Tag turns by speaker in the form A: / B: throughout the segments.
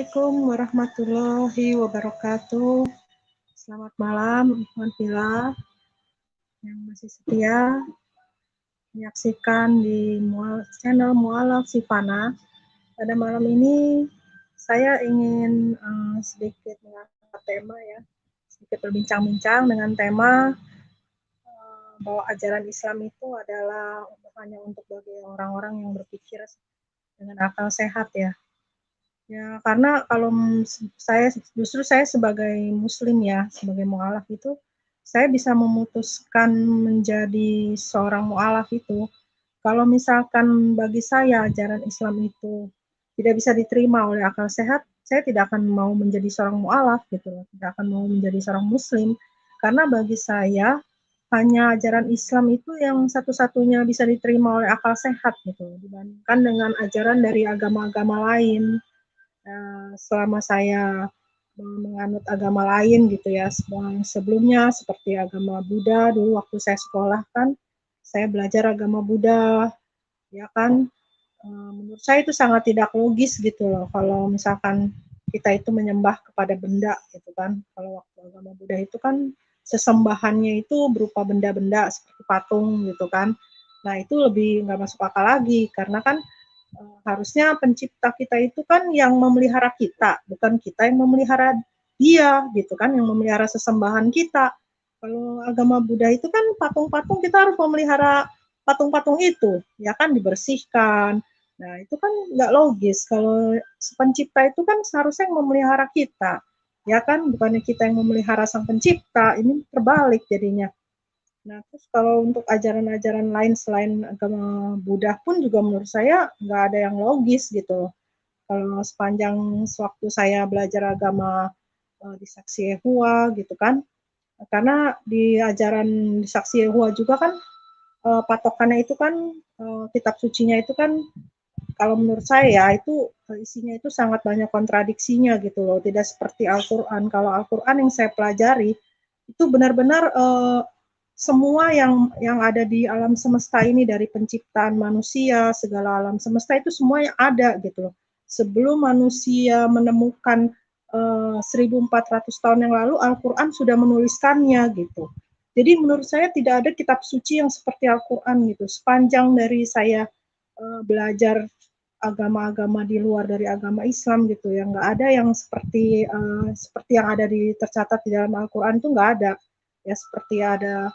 A: Assalamualaikum warahmatullahi wabarakatuh. Selamat malam, Ikhwan Fillah yang masih setia menyaksikan di channel Mualaf Sifana. Pada malam ini saya ingin sedikit mengangkat tema sedikit berbincang-bincang dengan tema bahwa ajaran Islam itu adalah hanya untuk bagi orang-orang yang berpikir dengan akal sehat ya. Ya, karena kalau saya sebagai muslim ya, sebagai mualaf itu, saya bisa memutuskan menjadi seorang mualaf itu, kalau misalkan bagi saya ajaran Islam itu tidak bisa diterima oleh akal sehat, saya tidak akan mau menjadi seorang mualaf gitu, tidak akan mau menjadi seorang muslim, karena bagi saya hanya ajaran Islam itu yang satu-satunya bisa diterima oleh akal sehat gitu, dibandingkan dengan ajaran dari agama-agama lain. Selama saya menganut agama lain gitu ya, sebelumnya seperti agama Buddha, dulu waktu saya sekolah kan saya belajar agama Buddha ya kan, menurut saya itu sangat tidak logis gitu loh kalau misalkan kita itu menyembah kepada benda gitu kan. Kalau waktu agama Buddha itu kan sesembahannya itu berupa benda-benda seperti patung gitu kan. Nah itu lebih nggak masuk akal lagi karena kan harusnya pencipta kita itu kan yang memelihara kita, bukan kita yang memelihara dia gitu kan, yang memelihara sesembahan kita. Kalau agama Buddha itu kan patung-patung, kita harus memelihara patung-patung itu, ya kan, dibersihkan. Nah itu kan nggak logis. Kalau pencipta itu kan seharusnya yang memelihara kita, ya kan, bukannya kita yang memelihara sang pencipta. Ini terbalik jadinya. Nah, terus kalau untuk ajaran-ajaran lain selain agama Buddha pun juga menurut saya nggak ada yang logis gitu. Kalau sepanjang waktu saya belajar agama di Saksi Yehua gitu kan, karena di ajaran di Saksi Yehua juga kan patokannya itu kan kitab sucinya itu kan kalau menurut saya ya itu isinya itu sangat banyak kontradiksinya gitu loh, tidak seperti Al-Quran. Kalau Al-Quran yang saya pelajari itu benar-benar semua yang ada di alam semesta ini dari penciptaan manusia, segala alam semesta itu semuanya ada gitu loh. Sebelum manusia menemukan 1400 tahun yang lalu Al-Quran sudah menuliskannya gitu. Jadi menurut saya tidak ada kitab suci yang seperti Al-Quran gitu. Sepanjang dari saya belajar agama-agama di luar dari agama Islam gitu ya, nggak ada yang seperti yang ada tercatat di dalam Al-Quran itu nggak ada ya, seperti ada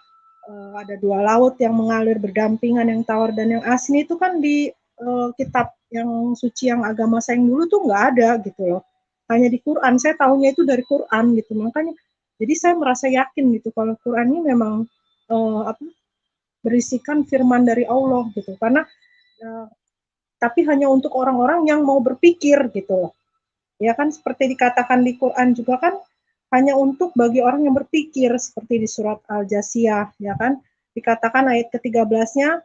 A: dua laut yang mengalir berdampingan, yang tawar dan yang asin itu kan di kitab yang suci yang agama saya yang dulu tuh nggak ada gitu loh, hanya di Quran. Saya tahunya itu dari Quran gitu, makanya jadi saya merasa yakin gitu kalau Quran ini memang berisikan firman dari Allah gitu, karena tapi hanya untuk orang-orang yang mau berpikir gitu loh. Ya kan seperti dikatakan di Quran juga kan hanya untuk bagi orang yang berpikir, seperti di surat Al-Jasiyah ya kan, dikatakan ayat ke-13-nya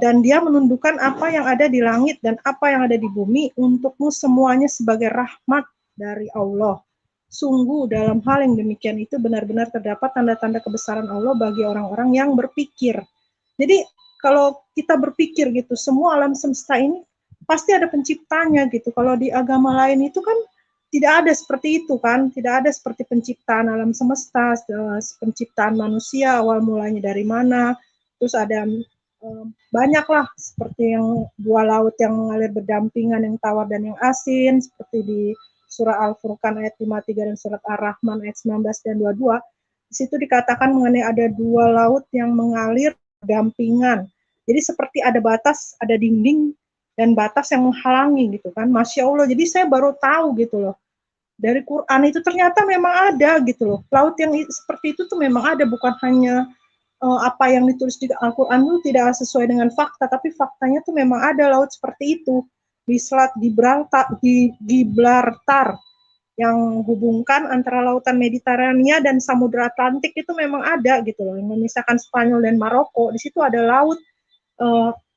A: dan dia menundukkan apa yang ada di langit dan apa yang ada di bumi untukmu semuanya sebagai rahmat dari Allah. Sungguh dalam hal yang demikian itu benar-benar terdapat tanda-tanda kebesaran Allah bagi orang-orang yang berpikir. Jadi kalau kita berpikir gitu, semua alam semesta ini pasti ada penciptanya gitu. Kalau di agama lain itu kan tidak ada seperti itu kan, tidak ada seperti penciptaan alam semesta, penciptaan manusia awal mulanya dari mana, terus ada banyaklah seperti yang dua laut yang mengalir berdampingan, yang tawar dan yang asin, seperti di surah Al-Furqan ayat 53 dan surat Ar-Rahman ayat 19 dan 22. Di situ dikatakan mengenai ada dua laut yang mengalir berdampingan. Jadi seperti ada batas, ada dinding dan batas yang menghalangi gitu kan. Masya Allah, jadi saya baru tahu gitu loh. Dari Quran itu ternyata memang ada gitu loh. Laut yang seperti itu tuh memang ada, bukan hanya apa yang ditulis di Al-Quran itu tidak sesuai dengan fakta, tapi faktanya tuh memang ada laut seperti itu. Di Selat Gibraltar yang hubungkan antara lautan Mediterania dan Samudra Atlantik itu memang ada gitu loh, yang memisahkan Spanyol dan Maroko. Di situ ada laut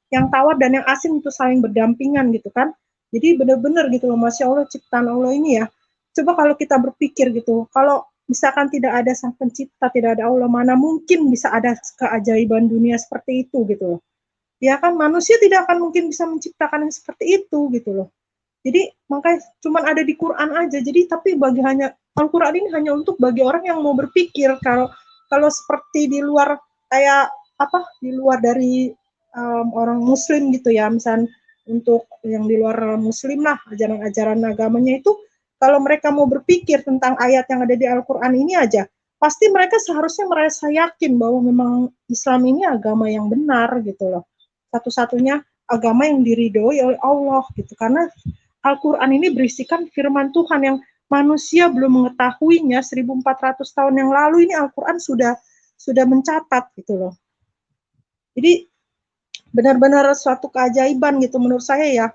A: yang tawar dan yang asin itu saling berdampingan gitu kan. Jadi benar-benar gitu loh, Masya Allah ciptaan Allah ini ya. Coba kalau kita berpikir gitu, kalau misalkan tidak ada sang pencipta, tidak ada Allah, mana mungkin bisa ada keajaiban dunia seperti itu gitu loh. Ya kan manusia tidak akan mungkin bisa menciptakan yang seperti itu gitu loh. Jadi makanya cuman ada di Quran aja. Jadi tapi Al-Quran ini hanya untuk bagi orang yang mau berpikir. Kalau seperti di luar kayak di luar dari orang Muslim gitu ya, misalnya untuk yang di luar Muslim lah, ajaran-ajaran agamanya itu, kalau mereka mau berpikir tentang ayat yang ada di Al-Quran ini aja, pasti mereka seharusnya merasa yakin bahwa memang Islam ini agama yang benar gitu loh. Satu-satunya agama yang diridhoi oleh Allah gitu. Karena Al-Quran ini berisikan firman Tuhan yang manusia belum mengetahuinya 1400 tahun yang lalu. Ini Al-Quran sudah mencatat gitu loh. Jadi benar-benar suatu keajaiban gitu menurut saya ya.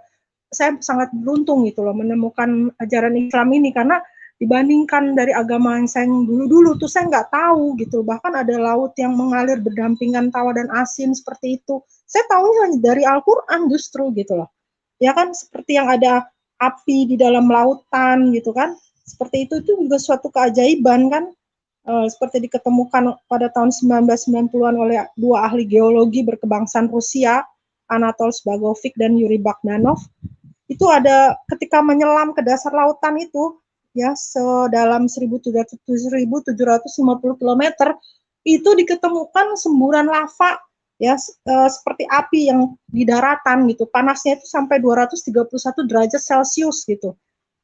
A: Saya sangat beruntung gitu loh menemukan ajaran Islam ini, karena dibandingkan dari agama yang saya dulu-dulu tuh saya nggak tahu gitu. Bahkan ada laut yang mengalir berdampingan tawa dan asin seperti itu. Saya tahunya hanya dari Al-Quran justru gitu loh. Ya kan, seperti yang ada api di dalam lautan gitu kan. Seperti itu juga suatu keajaiban kan. Seperti diketemukan pada tahun 1990-an oleh dua ahli geologi berkebangsaan Rusia, Anatol Zbagovic dan Yuri Bagdanov. Itu ada ketika menyelam ke dasar lautan itu, ya, sedalam 1.750 km, itu diketemukan semburan lava, ya, seperti api yang di daratan gitu. Panasnya itu sampai 231 derajat Celcius gitu.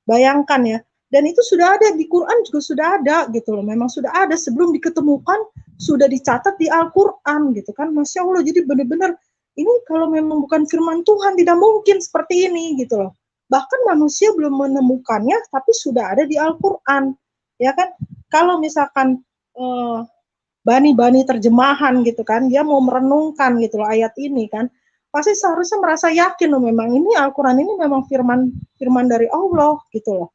A: Bayangkan ya. Dan itu sudah ada di Quran, juga sudah ada gitu loh. Memang sudah ada sebelum diketemukan, sudah dicatat di Al-Quran gitu kan. Masya Allah, jadi benar-benar ini kalau memang bukan firman Tuhan tidak mungkin seperti ini gitu loh. Bahkan manusia belum menemukannya, tapi sudah ada di Al-Quran, ya kan. Kalau misalkan bani-bani terjemahan gitu kan, dia mau merenungkan gitu loh ayat ini kan, pasti seharusnya merasa yakin loh memang ini Al-Quran ini memang firman dari Allah gitu loh.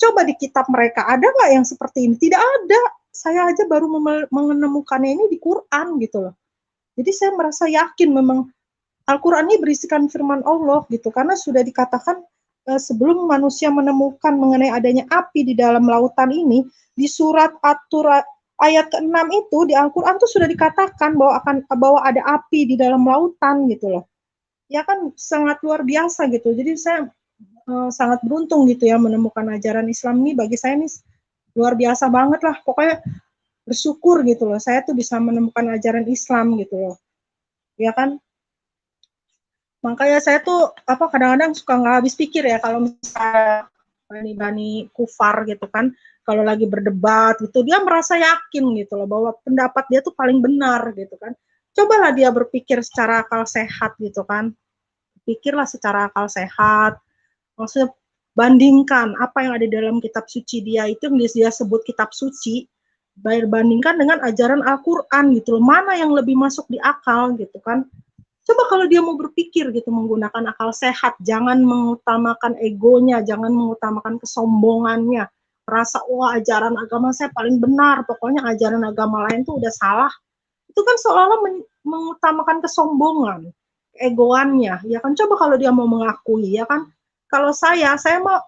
A: Coba di kitab mereka ada nggak yang seperti ini? Tidak ada. Saya aja baru menemukannya ini di Quran gitu loh. Jadi saya merasa yakin memang Al-Quran ini berisikan firman Allah gitu, karena sudah dikatakan sebelum manusia menemukan mengenai adanya api di dalam lautan ini, di surat At-Tur ayat ke-6 itu di Al-Quran tuh sudah dikatakan bahwa ada api di dalam lautan gitu loh. Ya kan sangat luar biasa gitu. Jadi saya sangat beruntung gitu ya menemukan ajaran Islam ini. Bagi saya ini luar biasa banget lah. Pokoknya bersyukur gitu loh. Saya tuh bisa menemukan ajaran Islam gitu loh. Ya kan? Makanya saya tuh kadang-kadang suka nggak habis pikir ya kalau misalnya bani-bani kufar gitu kan, kalau lagi berdebat gitu, dia merasa yakin gitu loh bahwa pendapat dia tuh paling benar gitu kan. Cobalah dia berpikir secara akal sehat gitu kan. Pikirlah secara akal sehat. Maksudnya bandingkan apa yang ada dalam kitab suci dia itu, yang dia sebut kitab suci, bandingkan dengan ajaran Al-Quran gitu loh. Mana yang lebih masuk di akal gitu kan. Coba kalau dia mau berpikir gitu menggunakan akal sehat, jangan mengutamakan egonya, jangan mengutamakan kesombongannya, merasa wah ajaran agama saya paling benar, pokoknya ajaran agama lain tuh udah salah. Itu kan seolah-olah mengutamakan kesombongan, egoannya, ya kan. Coba kalau dia mau mengakui, ya kan. Kalau saya mau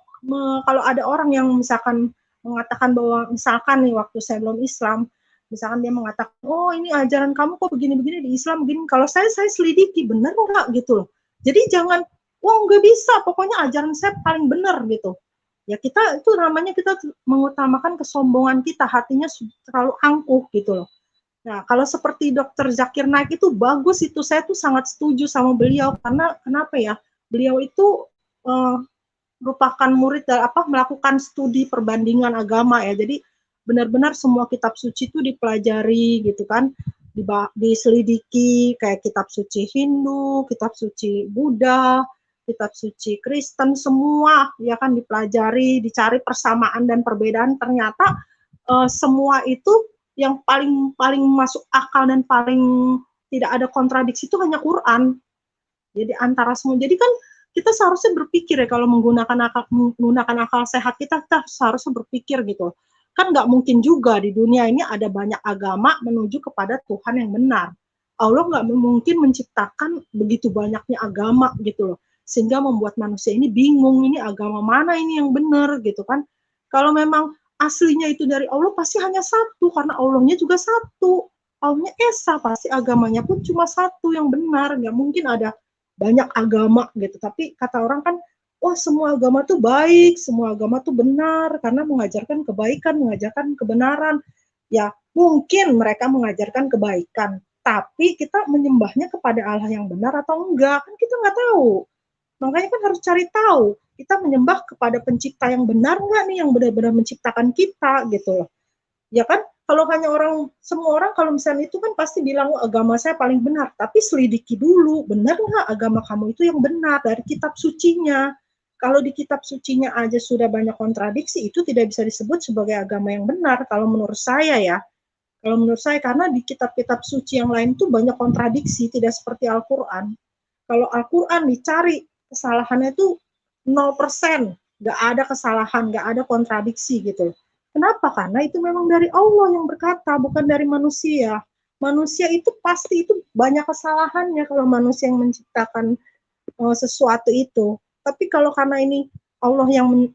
A: kalau ada orang yang misalkan mengatakan bahwa misalkan nih waktu saya belum Islam, misalkan dia mengatakan, oh ini ajaran kamu kok begini-begini di Islam begini. Kalau saya selidiki benar nggak gitu loh. Jadi jangan, wah nggak bisa, pokoknya ajaran saya paling benar gitu. Ya kita itu namanya kita mengutamakan kesombongan kita, hatinya terlalu angkuh gitu loh. Nah kalau seperti Dr. Zakir Naik itu bagus itu, saya tuh sangat setuju sama beliau karena kenapa ya? Beliau itu merupakan murid melakukan studi perbandingan agama ya. Jadi benar-benar semua kitab suci itu dipelajari gitu kan, diselidiki kayak kitab suci Hindu, kitab suci Buddha, kitab suci Kristen, semua ya kan dipelajari, dicari persamaan dan perbedaan. Ternyata semua itu yang paling masuk akal dan paling tidak ada kontradiksi itu hanya Quran. Jadi antara semua, jadi kan kita seharusnya berpikir ya kalau menggunakan akal sehat kita seharusnya berpikir gitu. Kan nggak mungkin juga di dunia ini ada banyak agama menuju kepada Tuhan yang benar. Allah nggak mungkin menciptakan begitu banyaknya agama gitu loh, sehingga membuat manusia ini bingung, ini agama mana ini yang benar gitu kan. Kalau memang aslinya itu dari Allah pasti hanya satu, karena Allahnya juga satu. Allahnya Esa, pasti agamanya pun cuma satu yang benar, nggak mungkin ada banyak agama gitu. Tapi kata orang kan wah semua agama tuh baik, semua agama tuh benar, karena mengajarkan kebaikan, mengajarkan kebenaran. Ya, mungkin mereka mengajarkan kebaikan, tapi kita menyembahnya kepada Allah yang benar atau enggak, kan kita nggak tahu. Makanya kan harus cari tahu, kita menyembah kepada pencipta yang benar nggak nih, yang benar-benar menciptakan kita gitu loh. Ya kan, kalau hanya semua orang kalau misalnya itu kan pasti bilang, oh, agama saya paling benar, tapi selidiki dulu, benar nggak agama kamu itu yang benar dari kitab sucinya. Kalau di kitab sucinya aja sudah banyak kontradiksi, itu tidak bisa disebut sebagai agama yang benar, kalau menurut saya ya. Kalau menurut saya, karena di kitab-kitab suci yang lain tuh banyak kontradiksi, tidak seperti Al-Quran. Kalau Al-Quran dicari kesalahannya itu 0%, nggak ada kesalahan, nggak ada kontradiksi gitu. Kenapa? Karena itu memang dari Allah yang berkata, bukan dari manusia. Manusia itu pasti itu banyak kesalahannya kalau manusia yang menciptakan sesuatu itu. Tapi kalau karena ini Allah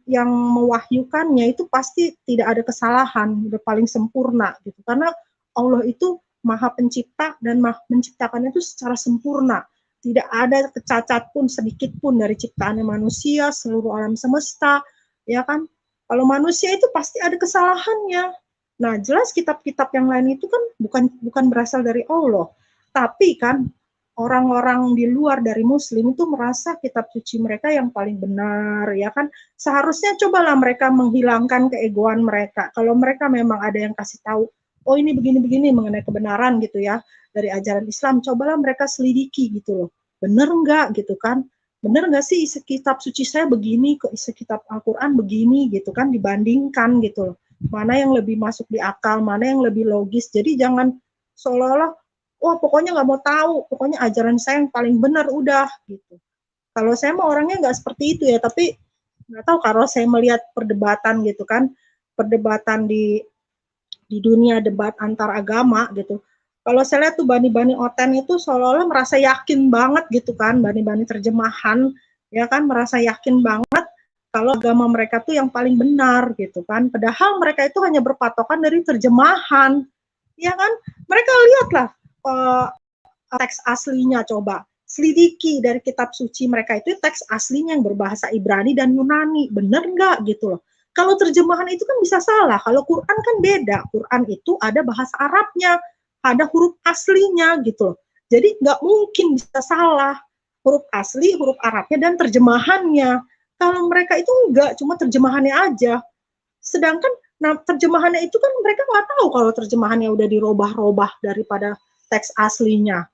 A: yang mewahyukannya, itu pasti tidak ada kesalahan, udah paling sempurna gitu. Karena Allah itu Maha Pencipta dan Maha menciptakannya itu secara sempurna. Tidak ada kecacat pun sedikit pun dari ciptaannya manusia, seluruh alam semesta, ya kan? Kalau manusia itu pasti ada kesalahannya. Nah, jelas kitab-kitab yang lain itu kan bukan berasal dari Allah. Tapi kan orang-orang di luar dari Muslim itu merasa kitab suci mereka yang paling benar, ya kan? Seharusnya cobalah mereka menghilangkan keegoan mereka. Kalau mereka memang ada yang kasih tahu, oh ini begini-begini mengenai kebenaran gitu ya, dari ajaran Islam, cobalah mereka selidiki gitu loh. Bener nggak gitu kan? Bener nggak sih isi kitab suci saya begini, kok isi kitab Al-Quran begini gitu kan, dibandingkan gitu loh. Mana yang lebih masuk di akal, mana yang lebih logis. Jadi jangan seolah-olah wah pokoknya nggak mau tahu, pokoknya ajaran saya yang paling benar udah gitu. Kalau saya mah orangnya nggak seperti itu ya, tapi nggak tahu kalau saya melihat perdebatan gitu kan, perdebatan di dunia debat antar agama gitu. Kalau saya lihat tuh Bani-Bani Oten itu seolah-olah merasa yakin banget gitu kan, Bani-Bani terjemahan ya kan merasa yakin banget kalau agama mereka tuh yang paling benar gitu kan. Padahal mereka itu hanya berpatokan dari terjemahan, ya kan? Mereka lihatlah uh, teks aslinya, coba selidiki dari kitab suci mereka itu teks aslinya yang berbahasa Ibrani dan Yunani, bener nggak gitu loh. Kalau terjemahan itu kan bisa salah, kalau Quran kan beda, Quran itu ada bahasa Arabnya, ada huruf aslinya gitu loh, jadi nggak mungkin bisa salah, huruf asli, huruf Arabnya, dan terjemahannya. Kalau mereka itu enggak, cuma terjemahannya aja. Sedangkan terjemahannya itu kan mereka nggak tahu kalau terjemahannya udah dirubah-rubah daripada teks aslinya.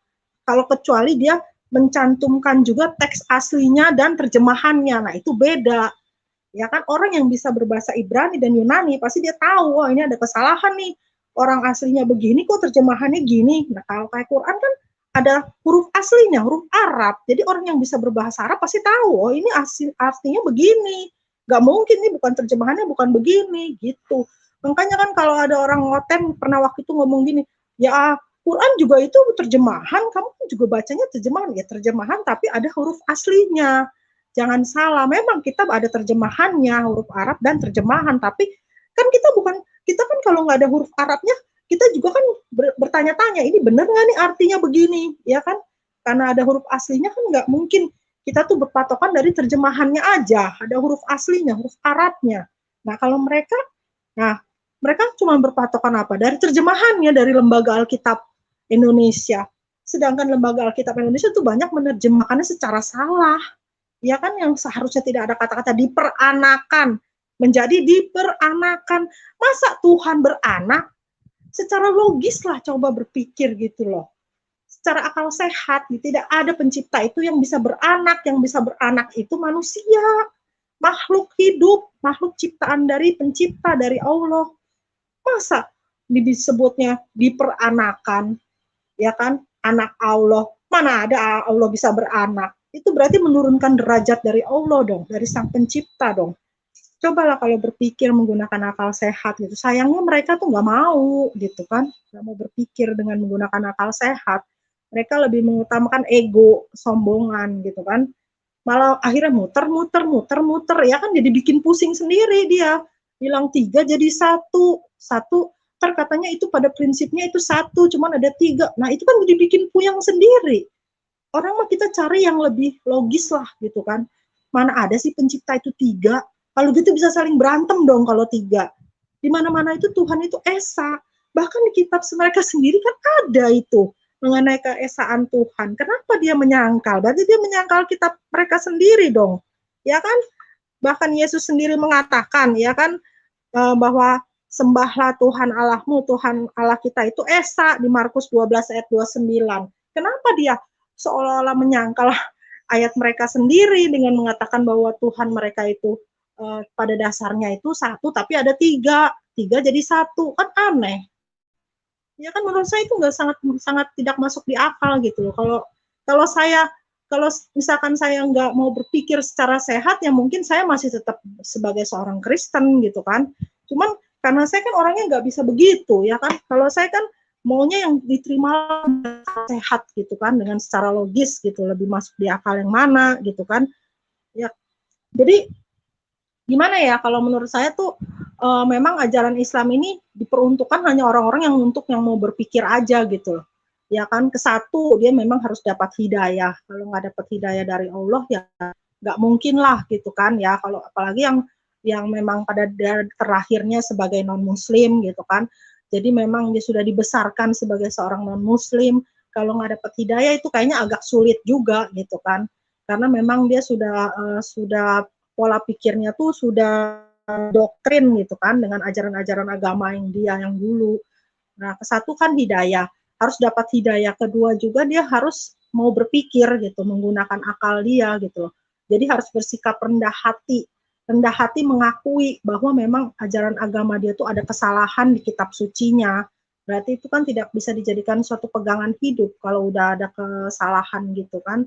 A: Kalau kecuali dia mencantumkan juga teks aslinya dan terjemahannya, nah itu beda. Ya kan orang yang bisa berbahasa Ibrani dan Yunani pasti dia tahu, wah ini ada kesalahan nih. Orang aslinya begini kok terjemahannya gini. Nah kalau kayak Quran kan ada huruf aslinya, huruf Arab. Jadi orang yang bisa berbahasa Arab pasti tahu, oh ini artinya begini. Gak mungkin nih bukan terjemahannya bukan begini gitu. Makanya kan kalau ada orang ngoten pernah waktu itu ngomong gini, ya Quran juga itu terjemahan, kamu juga bacanya terjemahan, ya terjemahan tapi ada huruf aslinya. Jangan salah, memang kita ada terjemahannya, huruf Arab dan terjemahan, tapi kan kita kan kalau nggak ada huruf Arabnya, kita juga kan bertanya-tanya, ini benar nggak nih artinya begini, ya kan? Karena ada huruf aslinya kan nggak mungkin kita tuh berpatokan dari terjemahannya aja, ada huruf aslinya, huruf Arabnya. Nah kalau mereka cuma berpatokan apa? Dari terjemahannya, dari Lembaga Alkitab Indonesia. Sedangkan Lembaga Alkitab Indonesia itu banyak menerjemahkannya secara salah. Ya kan, yang seharusnya tidak ada kata-kata diperanakan menjadi diperanakan. Masa Tuhan beranak? Secara logis lah coba berpikir gitu loh. Secara akal sehat, tidak ada pencipta itu yang bisa beranak. Yang bisa beranak itu manusia, makhluk hidup, makhluk ciptaan dari pencipta, dari Allah. Masa disebutnya diperanakan, ya kan, anak Allah, mana ada Allah bisa beranak, itu berarti menurunkan derajat dari Allah dong, dari sang pencipta dong. Cobalah kalau berpikir menggunakan akal sehat gitu, sayangnya mereka tuh nggak mau gitu kan, nggak mau berpikir dengan menggunakan akal sehat, mereka lebih mengutamakan ego, sombongan gitu kan, malah akhirnya muter ya kan, jadi bikin pusing sendiri dia, bilang tiga jadi satu katanya itu pada prinsipnya itu satu, cuman ada tiga, nah itu kan jadi bikin puyeng sendiri. Orang mah kita cari yang lebih logis lah gitu kan, Mana ada sih pencipta itu 3? Kalau gitu bisa saling berantem dong kalau 3. Di mana-mana itu Tuhan itu esa. Bahkan di kitab mereka sendiri kan ada itu mengenai keesaan Tuhan. Kenapa dia menyangkal? Berarti dia menyangkal kitab mereka sendiri dong. Ya kan? Bahkan Yesus sendiri mengatakan, ya kan, bahwa sembahlah Tuhan Allahmu, Tuhan Allah kita itu esa di Markus 12 ayat 29. Kenapa dia seolah-olah menyangkal ayat mereka sendiri dengan mengatakan bahwa Tuhan mereka itu pada dasarnya itu satu, tapi ada 3 jadi 1, kan aneh. Ya kan menurut saya itu nggak sangat tidak masuk di akal gitu loh. Kalau saya kalau misalkan saya nggak mau berpikir secara sehat, ya mungkin saya masih tetap sebagai seorang Kristen gitu kan. Cuman karena saya kan orangnya nggak bisa begitu ya kan. Kalau saya kan maunya yang diterima sehat gitu kan, dengan secara logis gitu, lebih masuk di akal yang mana gitu kan. Ya, jadi gimana ya, kalau menurut saya tuh memang ajaran Islam ini diperuntukkan hanya orang-orang yang mau berpikir aja gitu loh. Ya kan, kesatu dia memang harus dapat hidayah. Kalau nggak dapat hidayah dari Allah ya nggak mungkin lah gitu kan ya. Kalau apalagi yang memang pada terakhirnya sebagai non Muslim gitu kan. Jadi memang dia sudah dibesarkan sebagai seorang non Muslim. Kalau nggak dapat hidayah itu kayaknya agak sulit juga gitu kan. Karena memang dia sudah pola pikirnya tuh sudah doktrin gitu kan, dengan ajaran-ajaran agama yang dulu. Nah, kesatu kan hidayah, harus dapat hidayah. Kedua juga dia harus mau berpikir gitu, menggunakan akal dia gitu loh. Jadi harus bersikap rendah hati. Rendah hati mengakui bahwa memang ajaran agama dia tuh ada kesalahan di kitab sucinya. Berarti itu kan tidak bisa dijadikan suatu pegangan hidup kalau udah ada kesalahan gitu kan.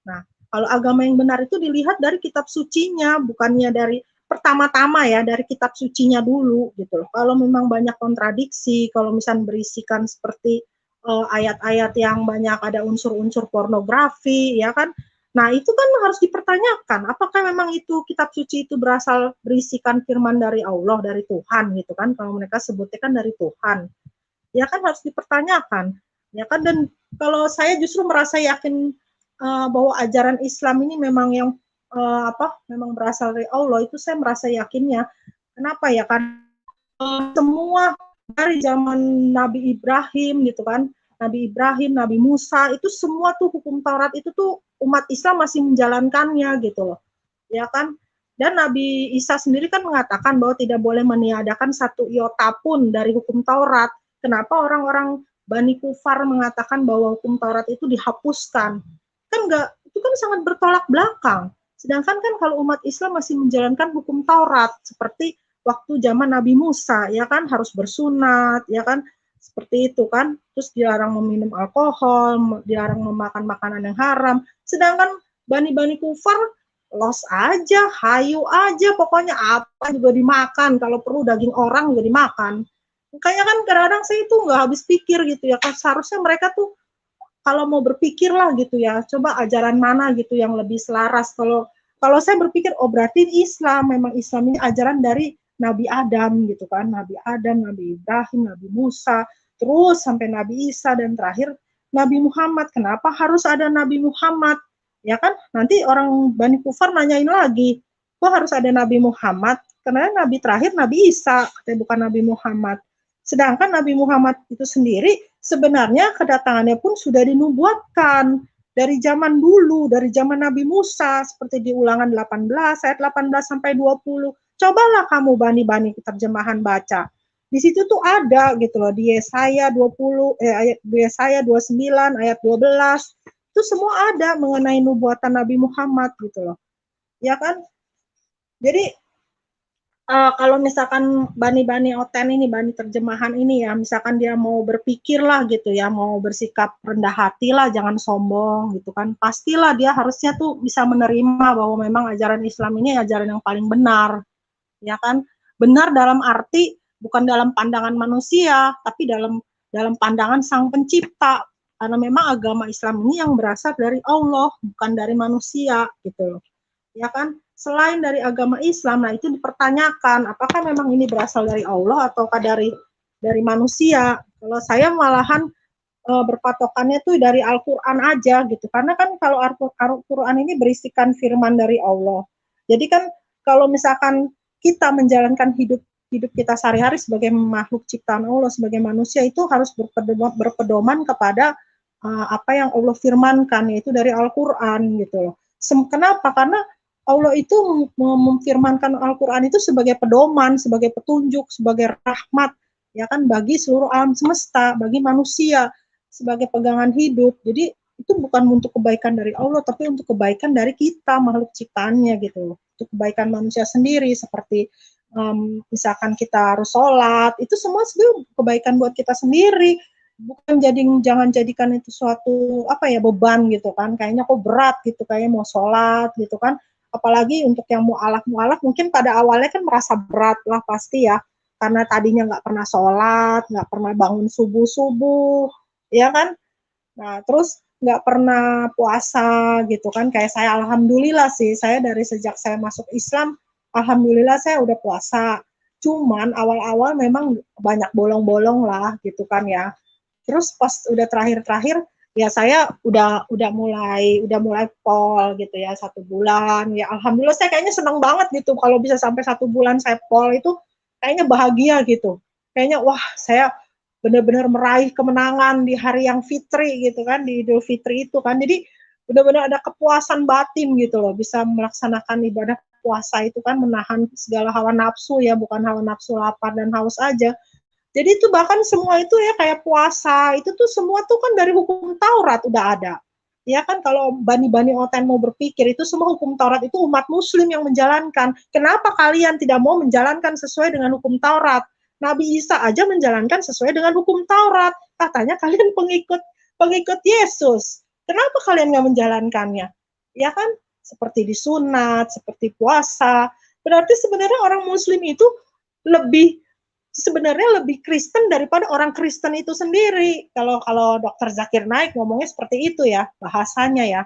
A: Nah, kalau agama yang benar itu dilihat dari kitab sucinya, bukannya dari pertama-tama ya, dari kitab sucinya dulu gitu loh. Kalau memang banyak kontradiksi, kalau misalnya berisikan seperti ayat-ayat yang banyak ada unsur-unsur pornografi, ya kan. Nah, itu kan harus dipertanyakan, apakah memang itu kitab suci itu berisikan firman dari Allah, dari Tuhan gitu kan. Kalau mereka sebutnya kan dari Tuhan. Ya kan harus dipertanyakan. Ya kan, dan kalau saya justru merasa yakin bahwa ajaran Islam ini memang yang memang berasal dari Allah, itu saya merasa yakinnya. Kenapa ya? Kan semua dari zaman Nabi Ibrahim gitu kan, Nabi Ibrahim, Nabi Musa, itu semua tuh hukum Taurat itu tuh umat Islam masih menjalankannya gitu loh. Ya kan? Dan Nabi Isa sendiri kan mengatakan bahwa tidak boleh meniadakan satu iota pun dari hukum Taurat. Kenapa orang-orang Bani Kufar mengatakan bahwa hukum Taurat itu dihapuskan? Kan enggak, itu kan sangat bertolak belakang. Sedangkan kan kalau umat Islam masih menjalankan hukum Taurat seperti waktu zaman Nabi Musa, ya kan, harus bersunat, ya kan, seperti itu kan. Terus dilarang meminum alkohol, dilarang memakan makanan yang haram. Sedangkan Bani Kufar los aja, hayu aja, pokoknya apa juga dimakan. Kalau perlu daging orang juga dimakan. Makanya kan kadang-kadang saya itu nggak habis pikir gitu ya. Kan seharusnya mereka tuh kalau mau berpikir lah gitu ya, coba ajaran mana gitu yang lebih selaras. Kalau saya berpikir, oh berarti Islam, memang Islam ini ajaran dari Nabi Adam gitu kan, Nabi Adam, Nabi Ibrahim, Nabi Musa, terus sampai Nabi Isa, dan terakhir Nabi Muhammad. Kenapa harus ada Nabi Muhammad? Ya kan, nanti orang Bani Kufar nanyain lagi, kok harus ada Nabi Muhammad? Karena Nabi terakhir Nabi Isa, bukan Nabi Muhammad. Sedangkan Nabi Muhammad itu sendiri sebenarnya kedatangannya pun sudah dinubuatkan dari zaman dulu, dari zaman Nabi Musa, seperti di Ulangan 18 ayat 18 sampai 20. Cobalah kamu bani-bani terjemahan baca. Di situ tuh ada gitu loh, di Yesaya 20 ayat Yesaya 29 ayat 12. Itu semua ada mengenai nubuatan Nabi Muhammad gitu loh. Ya kan? Jadi kalau misalkan bani-bani oten ini, bani terjemahan ini ya, misalkan dia mau berpikir lah gitu ya, mau bersikap rendah hati lah, jangan sombong gitu kan, pastilah dia harusnya tuh bisa menerima bahwa memang ajaran Islam ini ajaran yang paling benar, ya kan, benar dalam arti bukan dalam pandangan manusia, tapi dalam pandangan Sang Pencipta, karena memang agama Islam ini yang berasal dari Allah, bukan dari manusia gitu, ya kan. Selain dari agama Islam, nah itu dipertanyakan apakah memang ini berasal dari Allah ataukah dari manusia. Kalau saya malahan berpatokannya tuh dari Al-Quran aja gitu. Karena kan kalau Al-Quran ini berisikan firman dari Allah. Jadi kan kalau misalkan kita menjalankan hidup kita sehari-hari sebagai makhluk ciptaan Allah, sebagai manusia itu harus berpedoman kepada apa yang Allah firmankan, yaitu dari Al-Quran gitu loh. Kenapa? Karena Allah itu memfirmankan Al-Quran itu sebagai pedoman, sebagai petunjuk, sebagai rahmat, ya kan, bagi seluruh alam semesta, bagi manusia, sebagai pegangan hidup. Jadi itu bukan untuk kebaikan dari Allah, tapi untuk kebaikan dari kita, makhluk ciptaannya gitu loh. Untuk kebaikan manusia sendiri, seperti misalkan kita harus sholat, itu semua sebenarnya kebaikan buat kita sendiri. Bukan jangan jadikan itu suatu apa ya, beban gitu kan, kayaknya kok berat gitu, kayak mau sholat gitu kan, apalagi untuk yang mualaf mungkin pada awalnya kan merasa berat lah pasti ya, karena tadinya nggak pernah sholat, nggak pernah bangun subuh ya kan, nah terus nggak pernah puasa gitu kan, kayak saya alhamdulillah sih, saya dari sejak saya masuk Islam alhamdulillah saya udah puasa, cuman awal-awal memang banyak bolong-bolong lah gitu kan ya. Terus pas udah terakhir-terakhir ya saya udah mulai pol gitu ya, 1 bulan ya, alhamdulillah saya kayaknya senang banget gitu kalau bisa sampai 1 bulan saya pol, itu kayaknya bahagia gitu, kayaknya wah saya benar-benar meraih kemenangan di hari yang fitri gitu kan, di Idul Fitri itu kan, jadi benar-benar ada kepuasan batin gitu loh, bisa melaksanakan ibadah puasa itu kan, menahan segala hawa nafsu ya, bukan hawa nafsu lapar dan haus aja. Jadi itu bahkan semua itu ya, kayak puasa itu tuh semua tuh kan dari hukum Taurat udah ada. Ya kan, kalau Bani Oten mau berpikir itu semua hukum Taurat itu umat muslim yang menjalankan. Kenapa kalian tidak mau menjalankan sesuai dengan hukum Taurat? Nabi Isa aja menjalankan sesuai dengan hukum Taurat. Katanya kalian pengikut Yesus. Kenapa kalian nggak menjalankannya? Ya kan, seperti disunat, seperti puasa. Berarti sebenarnya orang muslim itu sebenarnya lebih Kristen daripada orang Kristen itu sendiri. Kalau Dr. Zakir Naik ngomongnya seperti itu ya, bahasanya ya.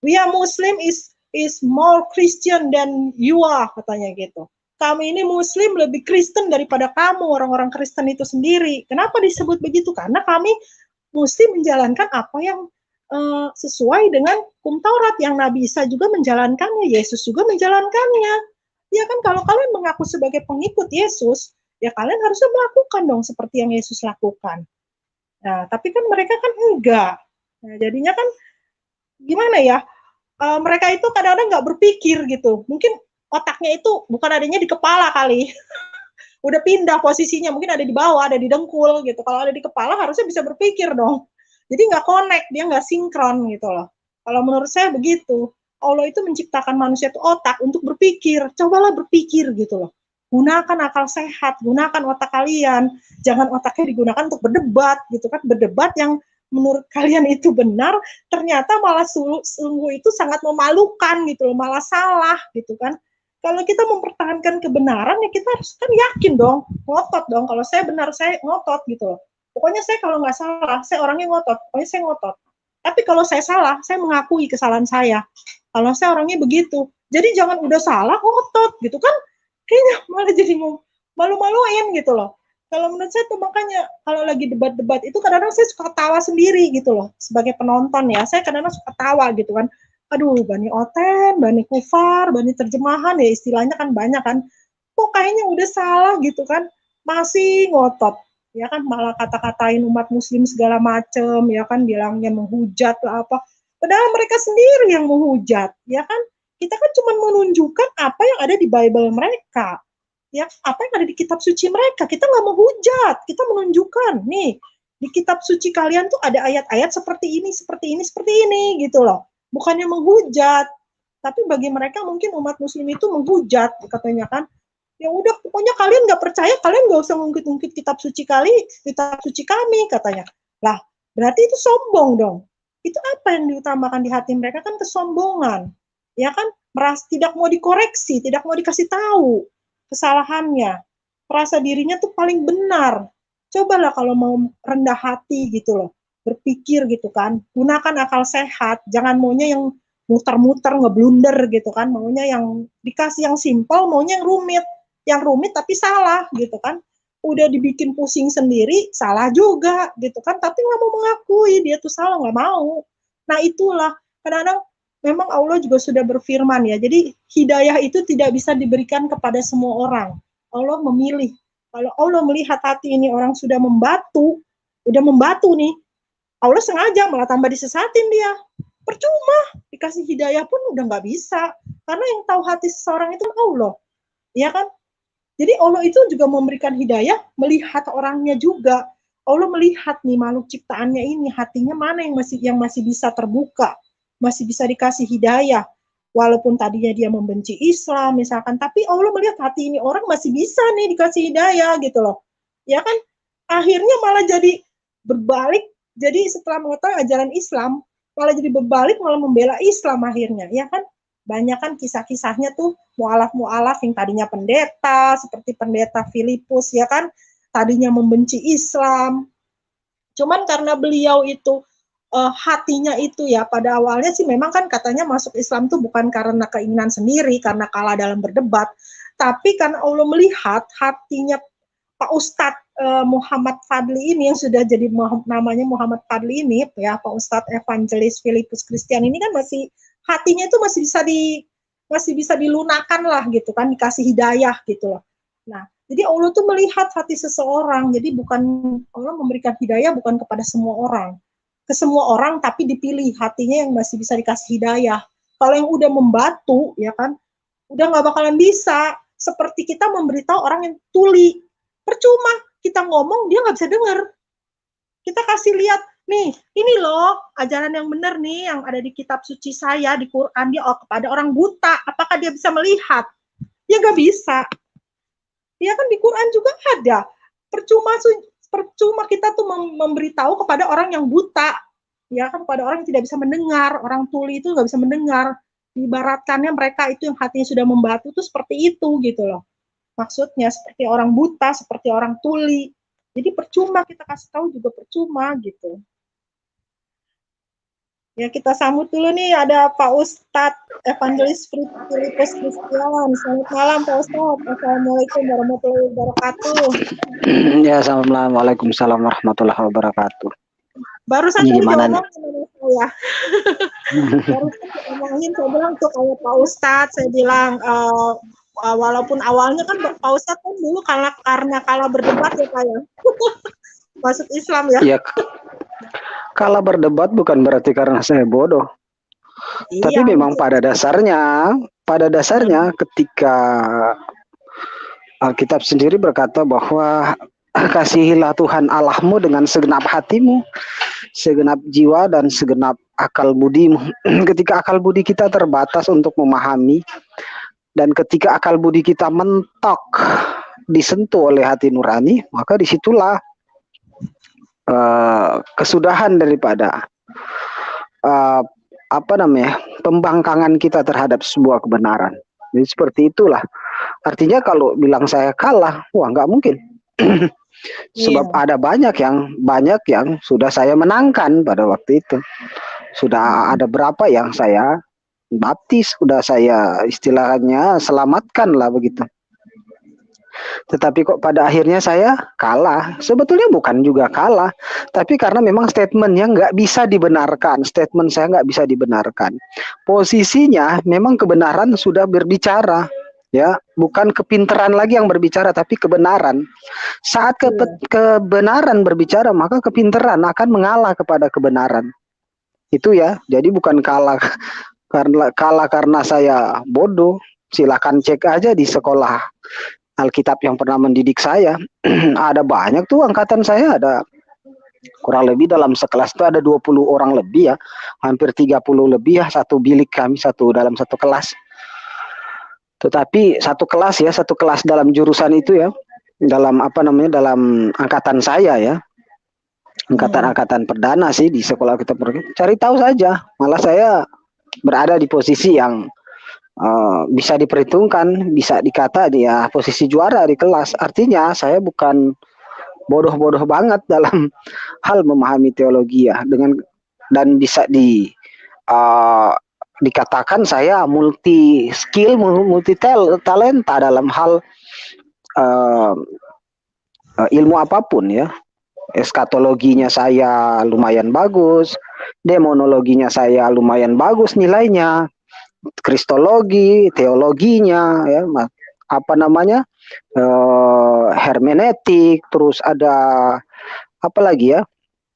A: We are Muslim is more Christian than you are, katanya gitu. Kami ini Muslim lebih Kristen daripada kamu, orang-orang Kristen itu sendiri. Kenapa disebut begitu? Karena kami mesti menjalankan apa yang sesuai dengan hukum Taurat, yang Nabi Isa juga menjalankannya, Yesus juga menjalankannya. Ya kan, kalau kalian mengaku sebagai pengikut Yesus, ya kalian harusnya melakukan dong seperti yang Yesus lakukan. Nah, tapi kan mereka kan enggak. Nah, jadinya kan gimana ya? Mereka itu kadang-kadang nggak berpikir gitu. Mungkin otaknya itu bukan adanya di kepala kali. Udah pindah posisinya, mungkin ada di bawah, ada di dengkul gitu. Kalau ada di kepala harusnya bisa berpikir dong. Jadi nggak connect, dia nggak sinkron gitu loh. Kalau menurut saya begitu. Allah itu menciptakan manusia itu otak untuk berpikir. Cobalah berpikir gitu loh. Gunakan akal sehat, gunakan otak kalian. Jangan otaknya digunakan untuk berdebat gitu kan. Berdebat yang menurut kalian itu benar, ternyata malah sungguh itu sangat memalukan gitu loh, malah salah gitu kan. Kalau kita mempertahankan kebenaran ya kita harus kan yakin dong, ngotot dong. Kalau saya benar saya ngotot gitu loh. Pokoknya saya kalau nggak salah, saya orangnya ngotot. Pokoknya saya ngotot. Tapi kalau saya salah, saya mengakui kesalahan saya. Kalau saya orangnya begitu. Jadi jangan udah salah ngotot gitu kan. Kayaknya malah jadi malu-maluin gitu loh. Kalau menurut saya tuh makanya kalau lagi debat-debat itu kadang-kadang saya suka tawa sendiri gitu loh. Sebagai penonton ya, saya kadang-kadang suka tawa gitu kan. Aduh, Bani Oten, Bani Kufar, Bani terjemahan ya istilahnya kan banyak kan. Kok kayaknya udah salah gitu kan. Masih ngotot. Ya kan, malah kata-katain umat muslim segala macem, ya kan, bilangnya menghujat lah apa. Padahal mereka sendiri yang menghujat, ya kan. Kita kan cuma menunjukkan apa yang ada di Bible mereka. Ya, apa yang ada di kitab suci mereka. Kita nggak menghujat, kita menunjukkan. Nih, di kitab suci kalian tuh ada ayat-ayat seperti ini, seperti ini, seperti ini, gitu loh. Bukannya menghujat, tapi bagi mereka mungkin umat muslim itu menghujat, katanya kan. Ya udah, pokoknya kalian nggak percaya, kalian nggak usah ngungkit-ngungkit kitab suci kami, katanya. Lah, berarti itu sombong dong. Itu apa yang diutamakan di hati mereka kan kesombongan. Ya kan, tidak mau dikoreksi, tidak mau dikasih tahu kesalahannya. Merasa dirinya tuh paling benar. Cobalah kalau mau rendah hati gitu loh, berpikir gitu kan, gunakan akal sehat, jangan maunya yang muter-muter, ngeblunder gitu kan, maunya yang dikasih yang simpel, maunya yang rumit tapi salah gitu kan. udah dibikin pusing sendiri, salah juga gitu kan, tapi nggak mau mengakui dia tuh salah, nggak mau. Nah itulah kadang-kadang memang Allah juga sudah berfirman ya, jadi hidayah itu tidak bisa diberikan kepada semua orang. Allah memilih. Kalau Allah melihat hati ini orang sudah membatu, udah membatu nih, Allah sengaja malah tambah disesatin dia. Percuma dikasih hidayah pun udah nggak bisa, karena yang tahu hati seseorang itu Allah, ya kan? Jadi Allah itu juga memberikan hidayah, melihat orangnya juga. Allah melihat nih makhluk ciptaannya ini, hatinya mana yang masih bisa terbuka, masih bisa dikasih hidayah. Walaupun tadinya dia membenci Islam misalkan, tapi Allah melihat hati ini orang masih bisa nih dikasih hidayah gitu loh. Ya kan? Akhirnya malah jadi berbalik, jadi setelah mengetahui ajaran Islam, malah jadi berbalik malah membela Islam akhirnya, ya kan? Banyak kan kisah-kisahnya tuh mualaf-mualaf yang tadinya pendeta, seperti pendeta Filipus ya kan, tadinya membenci Islam. Cuman karena beliau itu hatinya itu ya pada awalnya sih memang kan katanya masuk Islam tuh bukan karena keinginan sendiri, karena kalah dalam berdebat, tapi karena Allah melihat hatinya Pak Ustadz Muhammad Fadli ini yang sudah jadi namanya Muhammad Fadli ini ya, Pak Ustadz Evangelis Filipus Christian ini kan masih hatinya itu masih bisa dilunakan lah gitu kan, dikasih hidayah gitu loh. Nah, jadi Allah tuh melihat hati seseorang. Jadi bukan Allah memberikan hidayah bukan kepada semua orang. Ke semua orang tapi dipilih hatinya yang masih bisa dikasih hidayah. Kalau yang udah membatu ya kan, udah nggak bakalan bisa. Seperti kita memberitahu orang yang tuli. Percuma kita ngomong dia nggak bisa dengar. Kita kasih lihat nih, ini loh ajaran yang benar nih yang ada di kitab suci saya di Quran, dia kepada orang buta, apakah dia bisa melihat? Ya nggak bisa. Ya kan di Quran juga ada. Percuma kita tuh memberitahu kepada orang yang buta, ya kan, kepada orang yang tidak bisa mendengar, orang tuli itu nggak bisa mendengar. Diibaratkannya mereka itu yang hatinya sudah membatu itu seperti itu gitu loh. Maksudnya seperti orang buta, seperti orang tuli. Jadi percuma kita kasih tahu juga percuma gitu. Ya kita sambut dulu nih ada Pak Ustadz Evangelis Filipus Christian. Selamat malam Pak Ustadz. Assalamualaikum warahmatullahi wabarakatuh.
B: Ya, Waalaikumsalam warahmatullahi wabarakatuh.
A: Barusan tadi diomongin sama saya. Barusan diomongin, saya bilang tuh kayak Pak Ustadz, saya bilang walaupun awalnya kan Pak Ustadz kan dulu karena kalah berdebat ya Pak ya. Masuk Islam ya.
B: Ya, kalah berdebat bukan berarti karena saya bodoh. Iya, tapi memang pada dasarnya ketika Alkitab sendiri berkata bahwa kasihilah Tuhan Allahmu dengan segenap hatimu, segenap jiwa dan segenap akal budimu. Ketika akal budi kita terbatas untuk memahami, dan ketika akal budi kita mentok disentuh oleh hati nurani, maka disitulah kesudahan daripada pembangkangan kita terhadap sebuah kebenaran. Jadi seperti itulah. Artinya kalau bilang saya kalah, wah nggak mungkin. Sebab ada banyak yang sudah saya menangkan pada waktu itu. Sudah ada berapa yang saya baptis, sudah saya istilahnya selamatkan lah begitu. Tetapi kok pada akhirnya saya kalah. Sebetulnya bukan juga kalah, tapi karena memang statementnya nggak bisa dibenarkan. Statement saya nggak bisa dibenarkan. Posisinya memang kebenaran sudah berbicara, ya, bukan kepintaran lagi yang berbicara, tapi kebenaran. Saat kebenaran berbicara, maka kepintaran akan mengalah kepada kebenaran. Itu ya. Jadi bukan kalah karena saya bodoh. Silakan cek aja di sekolah Alkitab yang pernah mendidik saya. Ada banyak tuh angkatan saya, ada kurang lebih dalam sekelas itu ada 20 orang lebih ya, hampir 30 lebih ya, satu bilik kami dalam satu kelas. Tetapi satu kelas dalam jurusan itu ya, dalam dalam angkatan saya ya, angkatan perdana sih di sekolah kita. Cari tahu saja, malah saya berada di posisi yang bisa diperhitungkan, bisa dikata dia posisi juara di kelas. Artinya saya bukan bodoh-bodoh banget dalam hal memahami teologi ya, dan bisa dikatakan saya multi skill, multi talenta dalam hal ilmu apapun ya. Eskatologinya saya lumayan bagus, demonologinya saya lumayan bagus nilainya, kristologi, teologinya, ya, apa namanya, hermeneutik, terus ada apa lagi ya,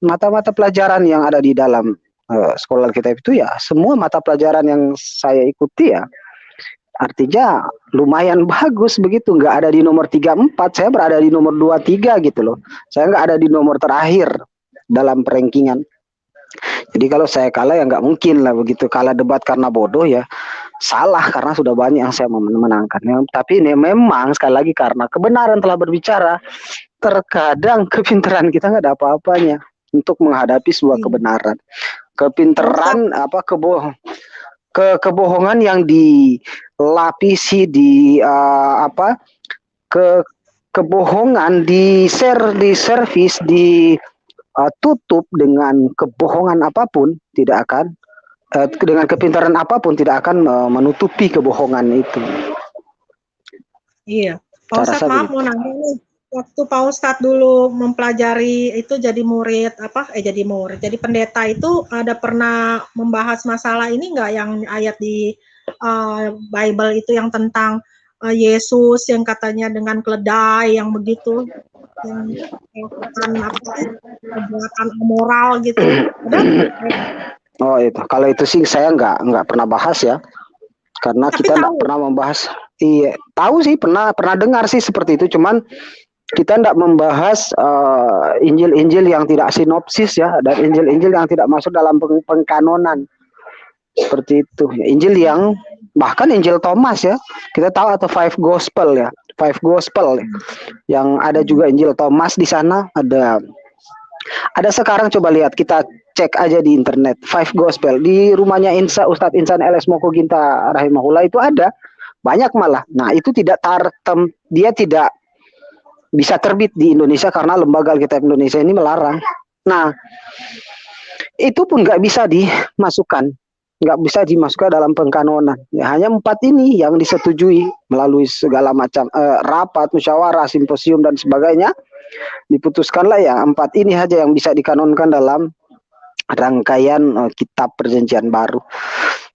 B: mata-mata pelajaran yang ada di dalam sekolah kita itu ya, semua mata pelajaran yang saya ikuti ya, artinya lumayan bagus begitu, nggak ada di nomor 3-4, saya berada di nomor 2-3 gitu loh. Saya nggak ada di nomor terakhir dalam rankingan. Jadi kalau saya kalah ya nggak mungkin lah begitu, kalah debat karena bodoh ya salah, karena sudah banyak yang saya memenangkan. Ya, tapi ini memang sekali lagi karena kebenaran telah berbicara, terkadang kepintaran kita nggak ada apa-apanya untuk menghadapi sebuah kebenaran. Kepintaran apa kebohongan yang dilapisi di kebohongan di servis tutup dengan kebohongan apapun tidak akan dengan kepintaran apapun tidak akan menutupi kebohongan itu.
A: Iya, Pak Ustadz maaf mau nanya nih, waktu Pak Ustadz dulu mempelajari itu jadi murid jadi pendeta itu ada pernah membahas masalah ini nggak, yang ayat di Bible itu yang tentang Yesus yang katanya dengan keledai yang begitu, yang perbuatan moral gitu.
B: Oh itu, kalau itu sih saya nggak pernah bahas ya, karena tapi kita nggak pernah membahas. Iya, tahu sih, pernah dengar sih seperti itu, cuman kita tidak membahas Injil-Injil yang tidak sinopsis ya, dan Injil-Injil yang tidak masuk dalam pengkanonan seperti itu. Injil yang bahkan Injil Thomas ya, kita tahu, atau Five Gospel ya, yang ada juga Injil Thomas di sana ada. Sekarang coba lihat, kita cek aja di internet, Five Gospel di rumahnya Ustadz Insan LS Moko Ginta rahimahullah itu ada banyak malah. Nah itu tidak dia tidak bisa terbit di Indonesia karena lembaga Alkitab Indonesia ini melarang. Nah itu pun nggak bisa dimasukkan dalam pengkanonan. Ya, hanya 4 ini yang disetujui melalui segala macam rapat, musyawarah, simposium dan sebagainya. Diputuskanlah ya 4 ini saja yang bisa dikanonkan dalam rangkaian kitab Perjanjian Baru.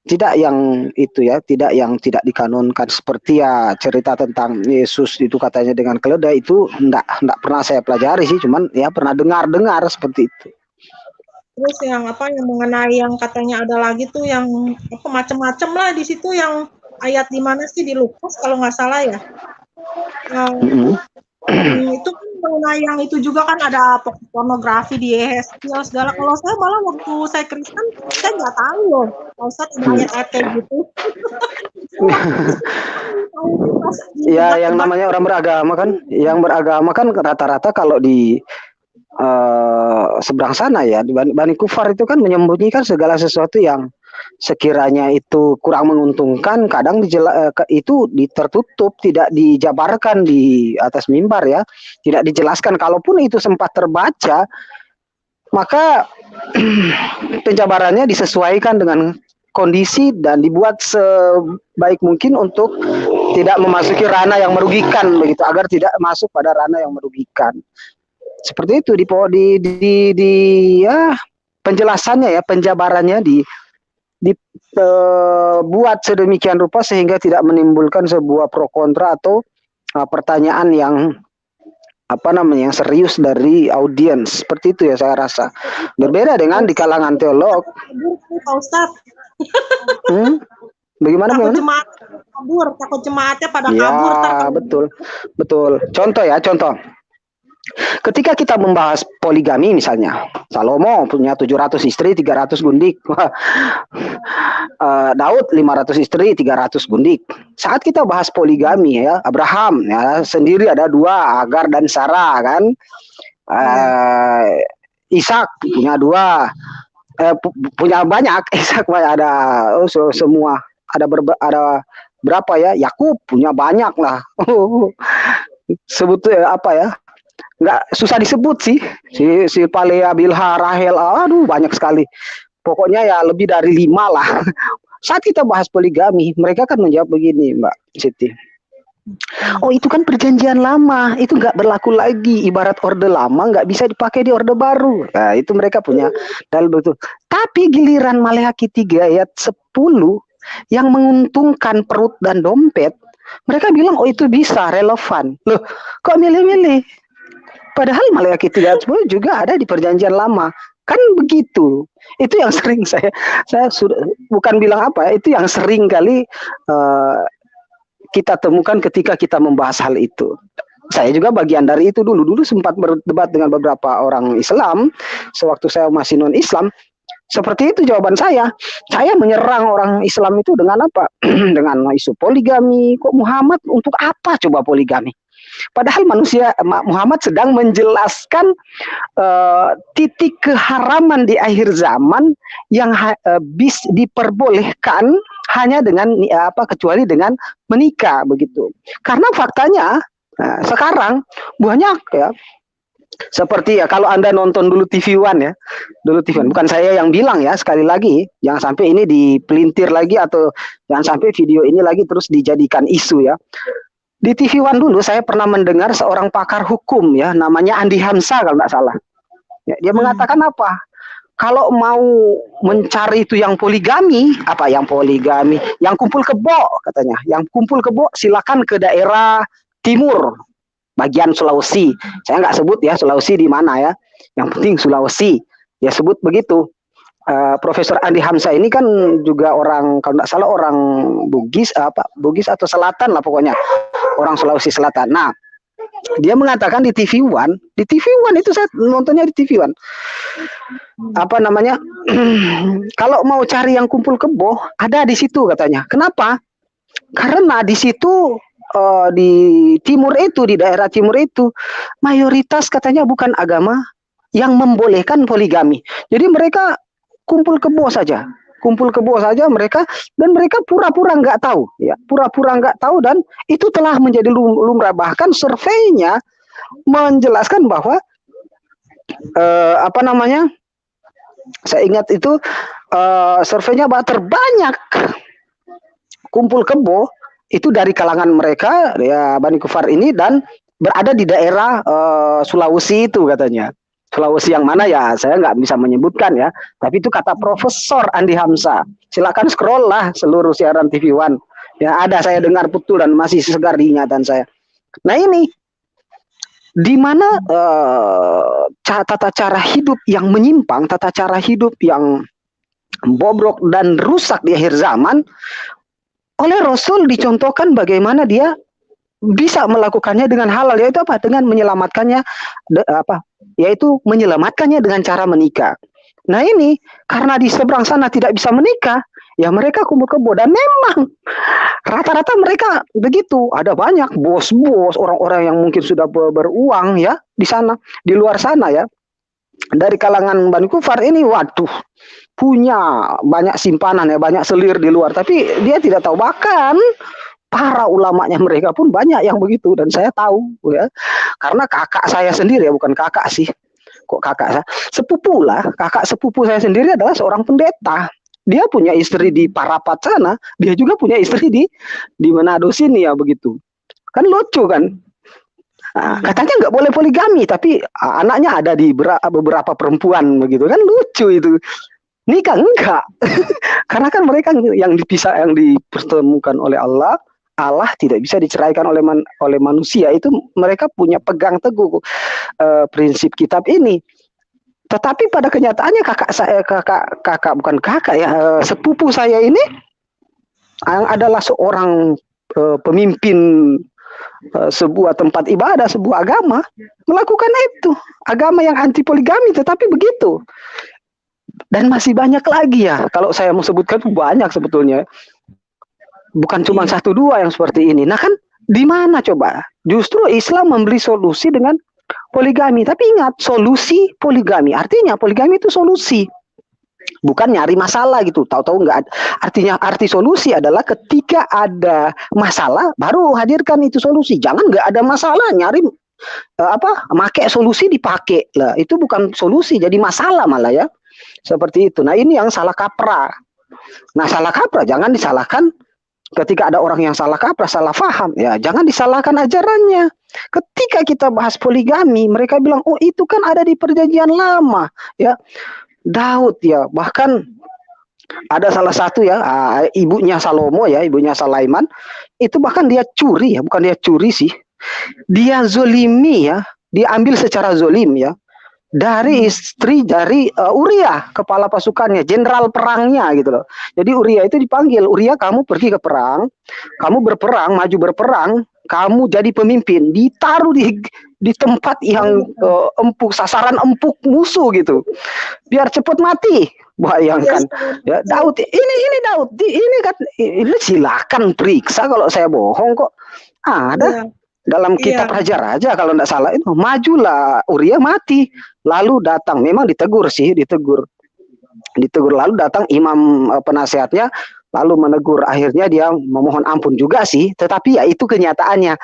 B: Tidak yang itu ya, tidak yang tidak dikanonkan, seperti ya cerita tentang Yesus itu katanya dengan keledai, itu enggak pernah saya pelajari sih, cuman ya pernah dengar seperti itu.
A: Terus yang mengenai yang katanya ada lagi tuh yang macam-macam lah di situ, yang ayat di mana sih, di Lukas kalau nggak salah ya. Itu kan mengenai yang itu juga kan, ada pornografi di Yeskiel segala. Kalau saya malah waktu saya Kristen saya nggak tahu loh, Pak Ustadz ada ayat-ayat kayak gitu.
B: Ya yang namanya orang beragama kan rata-rata kalau di seberang sana ya, di Bani Kufar itu kan menyembunyikan segala sesuatu yang sekiranya itu kurang menguntungkan, kadang itu tertutup, tidak dijabarkan di atas mimbar ya, tidak dijelaskan. Kalaupun itu sempat terbaca, maka penjabarannya disesuaikan dengan kondisi dan dibuat sebaik mungkin untuk tidak memasuki ranah yang merugikan begitu, agar tidak masuk pada ranah yang merugikan. Seperti itu ya penjelasannya ya, penjabarannya dibuat sedemikian rupa sehingga tidak menimbulkan sebuah pro kontra atau pertanyaan yang yang serius dari audiens. Seperti itu ya saya rasa. Berbeda dengan di kalangan teolog.
A: Pak Ustadz.
B: Bagaimana?
A: Takut jemaatnya pada kabur.
B: Ya, betul. Contoh. Ketika kita membahas poligami misalnya, Salomo punya 700 istri, 300 gundik. Daud 500 istri, 300 gundik. Saat kita bahas poligami ya, Abraham ya sendiri ada 2, Hagar dan Sarah kan. Ishak punya 2. Punya banyak, Ishak ada semua. Ada berapa ya? Yakub punya banyak lah. Sebutnya nggak susah disebut sih, si Palea, Bilha, Rahel, aduh banyak sekali. Pokoknya ya lebih dari 5 lah. Saat kita bahas poligami, mereka kan menjawab begini, Mbak Siti. Oh itu kan perjanjian lama, itu nggak berlaku lagi. Ibarat orde lama nggak bisa dipakai di orde baru. Nah itu mereka punya dalil betul. Tapi giliran Maleakhi 3 ayat 10 yang menguntungkan perut dan dompet, mereka bilang oh itu bisa relevan. Loh kok milih-milih? Padahal Maleakhi 3 ayat 10 juga ada di perjanjian lama. Kan begitu. Itu yang sering saya sudah bukan bilang apa ya, itu yang sering kali kita temukan ketika kita membahas hal itu. Saya juga bagian dari itu dulu sempat berdebat dengan beberapa orang Islam sewaktu saya masih non Islam. Seperti itu jawaban saya. Saya menyerang orang Islam itu dengan apa? Dengan isu poligami. Kok Muhammad untuk apa coba poligami? Padahal Muhammad sedang menjelaskan titik keharaman di akhir zaman yang diperbolehkan hanya dengan kecuali dengan menikah begitu. Karena faktanya sekarang banyak ya, seperti ya kalau Anda nonton dulu TV One ya, dulu TV One, bukan saya yang bilang ya, sekali lagi jangan sampai ini dipelintir lagi atau jangan sampai video ini lagi terus dijadikan isu ya. Di TV One dulu saya pernah mendengar seorang pakar hukum ya, namanya Andi Hamsa kalau nggak salah. Ya, dia mengatakan apa? Kalau mau mencari itu yang poligami, yang kumpul kebo katanya, yang kumpul kebo silakan ke daerah timur, bagian Sulawesi. Saya nggak sebut ya Sulawesi di mana ya, yang penting Sulawesi. Ya sebut begitu. Profesor Andi Hamsa ini kan juga orang kalau nggak salah orang Bugis atau Selatan lah pokoknya, orang Sulawesi Selatan. Nah, dia mengatakan di TV One itu saya nontonnya di TV One. Apa namanya? Kalau mau cari yang kumpul kebo, ada di situ katanya. Kenapa? Karena di situ di timur itu, di daerah timur itu, mayoritas katanya bukan agama yang membolehkan poligami. Jadi mereka kumpul kebo saja mereka, dan mereka pura-pura nggak tahu ya, dan itu telah menjadi lumrah. Bahkan surveinya menjelaskan bahwa saya ingat itu surveinya bahwa terbanyak kumpul kebo itu dari kalangan mereka ya Bani Kufar ini, dan berada di daerah Sulawesi itu katanya. Sulawesi yang mana ya saya nggak bisa menyebutkan ya, tapi itu kata Profesor Andi Hamsa. Silakan scroll lah seluruh siaran TV One ya, ada saya dengar betul dan masih segar di ingatan saya. Nah ini di mana tata cara hidup yang menyimpang, tata cara hidup yang bobrok dan rusak di akhir zaman, oleh Rasul dicontohkan bagaimana dia bisa melakukannya dengan halal, yaitu apa? Dengan menyelamatkannya yaitu menyelamatkannya dengan cara menikah. Nah ini karena di seberang sana tidak bisa menikah, ya mereka kumpul kebo, dan memang rata-rata mereka begitu. Ada banyak bos-bos, orang-orang yang mungkin sudah beruang ya di sana, di luar sana ya, dari kalangan Bani Kufar ini, waduh, punya banyak simpanan ya, banyak selir di luar, tapi dia tidak tahu. Bahkan para ulamanya mereka pun banyak yang begitu, dan saya tahu ya, karena kakak saya sendiri ya, bukan kakak sih, kok kakak saya, sepupu lah, kakak sepupu saya sendiri adalah seorang pendeta. Dia punya istri di Parapat sana, dia juga punya istri di Manado sini ya begitu. Kan lucu kan? Nah, katanya nggak boleh poligami, tapi anaknya ada di beberapa perempuan begitu, kan lucu itu. Nikah enggak, karena kan mereka yang dipertemukan oleh Allah tidak bisa diceraikan oleh manusia. Itu mereka punya pegang teguh prinsip kitab ini. Tetapi pada kenyataannya sepupu saya ini adalah seorang pemimpin sebuah tempat ibadah, sebuah agama, melakukan itu, agama yang anti poligami, tetapi begitu. Dan masih banyak lagi ya, kalau saya mau sebutkan banyak sebetulnya, bukan cuma 1-2 yang seperti ini. Nah kan di mana coba? Justru Islam memberi solusi dengan poligami. Tapi ingat, solusi poligami artinya poligami itu solusi, bukan nyari masalah gitu. Tahu-tahu nggak? Arti solusi adalah ketika ada masalah baru hadirkan itu solusi. Jangan nggak ada masalah nyari make solusi dipakai lah, itu bukan solusi, jadi masalah malah ya. Seperti itu. Nah ini yang salah kaprah. Nah salah kaprah jangan disalahkan Ketika ada orang yang salah kaprah, salah paham, ya jangan disalahkan ajarannya. Ketika kita bahas poligami, mereka bilang, oh itu kan ada di perjanjian lama, ya. Daud ya, bahkan ada salah satu ya, ibunya Salomo ya, ibunya Sulaiman, itu bahkan dia curi ya, bukan dia curi sih, dia zolimi ya, diambil secara zolim ya, dari istri dari Uria, kepala pasukannya, jenderal perangnya gitu loh. Jadi Uria itu dipanggil, Uria kamu pergi ke perang, kamu berperang, maju berperang, kamu jadi pemimpin, ditaruh di tempat yang empuk, sasaran empuk musuh gitu, biar cepat mati. Bayangkan ya, Daud ini Daud ini kan, ini silakan periksa kalau saya bohong kok ada. Dalam kitab Raja-Raja kalau tidak salah itu, majulah Uria mati, lalu datang, memang ditegur sih, ditegur lalu datang imam penasehatnya, lalu menegur, akhirnya dia memohon ampun juga sih, tetapi ya itu kenyataannya.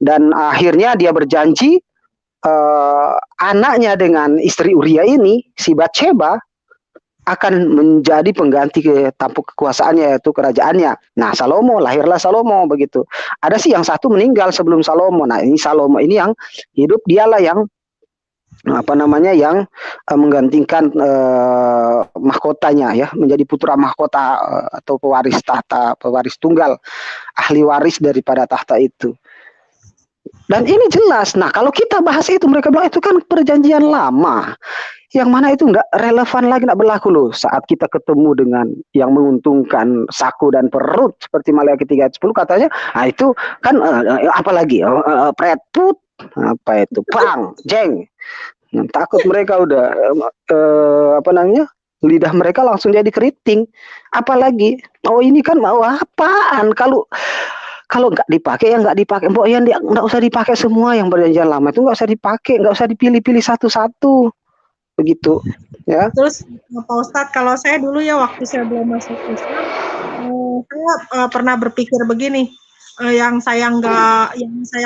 B: Dan akhirnya dia berjanji anaknya dengan istri Uria ini, si Batsheba, akan menjadi pengganti ke tampuk kekuasaannya, yaitu kerajaannya. Nah, Salomo, lahirlah Salomo begitu. Ada sih yang satu meninggal sebelum Salomo. Nah, ini Salomo ini yang hidup, dialah yang yang menggantikan mahkotanya ya, menjadi putra mahkota atau pewaris tahta, pewaris tunggal, ahli waris daripada tahta itu. Dan ini jelas. Nah, kalau kita bahas itu, mereka bilang itu kan perjanjian lama. Yang mana itu nggak relevan lagi, nggak berlaku loh. Saat kita ketemu dengan yang menguntungkan saku dan perut, seperti Maliaki 3 ayat 10 katanya, nah itu kan apalagi pretput, apa itu, pang, jeng. Nah, takut mereka udah lidah mereka langsung jadi keriting. Apalagi, oh ini kan mau apaan, kalau nggak dipakai ya nggak dipakai, ya nggak usah dipakai semua yang perjanjian lama itu, nggak usah dipakai, nggak usah dipilih-pilih satu-satu begitu ya.
A: Terus Pak Ustadz, kalau saya dulu ya waktu saya belum masuk Islam, saya pernah berpikir begini, yang saya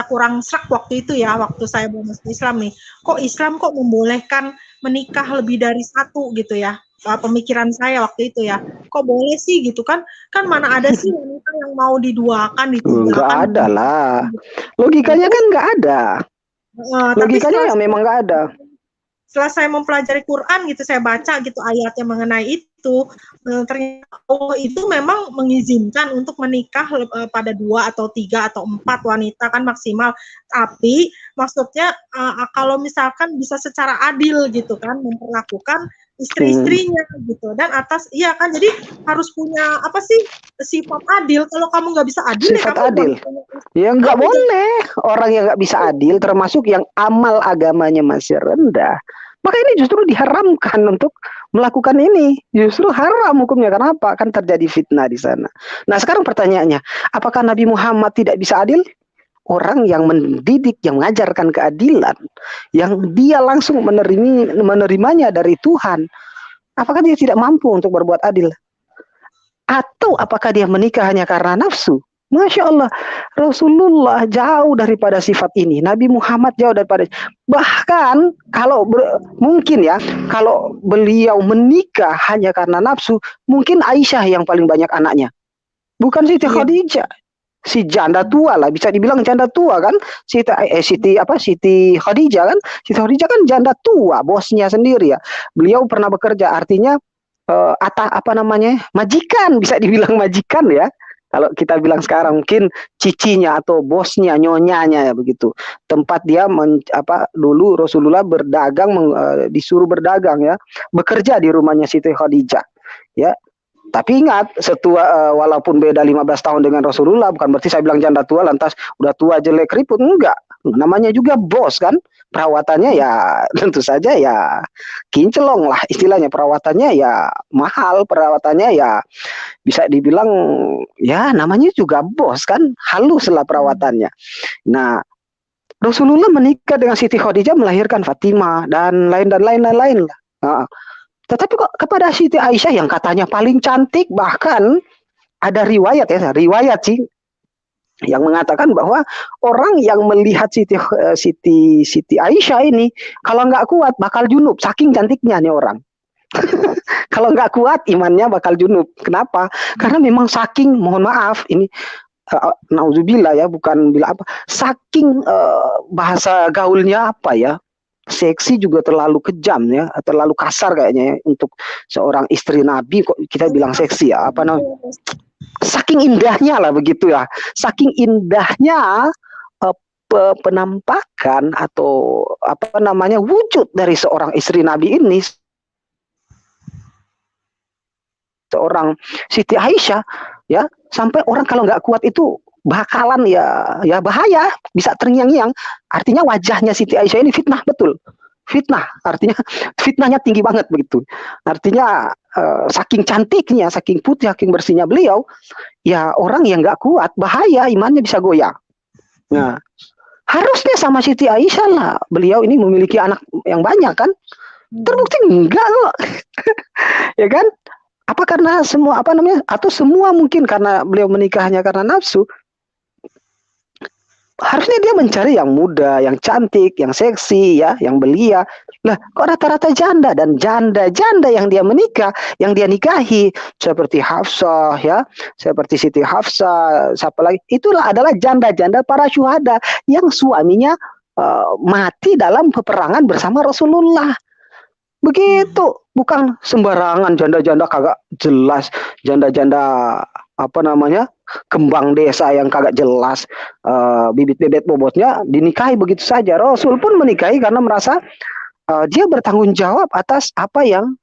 A: kurang serak waktu itu ya, waktu saya belum masuk Islam nih, kok Islam kok membolehkan menikah lebih dari satu gitu ya. Pemikiran saya waktu itu ya, kok boleh sih gitu kan mana ada sih wanita yang mau diduakan, ditinggalkan.
B: Nggak ada lah, logikanya kan nggak ada, logikanya yang memang nggak ada.
A: Setelah saya mempelajari Quran gitu, saya baca gitu ayatnya mengenai itu, ternyata Allah itu memang mengizinkan untuk menikah pada 2 atau 3 atau 4 wanita kan maksimal, tapi maksudnya kalau misalkan bisa secara adil gitu kan, memperlakukan istri-istrinya gitu, dan iya kan, jadi harus punya apa sih, sifat adil. Kalau kamu nggak bisa adil,
B: sifat adil ya nggak boleh. Orang yang nggak bisa adil, termasuk yang amal agamanya masih rendah, maka ini justru diharamkan untuk melakukan ini, justru haram hukumnya. Kenapa? Kan terjadi fitnah di sana. Nah, sekarang pertanyaannya, apakah Nabi Muhammad tidak bisa adil? Orang yang mendidik, yang mengajarkan keadilan, yang dia langsung menerimanya dari Tuhan, apakah dia tidak mampu untuk berbuat adil? Atau apakah dia menikah hanya karena nafsu? Masya Allah, Rasulullah jauh daripada sifat ini. Nabi Muhammad jauh daripada. Bahkan kalau mungkin ya, kalau beliau menikah hanya karena nafsu, mungkin Aisyah yang paling banyak anaknya, bukan Siti Khadijah. Si janda tua lah, bisa dibilang janda tua kan, Siti Khadijah kan, Siti Khadijah kan janda tua, bosnya sendiri ya. Beliau pernah bekerja, artinya majikan, bisa dibilang majikan ya. Kalau kita bilang sekarang mungkin cicinya atau bosnya, nyonyanya ya begitu. Tempat dia dulu Rasulullah berdagang, disuruh berdagang ya, bekerja di rumahnya Siti Khadijah ya. Tapi ingat, setua walaupun beda 15 tahun dengan Rasulullah, bukan berarti saya bilang janda tua lantas udah tua jelek keriput, enggak. Namanya juga bos kan, perawatannya ya tentu saja ya kinclong lah istilahnya, perawatannya ya mahal, perawatannya ya bisa dibilang ya namanya juga bos kan, halus lah perawatannya. Nah, Rasulullah menikah dengan Siti Khadijah, melahirkan Fatimah dan lain-lain lah. Nah, tetapi kok kepada Siti Aisyah yang katanya paling cantik, bahkan ada riwayat sih yang mengatakan bahwa orang yang melihat Siti Aisyah ini kalau nggak kuat bakal junub, saking cantiknya nih orang. Kalau nggak kuat imannya bakal junub. Kenapa? Karena memang saking, mohon maaf, ini nauzubillah ya, bukan bila apa, saking bahasa gaulnya apa ya, seksi juga terlalu kejam ya, terlalu kasar kayaknya ya, untuk seorang istri Nabi kok kita bilang seksi ya, apa namanya? Saking indahnya lah begitu ya, saking indahnya penampakan atau apa namanya wujud dari seorang istri Nabi ini, seorang Siti Aisyah ya, sampai orang kalau nggak kuat itu bakalan ya bahaya, bisa terngiang-ngiang. Artinya wajahnya Siti Aisyah ini fitnah, betul, fitnah, artinya fitnahnya tinggi banget begitu. Artinya saking cantiknya, saking putih, saking bersihnya beliau, ya orang yang nggak kuat bahaya, imannya bisa goyah. Nah, harusnya sama Siti Aisyah lah beliau ini memiliki anak yang banyak kan, terbukti enggak kok. Ya kan? Apa karena semua apa namanya, atau semua mungkin karena beliau menikahnya karena nafsu. Harusnya dia mencari yang muda, yang cantik, yang seksi ya, yang belia. Lah kok rata-rata janda, dan janda-janda yang dia menikah, yang dia nikahi seperti Hafsah ya, seperti Siti Hafsah, siapa lagi? Itulah adalah janda-janda para syuhada yang suaminya mati dalam peperangan bersama Rasulullah. Begitu, bukan sembarangan janda-janda kagak jelas, janda-janda apa namanya, kembang desa yang kagak jelas, bibit bebet bobotnya dinikahi begitu saja. Rasul pun menikahi karena merasa dia bertanggung jawab atas apa yang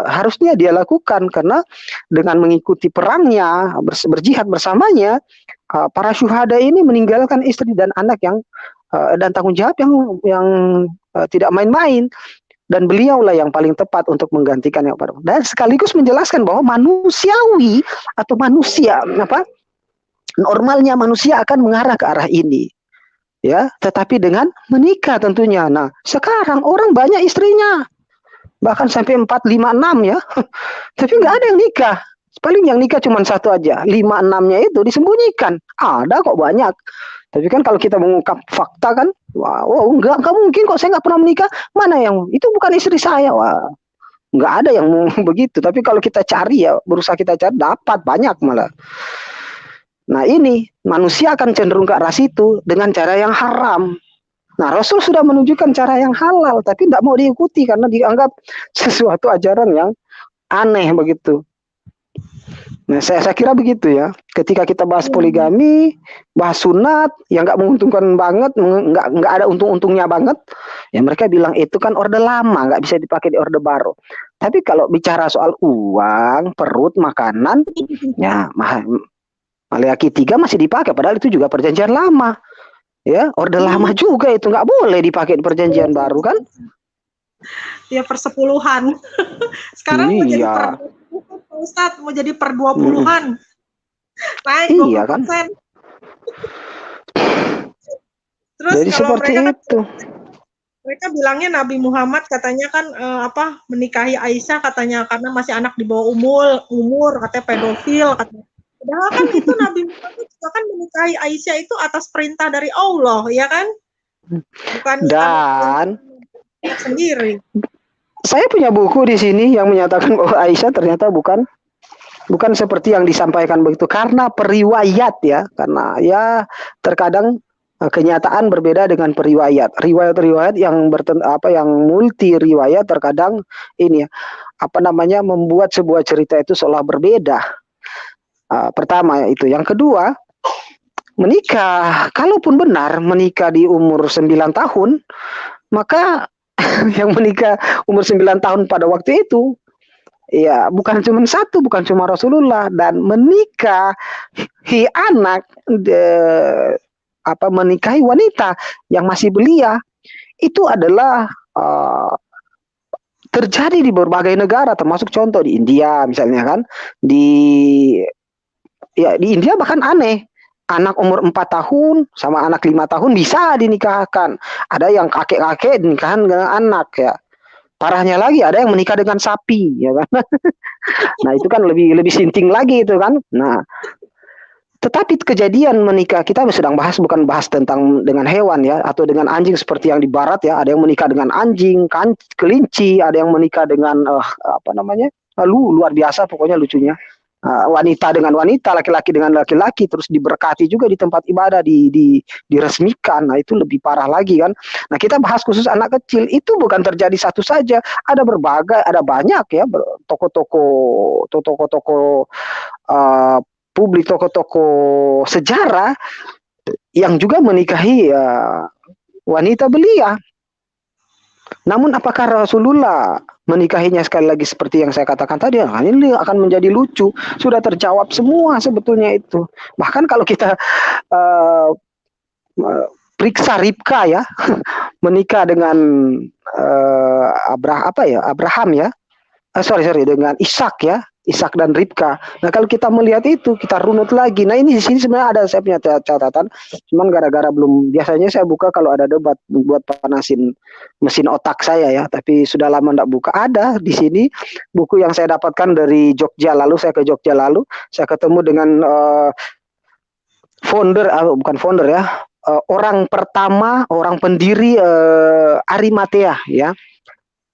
B: harusnya dia lakukan, karena dengan mengikuti perangnya, berjihad bersamanya, para syuhada ini meninggalkan istri dan anak yang dan tanggung jawab yang tidak main-main. Dan beliaulah yang paling tepat untuk menggantikan yang pada, dan sekaligus menjelaskan bahwa manusiawi atau manusia apa normalnya manusia akan mengarah ke arah ini ya, tetapi dengan menikah tentunya. Nah sekarang orang banyak istrinya bahkan sampai 4, 5, 6 ya tapi nggak ada yang nikah, paling yang nikah cuma satu aja, 5, 6-nya itu disembunyikan. Ada kok banyak. Tapi kan kalau kita mengungkap fakta kan, wow, enggak mungkin kok, saya nggak pernah menikah. Mana yang itu bukan istri saya, wah, nggak ada yang begitu. Tapi kalau kita cari ya, berusaha kita cari, dapat banyak malah. Nah ini manusia akan cenderung ke arah situ dengan cara yang haram. Nah Rasul sudah menunjukkan cara yang halal, tapi tidak mau diikuti karena dianggap sesuatu ajaran yang aneh begitu. Nah, saya kira begitu ya. Ketika kita bahas poligami, bahas sunat, yang nggak menguntungkan banget, nggak ada untung-untungnya banget, ya mereka bilang itu kan orde lama, nggak bisa dipakai di orde baru. Tapi kalau bicara soal uang, perut, makanan, ya Maleakhi 3 masih dipakai, padahal itu juga perjanjian lama. Ya, orde lama juga itu nggak boleh dipakai di perjanjian baru kan?
A: Ya persepuluhan. Sekarang
B: iya.
A: menjadi Ustadz mau jadi per 20-an. Naik 20%. Iya kan? Terus
B: jadi
A: kalau
B: seperti
A: mereka
B: itu.
A: Mereka bilangnya Nabi Muhammad katanya kan menikahi Aisyah katanya karena masih anak di bawah umur katanya pedofil katanya. Padahal kan itu Nabi Muhammad juga kan menikahi Aisyah itu atas perintah dari Allah, ya kan? Bukan
B: dan
A: sendiri.
B: Saya punya buku di sini yang menyatakan bahwa Aisyah ternyata bukan seperti yang disampaikan begitu, karena periwayat ya, karena ya terkadang kenyataan berbeda dengan periwayat. Riwayat-riwayat yang yang multi riwayat terkadang ini ya, membuat sebuah cerita itu seolah berbeda. Pertama itu, yang kedua, menikah, kalaupun benar menikah di umur 9 tahun, maka yang menikah umur 9 tahun pada waktu itu ya bukan cuma satu, bukan cuma Rasulullah, dan menikahi anak menikahi wanita yang masih belia itu adalah terjadi di berbagai negara, termasuk contoh di India misalnya kan, di India bahkan aneh. Anak umur 4 tahun sama anak 5 tahun bisa dinikahkan. Ada yang kakek-kakek dinikahkan dengan anak ya. Parahnya lagi ada yang menikah dengan sapi ya kan. Nah, itu kan lebih sinting lagi itu kan. Nah, Tetapi kejadian menikah, kita sedang bahas, bukan bahas tentang dengan hewan ya, atau dengan anjing seperti yang di barat ya. Ada yang menikah dengan anjing, kelinci, ada yang menikah dengan apa namanya, luar biasa pokoknya lucunya. Wanita dengan wanita, laki-laki dengan laki-laki, terus diberkati juga di tempat ibadah, diresmikan. Nah itu lebih parah lagi kan. Nah kita bahas khusus anak kecil, itu bukan terjadi satu saja, ada berbagai, ada banyak ya, toko-toko publik, toko-toko sejarah yang juga menikahi wanita belia. Namun apakah Rasulullah menikahinya sekali lagi seperti yang saya katakan tadi? Nah, ini akan menjadi lucu. Sudah terjawab semua sebetulnya itu. Bahkan kalau kita periksa Ribka ya, menikah dengan Abraham ya, dengan Ishak ya, Ishak dan Ribka. Nah kalau kita melihat itu, kita runut lagi. Nah ini di sini sebenarnya ada, saya punya catatan, cuman gara-gara belum, biasanya saya buka kalau ada debat buat panasin mesin otak saya ya, tapi sudah lama tidak buka. Ada di sini buku yang saya dapatkan dari Jogja, lalu saya ke Jogja, lalu saya ketemu dengan bukan founder ya, orang pertama, orang pendiri Arimatea ya.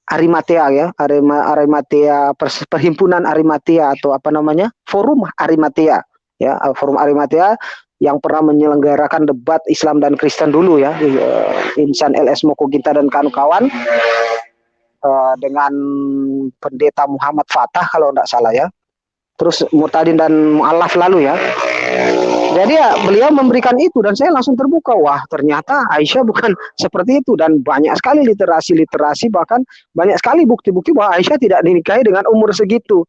B: Arimatea ya, Arimatea, perhimpunan Arimatea atau apa namanya, forum Arimatea ya, forum Arimatea yang pernah menyelenggarakan debat Islam dan Kristen dulu ya, Insan LS Moko Ginta dan kawan-kawan, dengan pendeta Muhammad Fatah kalau tidak salah ya, terus Murtadin dan Mu'alaf lalu ya. Jadi ya beliau memberikan itu dan saya langsung terbuka, wah ternyata Aisyah bukan seperti itu, dan banyak sekali literasi, bahkan banyak sekali bukti-bukti bahwa Aisyah tidak dinikahi dengan umur segitu.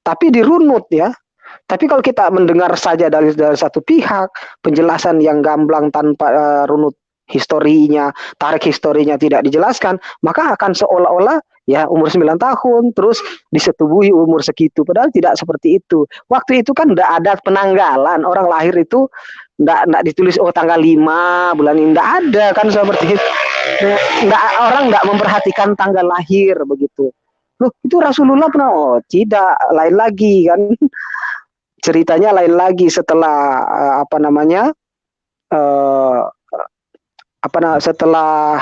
B: Tapi dirunut ya. Tapi kalau kita mendengar saja dari satu pihak, penjelasan yang gamblang tanpa runut historinya, tarik historinya tidak dijelaskan, maka akan seolah-olah ya umur 9 tahun terus disetubuhi umur segitu, padahal tidak seperti itu. Waktu itu kan tidak ada penanggalan, orang lahir itu tidak ditulis tanggal 5 bulan ini, tidak ada kan seperti itu. Orang tidak memperhatikan tanggal lahir begitu. Loh itu Rasulullah pernah? Oh tidak, lain lagi kan. Ceritanya lain lagi setelah setelah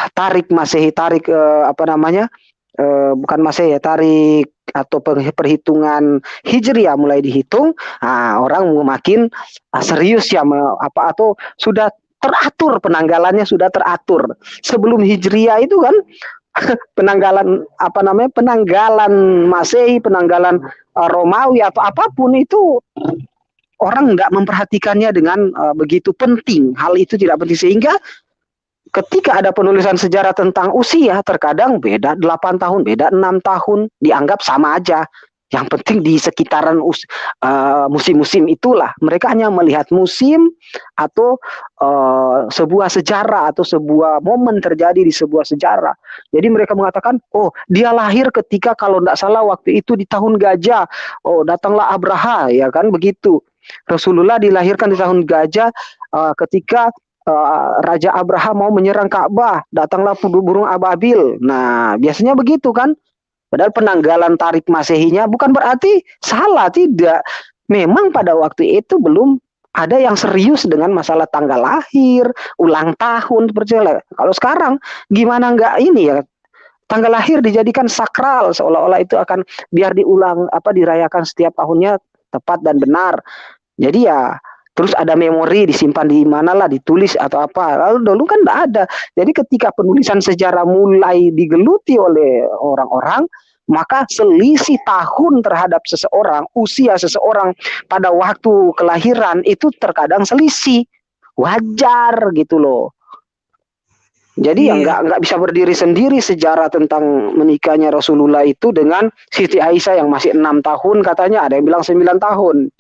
B: bukan Masehi ya, tarik atau perhitungan Hijriah mulai dihitung, orang makin serius ya, atau sudah teratur penanggalannya, sudah teratur. Sebelum Hijriah itu kan penanggalan Masehi, penanggalan Romawi atau apapun itu orang nggak memperhatikannya dengan begitu penting. Hal itu tidak penting, sehingga ketika ada penulisan sejarah tentang usia, terkadang beda 8 tahun, beda 6 tahun, dianggap sama aja. Yang penting di sekitaran musim-musim itulah. Mereka hanya melihat musim atau sebuah sejarah atau sebuah momen terjadi di sebuah sejarah. Jadi mereka mengatakan, oh dia lahir ketika kalau tidak salah waktu itu di tahun gajah. Oh datanglah Abraha, ya kan begitu. Rasulullah dilahirkan di tahun gajah ketika Raja Abraham mau menyerang Ka'bah, datanglah burung ababil. Nah, biasanya begitu kan. Padahal penanggalan tarik Masehinya bukan berarti salah, tidak. Memang pada waktu itu belum ada yang serius dengan masalah tanggal lahir, ulang tahun seperti itu. Kalau sekarang gimana enggak ini ya? Tanggal lahir dijadikan sakral, seolah-olah itu akan biar diulang dirayakan setiap tahunnya tepat dan benar. Jadi ya terus ada memori disimpan di mana lah, ditulis atau apa. Lalu dulu kan tidak ada. Jadi ketika penulisan sejarah mulai digeluti oleh orang-orang, maka selisih tahun terhadap seseorang, usia seseorang pada waktu kelahiran itu terkadang selisih. Wajar gitu loh. Jadi nggak bisa berdiri sendiri sejarah tentang menikahnya Rasulullah itu dengan Siti Aisyah yang masih 6 tahun katanya, ada yang bilang 9 tahun.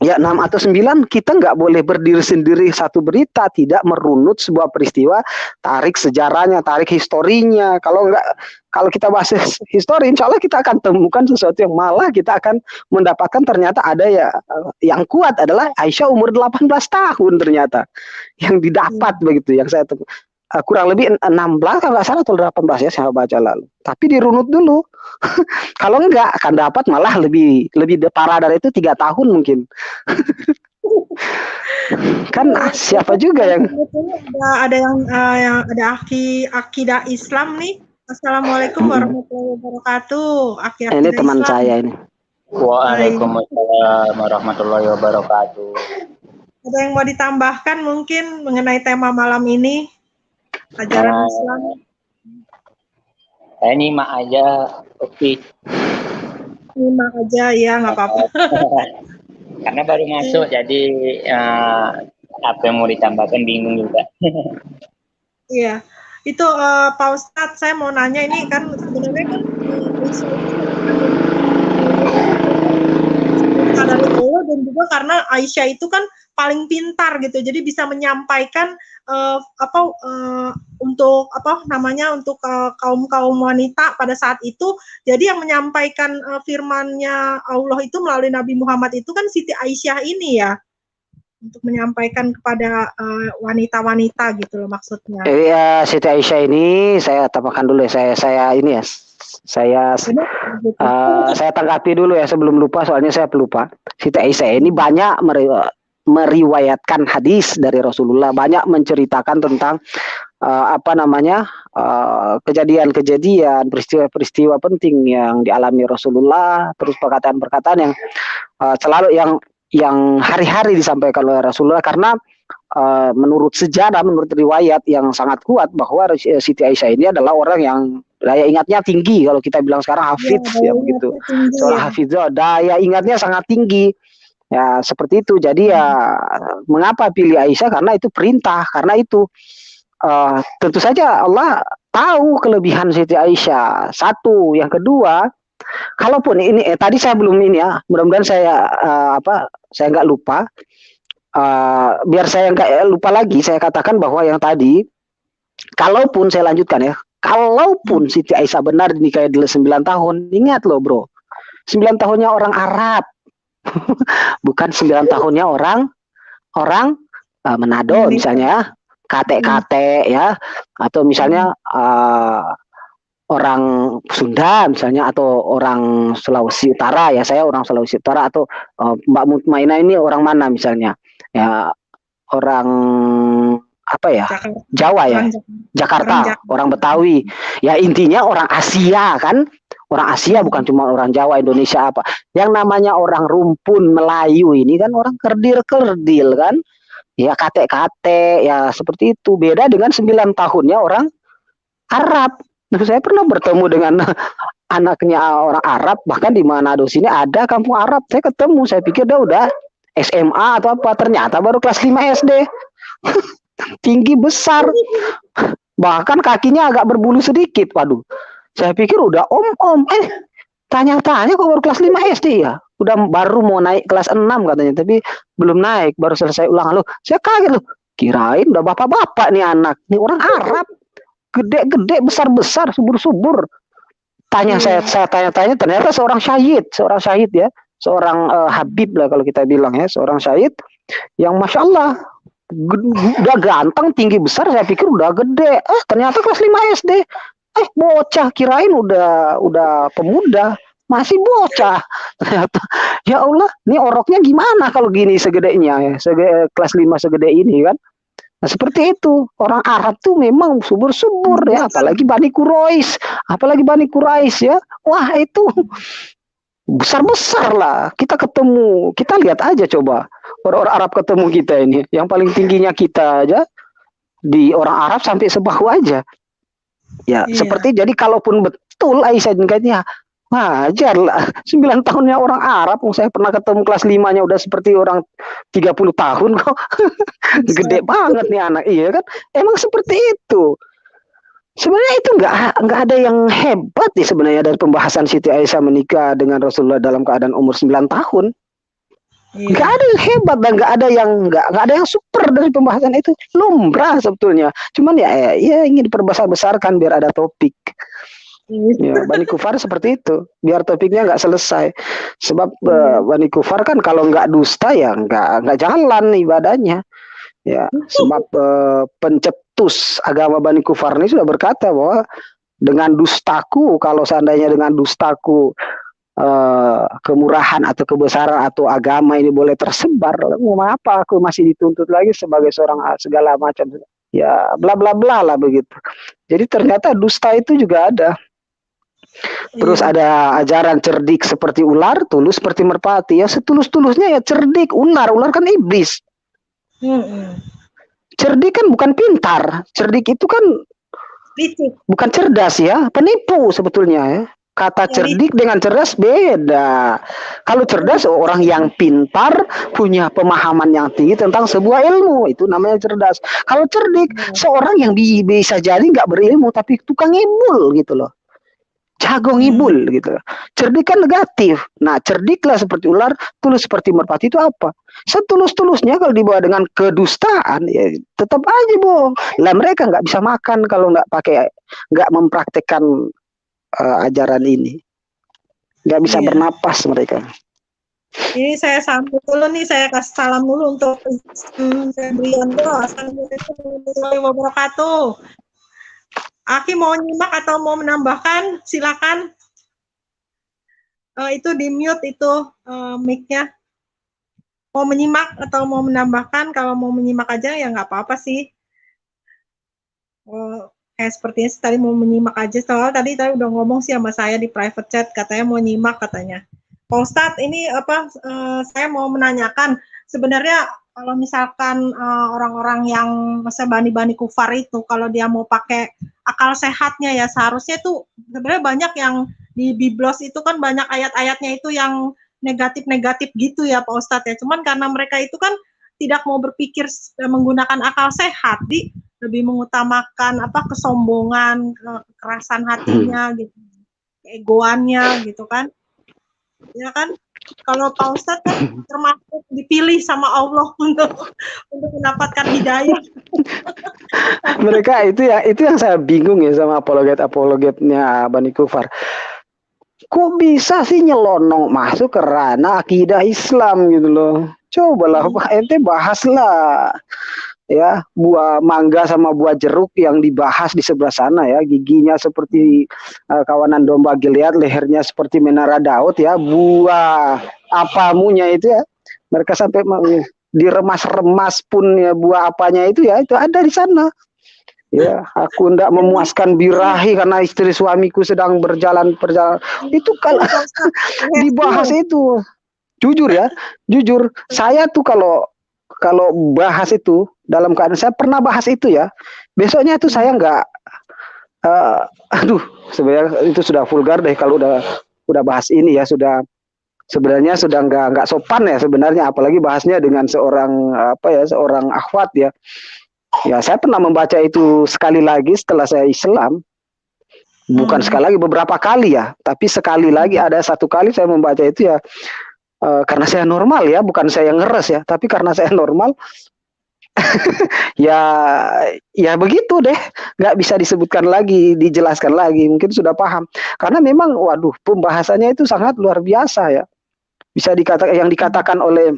B: Ya 6 atau 9, kita nggak boleh berdiri sendiri satu berita, tidak merunut sebuah peristiwa, tarik sejarahnya, tarik historinya. Kalau kita bahas histori, insya Allah kita akan temukan sesuatu yang malah kita akan mendapatkan ternyata ada ya, yang kuat adalah Aisyah umur 18 tahun ternyata yang didapat begitu, yang saya temukan. Kurang lebih 16 kalau nggak salah atau 18 ya saya baca lalu. Tapi dirunut dulu. Kalau enggak akan dapat malah lebih parah dari itu, 3 tahun mungkin. Kan siapa juga yang
A: ada yang ada akidah Islam nih. Assalamualaikum warahmatullahi wabarakatuh.
B: ini
A: Akidah
B: teman
A: Islam.
B: saya ini.
C: Waalaikumsalam warahmatullahi wabarakatuh.
A: Ada yang mau ditambahkan mungkin mengenai tema malam ini? Ajaran Islam.
C: Saya nyimak aja, oke.
A: Nyimak aja ya, nggak apa-apa.
C: Karena baru masuk, jadi apa yang mau ditambahkan bingung juga.
A: Iya, itu Pak Ustadz, saya mau nanya ini kan sebenarnya kan dari Allah dan juga karena Aisyah itu kan paling pintar gitu, jadi bisa menyampaikan untuk untuk kaum wanita pada saat itu. Jadi yang menyampaikan firman-Nya Allah itu melalui Nabi Muhammad itu kan Siti Aisyah ini ya, untuk menyampaikan kepada wanita-wanita gitu loh maksudnya.
B: Iya, Siti Aisyah ini saya tambahkan dulu ya, saya ini ya, saya tanggapi dulu ya sebelum lupa, soalnya saya pelupa. Siti Aisyah ini banyak meriwayatkan hadis dari Rasulullah, banyak menceritakan tentang kejadian-kejadian, peristiwa-peristiwa penting yang dialami Rasulullah, terus perkataan-perkataan yang selalu yang hari-hari disampaikan oleh Rasulullah, karena menurut sejarah, menurut riwayat yang sangat kuat bahwa Siti Aisyah ini adalah orang yang daya ingatnya tinggi, kalau kita bilang sekarang hafidz ya begitu. Soal hafidz, daya ingatnya sangat tinggi. Ya seperti itu. Jadi ya mengapa pilih Aisyah? Karena itu perintah. Karena itu tentu saja Allah tahu kelebihan Siti Aisyah. Satu, yang kedua, kalaupun ini tadi saya belum ini ya, mudah-mudahan saya nggak lupa. Biar saya nggak lupa lagi, saya katakan bahwa yang tadi, kalaupun saya lanjutkan ya, kalaupun Siti Aisyah benar dinikahi 9 tahun, ingat loh bro, 9 tahunnya orang Arab. Bukan 9 tahunnya orang Manado misalnya, kate ya, atau misalnya orang Sunda misalnya, atau orang Sulawesi Utara ya, saya orang Sulawesi Utara, atau Mbak Mutmainah ini orang mana misalnya ya, orang apa ya, Jawa ya, Jakarta, orang Betawi ya, intinya orang Asia kan. Orang Asia bukan cuma orang Jawa, Indonesia apa. Yang namanya orang rumpun Melayu ini kan orang kerdil-kerdil kan. Ya kate-kate ya seperti itu. Beda dengan 9 tahunnya orang Arab. Nah, saya pernah bertemu dengan anaknya orang Arab, bahkan di Manado sini ada kampung Arab. Saya ketemu, saya pikir dia udah SMA atau apa, ternyata baru kelas 5 SD. Tinggi besar. Bahkan kakinya agak berbulu sedikit. Waduh. Saya pikir udah om. Tanya-tanya kok baru kelas 5 SD ya. Baru mau naik kelas 6 katanya, tapi belum naik, baru selesai ulang. Loh, saya kaget loh. Kirain udah bapak-bapak nih anak. Nih orang Arab. Gede-gede, besar-besar, subur-subur. Saya tanya-tanya, ternyata seorang syahid ya. Seorang habib lah kalau kita bilang ya, seorang syahid yang Masya Allah udah ganteng, tinggi besar. Saya pikir udah gede. Ternyata kelas 5 SD. Bocah, kirain udah pemuda, masih bocah. Ternyata ya Allah, ini oroknya gimana kalau gini segedenya ya, kelas 5 segede ini kan. Nah, seperti itu. Orang Arab tuh memang subur-subur ya, apalagi Bani Quraisy ya. Wah, itu besar-besar lah. Kita ketemu, kita lihat aja coba orang-orang Arab ketemu kita ini, yang paling tingginya kita aja di orang Arab sampai sebahu aja. Ya, seperti jadi kalaupun betul Aisyah nikahnya, wajar lah. 9 tahunnya orang Arab, saya pernah ketemu kelas 5-nya udah seperti orang 30 tahun kok. Gede banget nih anak, iya kan? Emang seperti itu. Sebenarnya itu nggak ada yang hebat nih sebenarnya dari pembahasan Siti Aisyah menikah dengan Rasulullah dalam keadaan umur 9 tahun. Nggak ada yang hebat dan nggak ada yang super dari pembahasan itu, lumrah sebetulnya. Cuman ya ingin diperbesar-besarkan biar ada topik. Ya, Bani Kufar seperti itu, biar topiknya nggak selesai. Sebab Bani Kufar kan kalau nggak dusta ya nggak jalan ibadahnya. Ya, sebab pencetus agama Bani Kufar ini sudah berkata bahwa dengan dustaku, kalau seandainya dengan dustaku kemurahan atau kebesaran atau agama ini boleh tersebar, mau apa aku masih dituntut lagi sebagai seorang segala macam, ya bla bla bla lah begitu. Jadi ternyata dusta itu juga ada. Terus
A: Iya.
B: ada ajaran cerdik seperti ular, tulus seperti merpati. Ya setulus-tulusnya ya cerdik, ular kan iblis. Cerdik kan bukan pintar, cerdik itu kan bukan cerdas ya, penipu sebetulnya ya. Kata cerdik dengan cerdas beda. Kalau cerdas orang yang pintar, punya pemahaman yang tinggi tentang sebuah ilmu, itu namanya cerdas. Kalau cerdik, seorang yang bisa jadi nggak berilmu tapi tukang ngibul gitu loh. Jago ngibul gitu. Cerdik kan negatif. Nah, cerdiklah seperti ular, tulus seperti merpati itu apa? Setulus-tulusnya kalau dibawa dengan kedustaan, ya tetap aja bohong. Lah mereka nggak bisa makan kalau nggak mempraktekkan ajaran ini. Nggak bisa bernapas mereka.
A: Ini saya sambut dulu nih, saya kasih salam dulu untuk Febriando. Assalamualaikum warahmatullahi wabarakatuh. Aki mau nyimak atau mau menambahkan? Silakan. Itu di mute itu mic-nya. Mau menyimak atau mau menambahkan? Kalau mau menyimak aja ya nggak apa-apa sih. Sepertinya tadi mau menyimak aja. Soalnya tadi udah ngomong sih sama saya di private chat, katanya mau nyimak katanya. Pak Ustadz, ini saya mau menanyakan, sebenarnya kalau misalkan orang-orang yang bani kufar itu, kalau dia mau pakai akal sehatnya ya, seharusnya tuh sebenarnya banyak yang di Biblos itu kan banyak ayat-ayatnya itu yang negatif-negatif gitu ya Pak Ustadz ya. Cuman karena mereka itu kan tidak mau berpikir menggunakan akal sehat, lebih mengutamakan kesombongan, kekerasan hatinya gitu, keegoannya gitu kan. Ya kan, kalau Pak Ustadz kan termasuk dipilih sama Allah untuk mendapatkan hidayah.
B: Mereka itu yang saya bingung ya sama apologetnya Bani Kufar. Kok bisa sih nyelonong masuk ke ranah akidah Islam gitu loh. Cobalah ente bahaslah ya buah mangga sama buah jeruk yang dibahas di sebelah sana ya, giginya seperti kawanan domba Gilead, lehernya seperti menara Daud ya, buah apamunya itu ya, mereka sampai diremas-remas pun ya buah apanya itu ya, itu ada di sana ya. Aku ndak memuaskan birahi karena istri suamiku sedang berjalan itu kalau dibahas itu. Jujur ya, jujur saya tuh kalau bahas itu dalam keadaan saya pernah bahas itu ya, besoknya itu saya nggak sebenarnya itu sudah vulgar deh kalau udah bahas ini ya, sebenarnya sudah nggak sopan ya sebenarnya, apalagi bahasnya dengan seorang seorang akhwat ya. Ya saya pernah membaca itu sekali lagi setelah saya Islam, bukan sekali lagi, beberapa kali ya, tapi sekali lagi ada satu kali saya membaca itu ya. Karena saya normal ya, bukan saya yang ngeres ya, tapi karena saya normal, ya begitu deh, nggak bisa disebutkan lagi, dijelaskan lagi, mungkin sudah paham. Karena memang, waduh, pembahasannya itu sangat luar biasa ya. Bisa dikatakan yang dikatakan oleh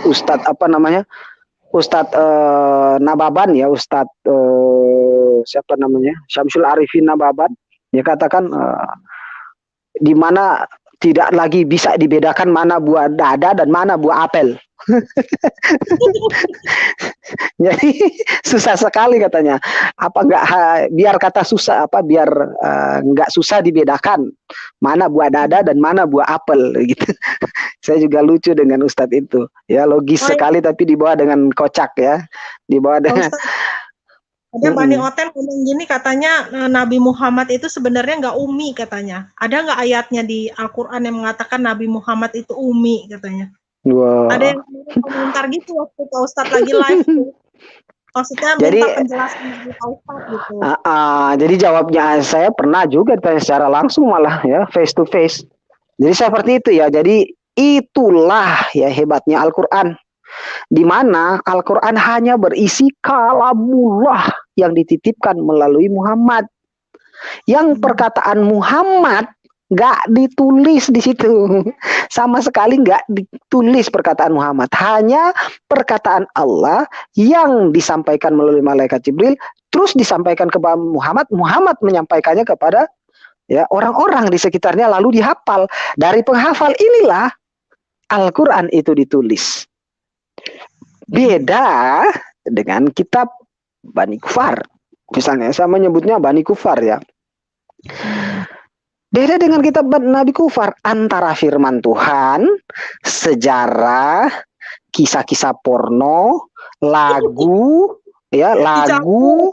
B: Ustadz Ustadz Nababan ya, Ustadz siapa namanya, Syamsul Arifin Nababan, dia katakan di mana tidak lagi bisa dibedakan mana buah dada dan mana buah apel. Jadi susah sekali katanya. Apa enggak biar kata susah biar enggak susah dibedakan mana buah dada dan mana buah apel gitu. Saya juga lucu dengan Ustadz itu. Ya logis sekali tapi dibawa dengan kocak ya. Dibawa dengan
A: ada Bani Oten ngomong gini, katanya Nabi Muhammad itu sebenarnya nggak umi katanya. Ada nggak ayatnya di Al-Quran yang mengatakan Nabi Muhammad itu umi katanya?
B: Wow.
A: Ada yang komentar gitu waktu Pak Ustadz lagi live. Maksudnya minta penjelasan dari Pak Ustadz gitu.
B: Jadi jawabnya saya pernah juga ditanya secara langsung malah ya, face to face. Jadi seperti itu ya. Jadi itulah ya hebatnya Al-Quran. Di mana Al-Quran hanya berisi kalamullah yang dititipkan melalui Muhammad. Yang perkataan Muhammad nggak ditulis di situ, sama sekali nggak ditulis perkataan Muhammad. Hanya perkataan Allah yang disampaikan melalui malaikat Jibril, terus disampaikan kepada Muhammad. Muhammad menyampaikannya kepada ya, orang-orang di sekitarnya lalu dihafal. Dari penghafal inilah Al-Quran itu ditulis. Beda dengan kitab Bani Kufar. Misalnya saya menyebutnya Bani Kufar ya. Beda dengan kitab Nabi Kufar, antara firman Tuhan, sejarah, kisah-kisah porno, lagu, ya, lagu,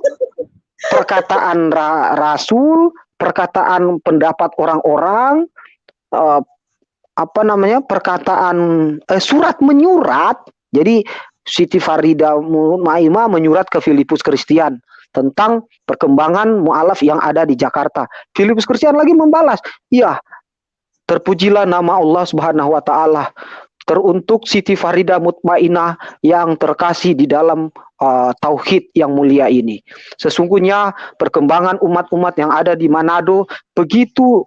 B: perkataan rasul, perkataan pendapat orang-orang, perkataan surat menyurat. Jadi Siti Farida Maima menyurat ke Filipus Kristian tentang perkembangan mu'alaf yang ada di Jakarta. Filipus Kristian lagi membalas, ya, terpujilah nama Allah Subhanahu wa Ta'ala, teruntuk Siti Farida Mutmainah yang terkasih di dalam tauhid yang mulia ini. Sesungguhnya perkembangan umat-umat yang ada di Manado begitu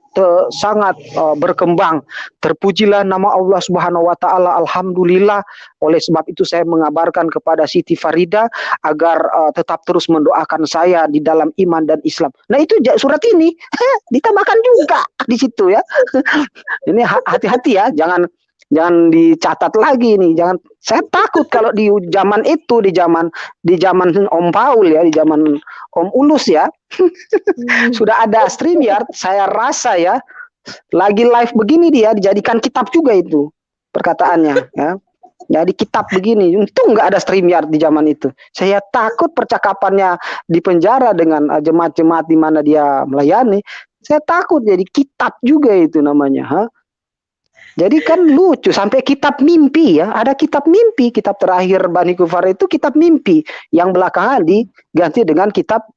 B: sangat berkembang. Terpujilah nama Allah Subhanahu wa Ta'ala, alhamdulillah. Oleh sebab itu saya mengabarkan kepada Siti Farida agar tetap terus mendoakan saya di dalam iman dan Islam. Nah, itu surat ini ditambahkan juga di situ ya. Ini hati-hati ya, jangan dicatat lagi nih, jangan. Saya takut kalau di zaman itu, di zaman Om Paul ya, di zaman Om Ulus ya, sudah ada StreamYard, saya rasa ya, lagi live begini dia dijadikan kitab juga itu perkataannya ya. Jadi kitab begini, untung nggak ada StreamYard di zaman itu. Saya takut percakapannya di penjara dengan jemaat-jemaat di mana dia melayani. Saya takut jadi kitab juga itu namanya, ha? Jadi kan lucu, sampai kitab mimpi ya, ada kitab mimpi, kitab terakhir Bani Kufar itu kitab mimpi, yang belakangan diganti dengan kitab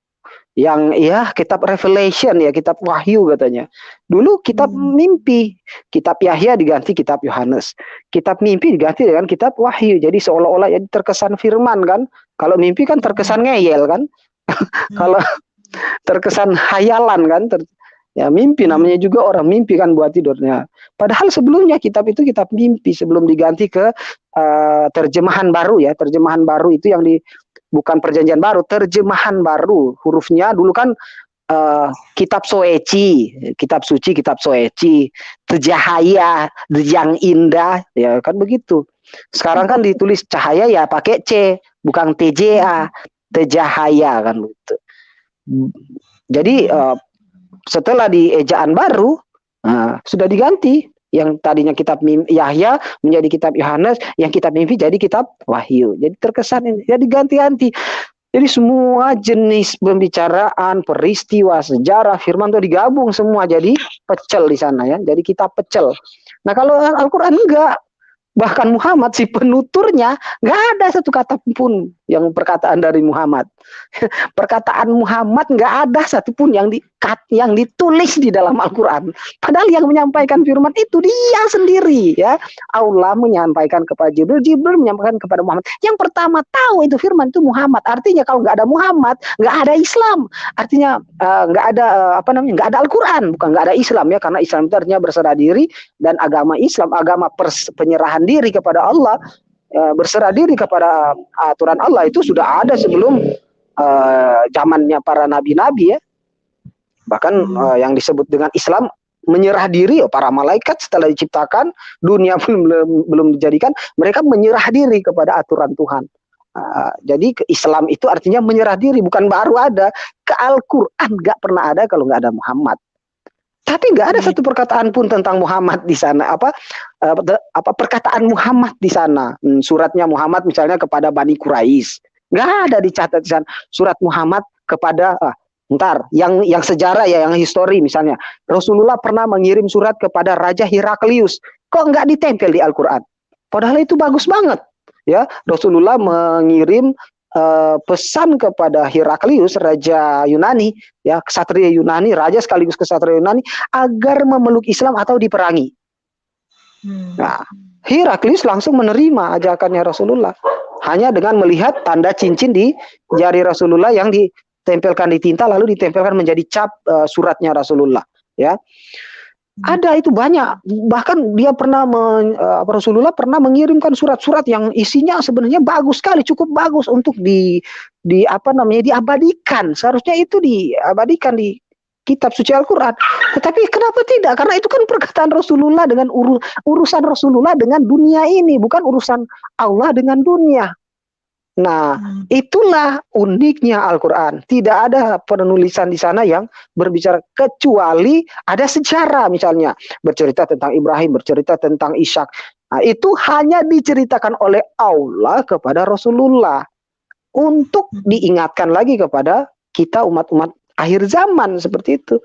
B: yang ya kitab Revelation ya, kitab Wahyu katanya. Dulu kitab mimpi, kitab Yahya diganti kitab Yohanes, kitab mimpi diganti dengan kitab Wahyu. Jadi seolah-olah jadi terkesan firman kan, kalau mimpi kan terkesan ngeyel kan, kalau terkesan hayalan kan, ya mimpi namanya juga orang mimpi kan buat tidurnya. Padahal sebelumnya kitab itu kitab mimpi sebelum diganti ke terjemahan baru ya. Terjemahan baru itu yang bukan perjanjian baru, terjemahan baru. Hurufnya dulu kan kitab Soeci, kitab suci, kitab Soeci, Tejahaya, yang indah, ya kan begitu. Sekarang kan ditulis cahaya ya pakai C, bukan TJA, Tejahaya kan begitu. Jadi setelah di ejaan baru sudah diganti, yang tadinya kitab Yahya menjadi kitab Yohanes, yang kitab mimpi jadi kitab Wahyu. Jadi terkesan ini jadi ganti-ganti. Jadi semua jenis pembicaraan, peristiwa, sejarah, firman itu digabung semua jadi pecel di sana ya. Jadi kitab pecel. Nah, kalau Al-Qur'an enggak. Bahkan Muhammad si penuturnya nggak ada satu kata pun yang perkataan dari Muhammad. Perkataan Muhammad nggak ada satupun yang ditulis di dalam Al-Quran. Padahal yang menyampaikan firman itu dia sendiri ya. Allah menyampaikan kepada Jibril, Jibril menyampaikan kepada Muhammad. Yang pertama tahu itu firman itu Muhammad. Artinya kalau nggak ada Muhammad, nggak ada Islam. Artinya nggak ada nggak ada Al-Quran, bukan nggak ada Islam ya. Karena Islam itu artinya berserah diri, dan agama Islam agama penyerahan diri kepada Allah, berserah diri kepada aturan Allah itu sudah ada sebelum zamannya para nabi-nabi ya. Bahkan yang disebut dengan Islam menyerah diri, para malaikat setelah diciptakan, dunia belum dijadikan, mereka menyerah diri kepada aturan Tuhan. Jadi Islam itu artinya menyerah diri, bukan baru ada. Ke Al-Quran nggak pernah ada kalau nggak ada Muhammad. Tapi nggak ada satu perkataan pun tentang Muhammad di sana. Perkataan Muhammad di sana. Suratnya Muhammad misalnya kepada Bani Quraisy, nggak ada dicatat di sana. Surat Muhammad kepada yang sejarah ya, yang histori misalnya. Rasulullah pernah mengirim surat kepada Raja Heraklius. Kok nggak ditempel di Al-Quran? Padahal itu bagus banget. Ya, Rasulullah mengirim pesan kepada Heraklius, raja Yunani, ya, ksatria Yunani, raja sekaligus ksatria Yunani, agar memeluk Islam atau diperangi. Nah, Heraklius langsung menerima ajakannya Rasulullah, hanya dengan melihat tanda cincin di jari Rasulullah yang ditempelkan di tinta, lalu ditempelkan menjadi cap suratnya Rasulullah. Ya, ada itu banyak. Bahkan dia pernah Rasulullah pernah mengirimkan surat-surat yang isinya sebenarnya bagus sekali, cukup bagus untuk diabadikan. Seharusnya itu diabadikan kitab suci Al-Quran. Tetapi kenapa tidak? Karena itu kan perkataan Rasulullah dengan urusan Rasulullah dengan dunia ini, bukan urusan Allah dengan dunia. Nah, itulah uniknya Al-Quran. Tidak ada penulisan di sana yang berbicara, kecuali ada sejarah misalnya. Bercerita tentang Ibrahim, bercerita tentang Ishak. Nah, itu hanya diceritakan oleh Allah kepada Rasulullah. Untuk diingatkan lagi kepada kita umat-umat akhir zaman, seperti itu.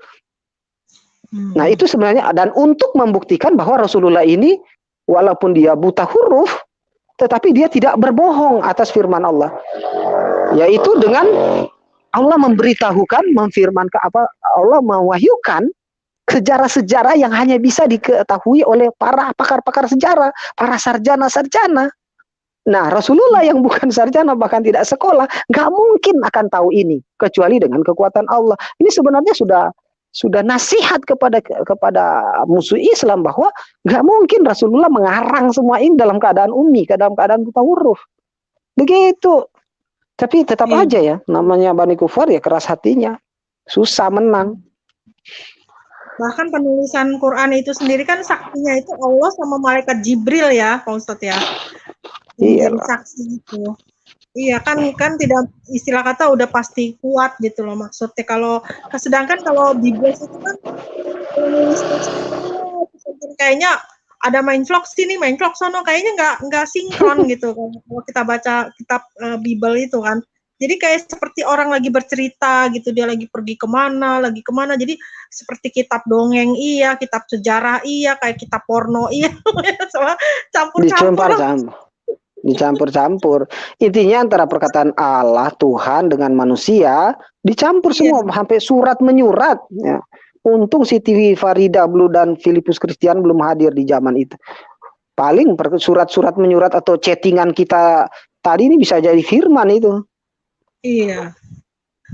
B: Nah, itu sebenarnya, dan untuk membuktikan bahwa Rasulullah ini, walaupun dia buta huruf, tetapi dia tidak berbohong atas firman Allah. Yaitu dengan Allah memberitahukan, memfirmankan apa, Allah mewahyukan sejarah-sejarah yang hanya bisa diketahui oleh para pakar-pakar sejarah, para sarjana-sarjana. Nah, Rasulullah yang bukan sarjana, bahkan tidak sekolah, nggak mungkin akan tahu ini, kecuali dengan kekuatan Allah. Ini sebenarnya sudah nasihat kepada musuh Islam bahwa nggak mungkin Rasulullah mengarang semua ini dalam keadaan ummi, dalam keadaan buta huruf. Begitu. Tapi tetap aja ya, namanya Bani Kufar ya keras hatinya, susah menang.
A: Bahkan penulisan Quran itu sendiri kan saksinya itu Allah sama malaikat Jibril ya, Pak Ustadz ya. Jadi saksi itu. Iya kan tidak, istilah kata udah pasti kuat gitu loh maksudnya. Sedangkan kalau Bibles itu kan kayaknya ada main vlog sini, main vlog sono, kayaknya nggak sinkron gitu kalau kita baca kitab Bible itu kan. Jadi kayak seperti orang lagi bercerita gitu, dia lagi pergi kemana, jadi seperti kitab dongeng iya, kitab sejarah iya, kayak kitab porno iya, sama campur-campur.
B: Dicampur-campur. Intinya antara perkataan Allah, Tuhan dengan manusia dicampur semua, sampai surat menyurat ya. Untung Siti Farida Blue dan Filipus Christian belum hadir di zaman itu. Paling surat-surat menyurat atau chattingan kita tadi ini bisa jadi firman itu.
A: Iya.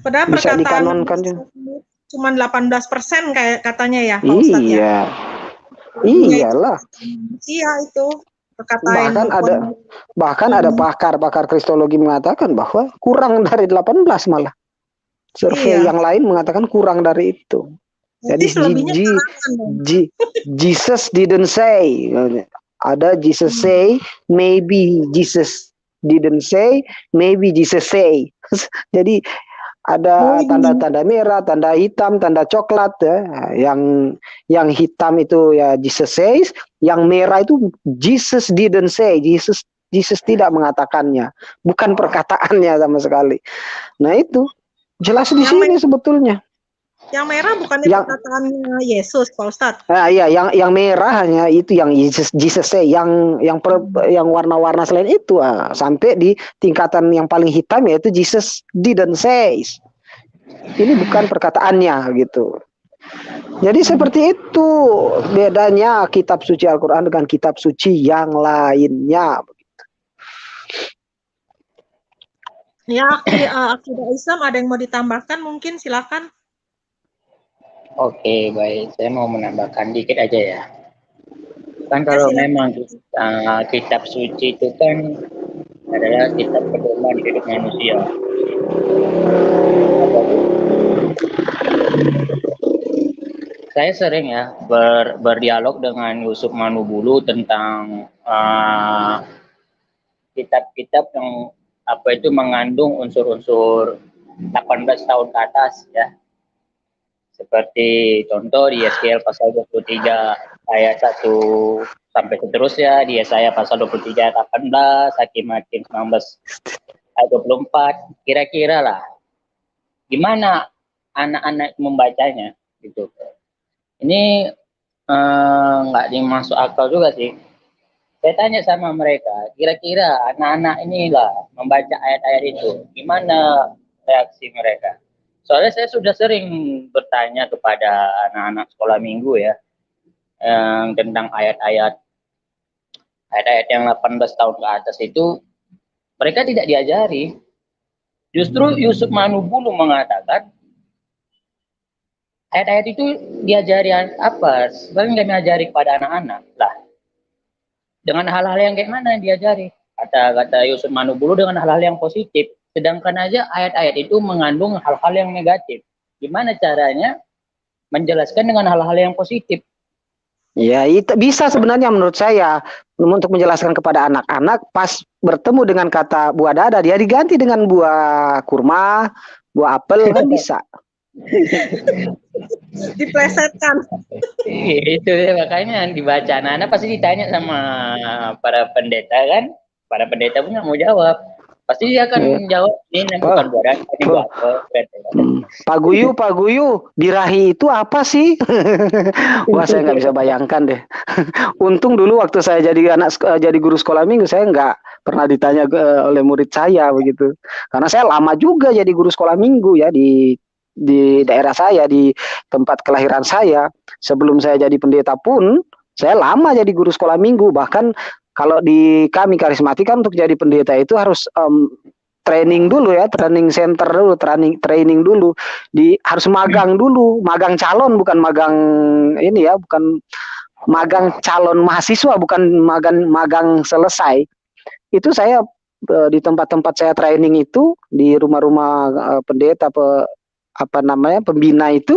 A: Padahal
B: bisa
A: perkataan cuma 18% kayak katanya ya, Pak Ustadz ya.
B: Iyalah.
A: Iya itu.
B: Bahkan ada pakar kristologi mengatakan bahwa kurang dari 18 malah. Survei yang lain mengatakan kurang dari itu. Jadi Jesus didn't say. Ada Jesus say, maybe Jesus didn't say, maybe Jesus say. Jadi ada tanda-tanda merah, tanda hitam, tanda coklat ya. Yang hitam itu ya Jesus says, yang merah itu Jesus didn't say. Jesus tidak mengatakannya, bukan perkataannya sama sekali. Nah, itu jelas di sini sebetulnya.
A: Yang merah bukannya perkataannya Yesus, Pak Ustadz?
B: Iya, yang merah hanya itu yang Jesus say, yang warna-warna selain itu sampai di tingkatan yang paling hitam yaitu Jesus didn't say. Ini bukan perkataannya gitu. Jadi seperti itu bedanya kitab suci Al-Quran dengan kitab suci yang lainnya.
A: Ya, akidah Islam ada yang mau ditambahkan mungkin, silakan.
C: Oke, baik. Saya mau menambahkan dikit aja ya. Kan kalau memang kitab suci itu kan adalah kitab pedoman hidup manusia. Saya sering ya berdialog dengan Yusuf Manubulu tentang kitab-kitab yang mengandung unsur-unsur 18 tahun ke atas ya. Seperti contoh di Yeskiel pasal 23 ayat 1 sampai seterusnya, di Yesaya pasal 23 ayat 18, Hakim-Hakim 19 ayat 24, kira-kira lah gimana anak-anak membacanya gitu. Ini nggak dimasuk akal juga sih. Saya tanya sama mereka, kira-kira anak-anak inilah membaca ayat-ayat itu, gimana reaksi mereka? Soalnya saya sudah sering bertanya kepada anak-anak sekolah minggu ya, tentang ayat-ayat yang 18 tahun ke atas itu, mereka tidak diajari. Justru Yusuf Manubulu mengatakan, ayat-ayat itu diajari apa? Sebenarnya nggak diajari kepada anak-anak. Lah, dengan hal-hal yang kayak mana yang diajari? Kata Yusuf Manubulu dengan hal-hal yang positif. Sedangkan aja ayat-ayat itu mengandung hal-hal yang negatif. Gimana caranya menjelaskan dengan hal-hal yang positif.
B: Ya, itu bisa sebenarnya menurut saya untuk menjelaskan kepada anak-anak pas bertemu dengan kata buah dada dia diganti dengan buah kurma, buah apel kan bisa.
A: Diplesetkan.
C: Itu makanya dibaca anak-anak pasti ditanya sama para pendeta kan, para pendeta pun nggak mau jawab. Pasti dia akan jawab ini bukan buah dada, ini buah apel.
B: Pak Guyu, birahi itu apa sih? Wah, saya nggak bisa bayangkan deh. Untung dulu waktu saya jadi guru sekolah minggu, saya nggak pernah ditanya oleh murid saya begitu. Karena saya lama juga jadi guru sekolah minggu ya di daerah saya, di tempat kelahiran saya. Sebelum saya jadi pendeta pun, saya lama jadi guru sekolah minggu. Bahkan kalau di kami karismatik kan untuk jadi pendeta itu harus training dulu ya, training center dulu, training dulu, harus magang dulu, magang calon bukan magang ini ya, bukan magang calon mahasiswa, bukan magang selesai. Itu saya di tempat-tempat saya training itu di rumah-rumah pendeta pembina itu,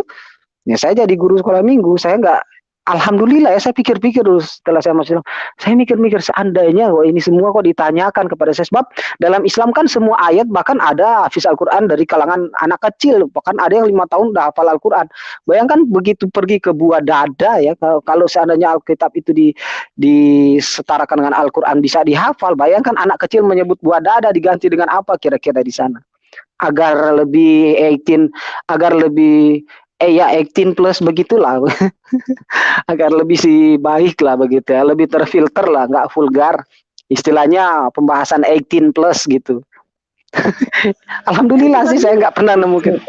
B: ya saya jadi guru sekolah minggu. Saya nggak, alhamdulillah ya, saya pikir-pikir dulu setelah saya masuk, saya mikir-mikir seandainya ini semua kok ditanyakan kepada saya, sebab dalam Islam kan semua ayat bahkan ada hafiz Al-Quran dari kalangan anak kecil, bahkan ada yang 5 tahun udah hafal Al-Quran. Bayangkan begitu pergi ke buah dada ya, kalau seandainya Alkitab itu disetarakan dengan Al-Quran bisa dihafal, bayangkan anak kecil menyebut buah dada diganti dengan apa kira-kira di sana agar lebih 18 plus begitulah. Agar lebih baik lah begitu ya, lebih terfilter lah, nggak vulgar, istilahnya pembahasan 18 plus gitu. Alhamdulillah sih saya nggak pernah nemukan.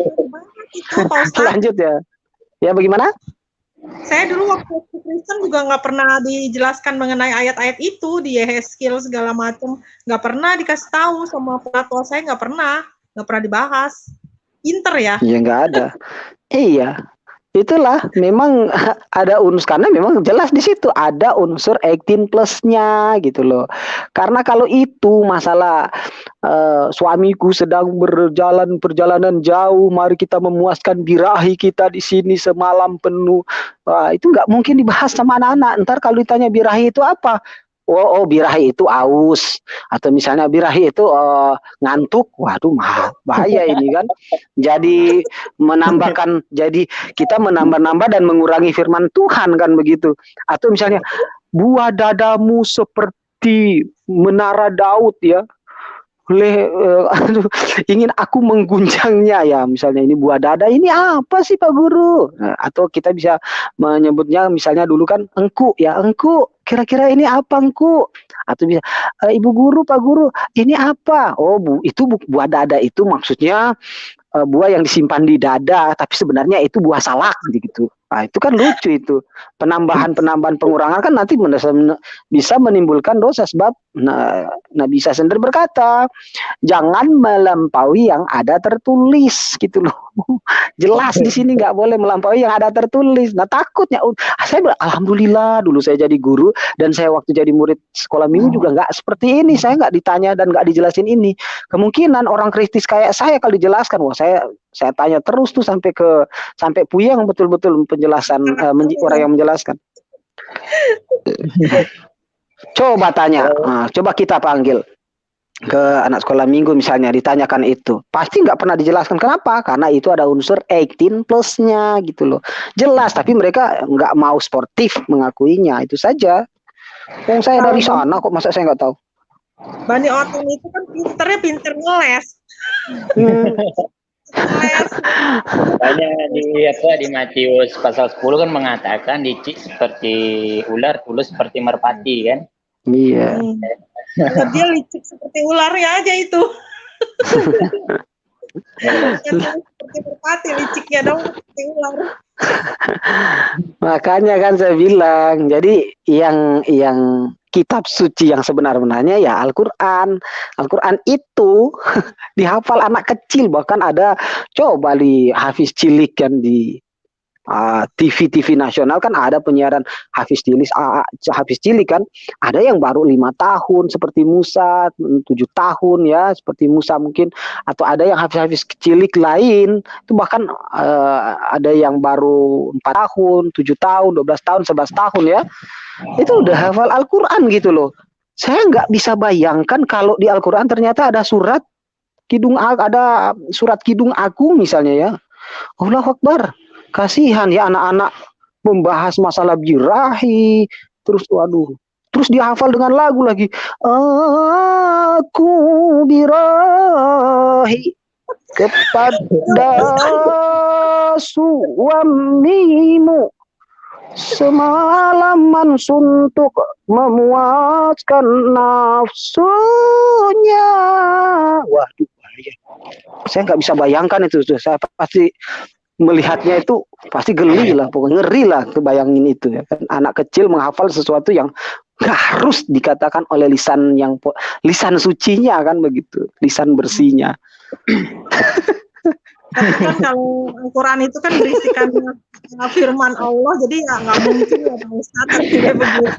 B: Lanjut ya bagaimana?
A: Saya dulu waktu Kristen juga nggak pernah dijelaskan mengenai ayat-ayat itu di Yehezkiel segala macam, nggak pernah dikasih tahu sama penatua saya, nggak pernah dibahas. Pinter ya?
B: Iya nggak ada. Iya. Itulah memang ada unsur, karena memang jelas di situ ada unsur 18 plusnya gitu loh. Karena kalau itu masalah suamiku sedang perjalanan jauh, mari kita memuaskan birahi kita di sini semalam penuh. Itu nggak mungkin dibahas sama anak-anak. Ntar kalau ditanya birahi itu apa? Oh, birahi itu aus, atau misalnya birahi itu ngantuk. Waduh, bahaya ini kan. Jadi kita menambah-nambah dan mengurangi firman Tuhan kan begitu. Atau misalnya buah dadamu seperti menara Daud ya. Ingin aku mengguncangnya ya, misalnya ini buah dada, ini apa sih Pak Guru? Atau kita bisa menyebutnya misalnya dulu kan engku ya, engku kira-kira ini apa engku? Atau bisa Ibu Guru, Pak Guru, ini apa? Oh itu buah dada, itu maksudnya buah yang disimpan di dada, tapi sebenarnya itu buah salak gitu. Nah, itu kan lucu itu. Penambahan pengurangan kan nanti bisa menimbulkan dosa, sebab Nabi Isa sendiri berkata, jangan melampaui yang ada tertulis gitu loh. Jelas di sini nggak boleh melampaui yang ada tertulis. Nah, takutnya saya alhamdulillah dulu saya jadi guru dan saya waktu jadi murid sekolah minggu juga nggak seperti ini. Saya nggak ditanya dan nggak dijelasin ini. Kemungkinan orang kritis kayak saya kalau dijelaskan, wah saya tanya terus tuh sampai puyeng betul-betul penjelasan orang yang menjelaskan. Coba tanya, coba kita panggil ke anak sekolah minggu misalnya, ditanyakan itu, pasti nggak pernah dijelaskan. Kenapa? Karena itu ada unsur 18 plusnya gitu loh. Jelas, tapi mereka nggak mau sportif mengakuinya, itu saja. Yang saya dari sana kok, masa saya nggak tahu?
A: Bani Oton itu kan pinter ngeles.
C: Banyak di Matius pasal 10 kan mengatakan licik seperti ular, tulus seperti merpati kan?
B: Iya.
A: Dia licik seperti ular ya aja itu. Seperti merpati, liciknya dong seperti ular.
B: Makanya kan saya bilang, jadi yang kitab suci yang sebenar-benarnya ya Al-Quran. Al-Quran itu dihafal anak kecil, bahkan ada coba di hafiz cilik kan di TV nasional kan ada penyiaran Hafiz Cilik kan, ada yang baru 5 tahun seperti Musa, 7 tahun ya seperti Musa mungkin, atau ada yang Hafiz Cilik lain itu bahkan ada yang baru 4 tahun, 7 tahun, 12 tahun, 11 tahun ya, itu udah hafal Al-Quran gitu loh. Saya nggak bisa bayangkan kalau di Al-Quran ternyata ada surat Kidung Agung misalnya ya. Allahu Akbar. Kasihan ya anak-anak membahas masalah birahi, terus waduh, terus dihafal dengan lagu lagi. Aku birahi kepada suamimu semalaman suntuk memuaskan nafsunya. Waduh, saya nggak bisa bayangkan itu. Saya pasti melihatnya itu pasti geli lah, pokoknya ngeri lah kebayangin itu ya kan, anak kecil menghafal sesuatu yang nggak harus dikatakan oleh lisan sucinya kan begitu, lisan bersihnya.
A: Tapi kan kalau Al-Quran itu kan berisikan firman Allah, jadi nggak mungkin ya Pak Ustadz tidak begitu.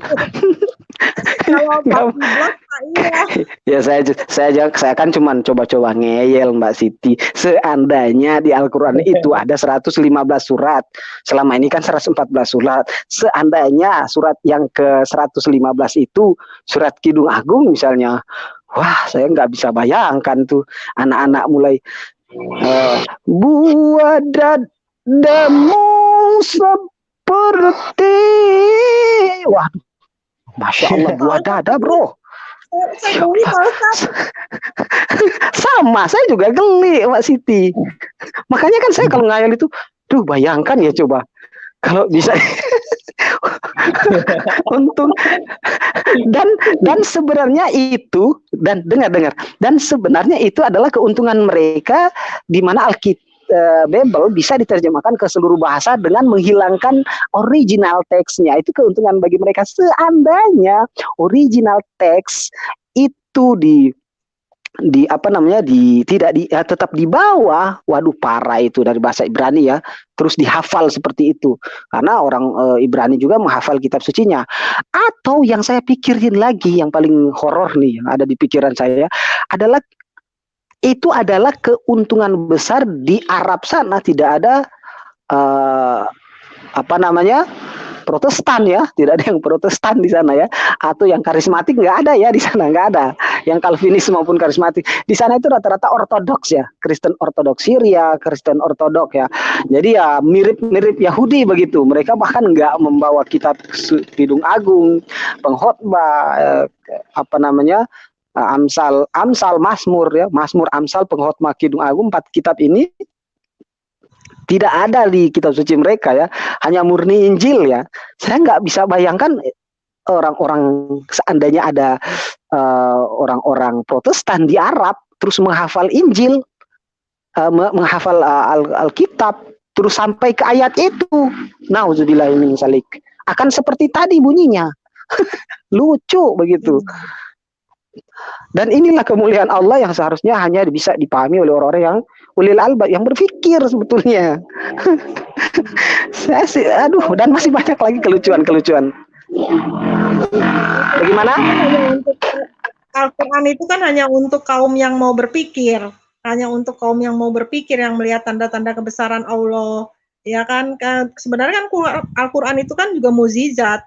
A: Kalau Pak Iblas, iya.
B: Ya saya kan cuma coba-coba ngeyel Mbak Siti. Seandainya di Al-Quran itu ada 115 surat, selama ini kan 114 surat. Seandainya surat yang ke 115 itu surat Kidung Agung misalnya, wah saya nggak bisa bayangkan tuh anak-anak mulai buat dadamu seperti, waduh, Masya Allah, buat dada bro.
A: Saya geli Pak Ustadz.
B: Sama, saya juga geli Mbak Siti. Makanya kan saya kalau ngayal itu, duh bayangkan ya coba kalau bisa. Untung dan sebenarnya itu, dan dengar dan sebenarnya itu adalah keuntungan mereka di mana Bible bisa diterjemahkan ke seluruh bahasa dengan menghilangkan original teksnya. Itu keuntungan bagi mereka. Seandainya original teks itu tetap di bawah, waduh parah itu dari bahasa Ibrani ya, terus dihafal seperti itu karena orang Ibrani juga menghafal kitab sucinya. Atau yang saya pikirin lagi yang paling horor nih yang ada di pikiran saya adalah itu adalah keuntungan besar di Arab sana, tidak ada Protestan ya, tidak ada yang Protestan di sana ya, atau yang karismatik nggak ada ya di sana, nggak ada yang Calvinis maupun karismatik. Di sana itu rata-rata Ortodoks ya, Kristen Ortodoks Syria, Kristen Ortodoks ya. Jadi ya mirip-mirip Yahudi begitu. Mereka bahkan nggak membawa kitab Kidung Agung, pengkhotbah, Amsal, Mazmur ya, Mazmur, Amsal, pengkhotbah, Kidung Agung, 4 kitab ini tidak ada di kitab suci mereka ya, hanya murni Injil ya. Saya nggak bisa bayangkan orang-orang seandainya ada orang-orang Protestan di Arab terus menghafal Injil, menghafal Alkitab, terus sampai ke ayat itu, nauzubillahi min dzalik, akan seperti tadi bunyinya. Lucu begitu. Dan inilah kemuliaan Allah yang seharusnya hanya bisa dipahami oleh orang-orang yang ulil albab, yang berpikir sebetulnya. Saya sih, dan masih banyak lagi kelucuan-kelucuan. Bagaimana?
A: Al-Quran itu kan hanya untuk kaum yang mau berpikir, yang melihat tanda-tanda kebesaran Allah, ya kan? Sebenarnya kan Al-Quran itu kan juga mukjizat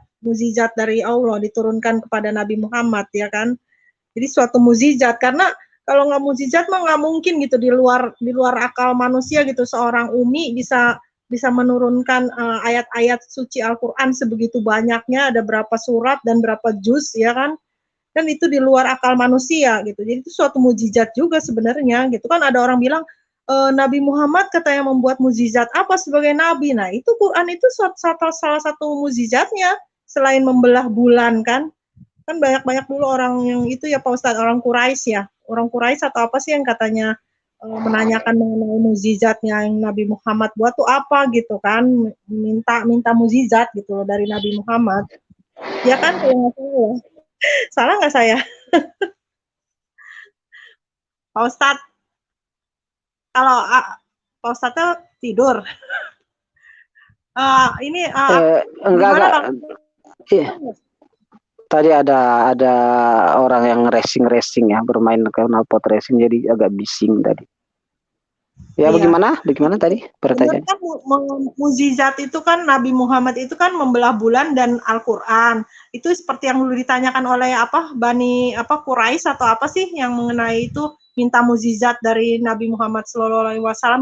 A: dari Allah diturunkan kepada Nabi Muhammad, ya kan? Jadi suatu mukjizat, karena kalau nggak mukjizat mah nggak mungkin gitu, di luar akal manusia gitu seorang Umi bisa menurunkan ayat-ayat suci Al-Quran sebegitu banyaknya, ada berapa surat dan berapa juz ya kan, dan itu di luar akal manusia gitu. Jadi itu suatu mukjizat juga sebenarnya gitu kan. Ada orang bilang Nabi Muhammad katanya membuat mukjizat apa sebagai nabi. Nah itu Quran itu salah satu mukjizatnya selain membelah bulan kan banyak dulu orang yang itu ya Pak Ustadz, orang Quraisy atau apa sih yang katanya menanyakan mengenai mukjizatnya yang Nabi Muhammad buat tuh apa gitu kan, minta mukjizat gitu loh dari Nabi Muhammad, ya kan? Kalau nggak salah ya, salah nggak saya? Pak Ustadz, kalau Pak Ustadz tidur.
B: Enggak. Iya. Tadi ada orang yang racing ya, bermain knalpot racing, jadi agak bising tadi. Ya, iya. Bagaimana tadi pertanyaan?
A: Kan mukjizat itu kan Nabi Muhammad itu kan membelah bulan dan Al-Qur'an. Itu seperti yang dulu ditanyakan oleh Bani Quraisy atau apa sih yang mengenai itu, minta mukjizat dari Nabi Muhammad SAW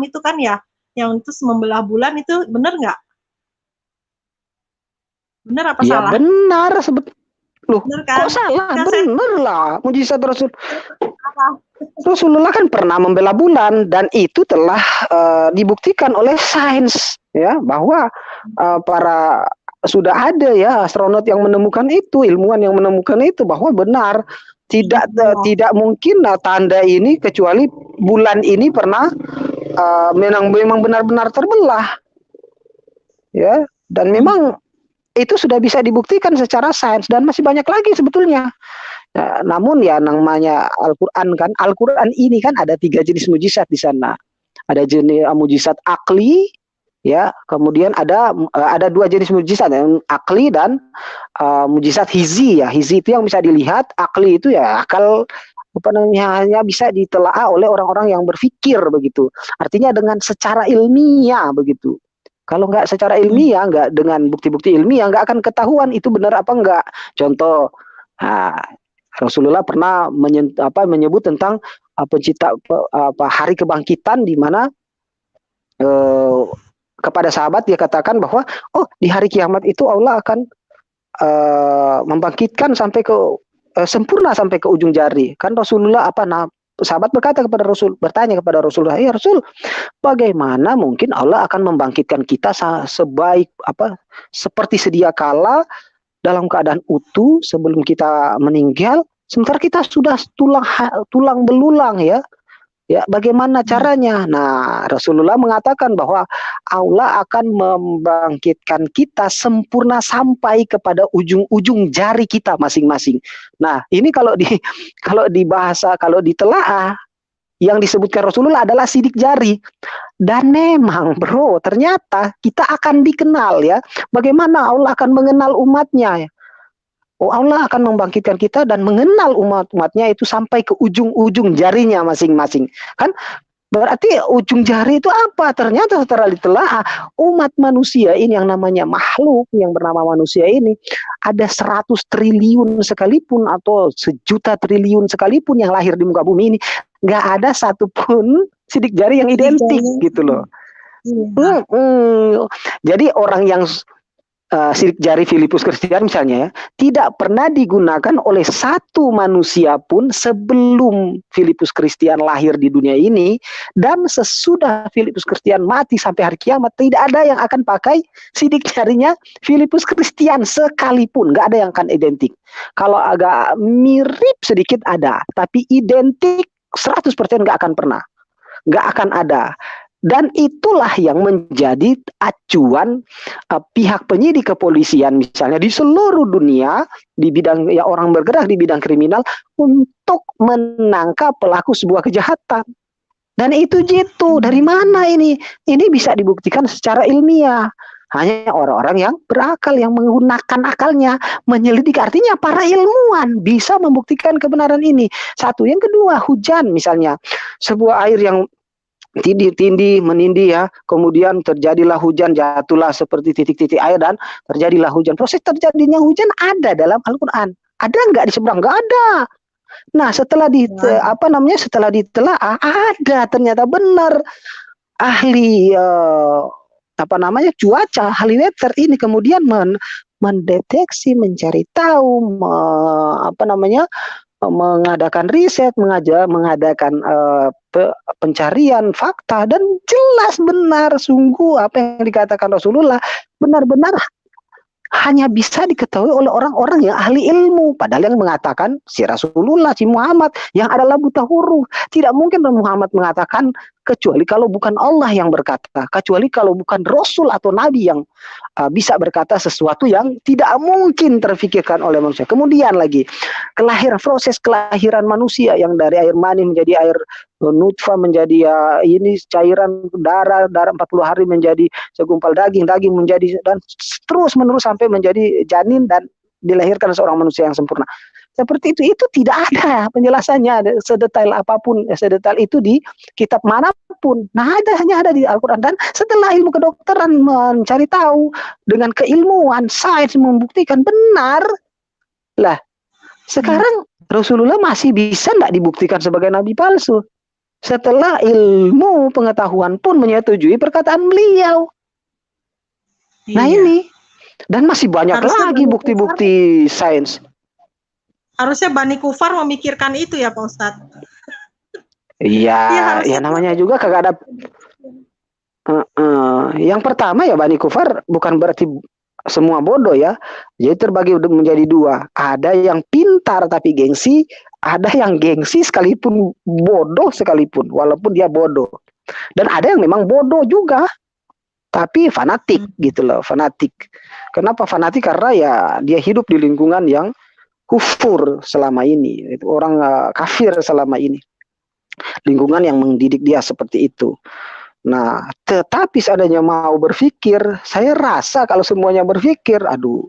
A: itu kan ya, yang itu membelah bulan, itu benar nggak? Benar apa
B: ya,
A: salah?
B: Ya benar Loh, bener kan? Kok salah?
A: Kan
B: bener lah, mujizat Rasulullah kan pernah membela bulan, dan itu telah dibuktikan oleh sains ya, bahwa sudah ada ya astronot yang menemukan itu, ilmuwan yang menemukan itu, bahwa benar tidak mungkin tanda ini kecuali bulan ini pernah memang benar-benar terbelah ya, dan memang itu sudah bisa dibuktikan secara sains, dan masih banyak lagi sebetulnya. Nah, namun ya namanya Al-Quran kan, Al-Quran ini kan ada 3 jenis mujizat di sana. Ada jenis mujizat akli, ya, kemudian ada 2 jenis mujizat, yang akli dan mujizat hizi ya. Hizi itu yang bisa dilihat, akli itu ya akal hanya bisa ditelaah oleh orang-orang yang berpikir begitu. Artinya dengan secara ilmiah begitu. Kalau nggak secara ilmiah, nggak dengan bukti-bukti ilmiah, nggak akan ketahuan itu benar apa enggak. Contoh, Rasulullah pernah menyebut tentang hari kebangkitan, di mana kepada sahabat dia katakan bahwa di hari kiamat itu Allah akan membangkitkan sampai ke sempurna sampai ke ujung jari. Kan Rasulullah sahabat bertanya kepada Rasulullah, ya Rasul, bagaimana mungkin Allah akan membangkitkan kita seperti sedia kala dalam keadaan utuh sebelum kita meninggal, sementara kita sudah tulang belulang ya. Ya, bagaimana caranya? Nah, Rasulullah mengatakan bahwa Allah akan membangkitkan kita sempurna sampai kepada ujung-ujung jari kita masing-masing. Nah, ini kalau ditelaah, yang disebutkan Rasulullah adalah sidik jari. Dan memang bro, ternyata kita akan dikenal ya. Bagaimana Allah akan mengenal umatnya ya. Allah akan membangkitkan kita dan mengenal umatnya itu sampai ke ujung-ujung jarinya masing-masing. Kan berarti ujung jari itu apa? Ternyata setelah ditelaah, umat manusia ini yang namanya makhluk yang bernama manusia ini, ada 100 triliun sekalipun atau 1.000.000 triliun sekalipun yang lahir di muka bumi ini, nggak ada satupun sidik jari yang identik gitu loh. Jadi orang yang sidik jari Filipus Christian misalnya ya, tidak pernah digunakan oleh satu manusia pun sebelum Filipus Christian lahir di dunia ini, dan sesudah Filipus Christian mati sampai hari kiamat tidak ada yang akan pakai sidik jarinya Filipus Christian sekalipun, nggak ada yang akan identik. Kalau agak mirip sedikit ada, tapi identik 100% nggak akan pernah, nggak akan ada. Dan itulah yang menjadi acuan pihak penyidik kepolisian misalnya di seluruh dunia di bidang ya, orang bergerak di bidang kriminal untuk menangkap pelaku sebuah kejahatan. Dan itu jitu. Dari mana ini? Ini bisa dibuktikan secara ilmiah. Hanya orang-orang yang berakal, yang menggunakan akalnya menyelidik. Artinya para ilmuwan bisa membuktikan kebenaran ini. Satu. Yang kedua, hujan misalnya. Sebuah air yang tindih menindih ya, kemudian terjadilah hujan, jatuhlah seperti titik-titik air dan terjadilah hujan. Proses terjadinya hujan ada dalam Al-Quran. Ada nggak di seberang? Nggak ada. Nah, setelah setelah ditelaah, ada ternyata benar ahli cuaca, ahli weather ini kemudian mendeteksi, mencari tahu, mengadakan riset, mengadakan pencarian fakta, dan jelas benar sungguh apa yang dikatakan Rasulullah benar-benar hanya bisa diketahui oleh orang-orang yang ahli ilmu. Padahal yang mengatakan si Rasulullah, si Muhammad yang adalah buta huruf. Tidak mungkin Muhammad mengatakan kecuali kalau bukan Allah yang berkata, kecuali kalau bukan Rasul atau Nabi yang bisa berkata sesuatu yang tidak mungkin terfikirkan oleh manusia. Kemudian lagi proses kelahiran manusia yang dari air mani menjadi air nutfah, menjadi ya ini cairan darah 40 hari menjadi segumpal daging menjadi, dan terus menerus sampai menjadi janin dan dilahirkan seorang manusia yang sempurna. Seperti itu tidak ada penjelasannya sedetail apapun, sedetail itu di kitab manapun. Nah, hanya ada di Al-Quran. Dan setelah ilmu kedokteran mencari tahu dengan keilmuan, sains membuktikan benar. Lah, sekarang Rasulullah masih bisa tidak dibuktikan sebagai nabi palsu? Setelah ilmu pengetahuan pun menyetujui perkataan beliau. Nah ini, dan masih banyak lagi bukti-bukti sains.
A: Harusnya Bani Kufar memikirkan itu ya Pak Ustadz.
B: Iya, ya namanya juga kagak ada. Yang pertama ya Bani Kufar bukan berarti semua bodoh ya. Jadi terbagi menjadi dua. Ada yang pintar tapi gengsi, ada yang gengsi sekalipun bodoh sekalipun, walaupun dia bodoh. Dan ada yang memang bodoh juga, tapi fanatik gitu loh, fanatik. Kenapa fanatik? Karena ya dia hidup di lingkungan yang kufur selama ini, itu orang kafir selama ini, lingkungan yang mendidik dia seperti itu. Nah, tetapi seandainya mau berpikir, saya rasa kalau semuanya berpikir, aduh,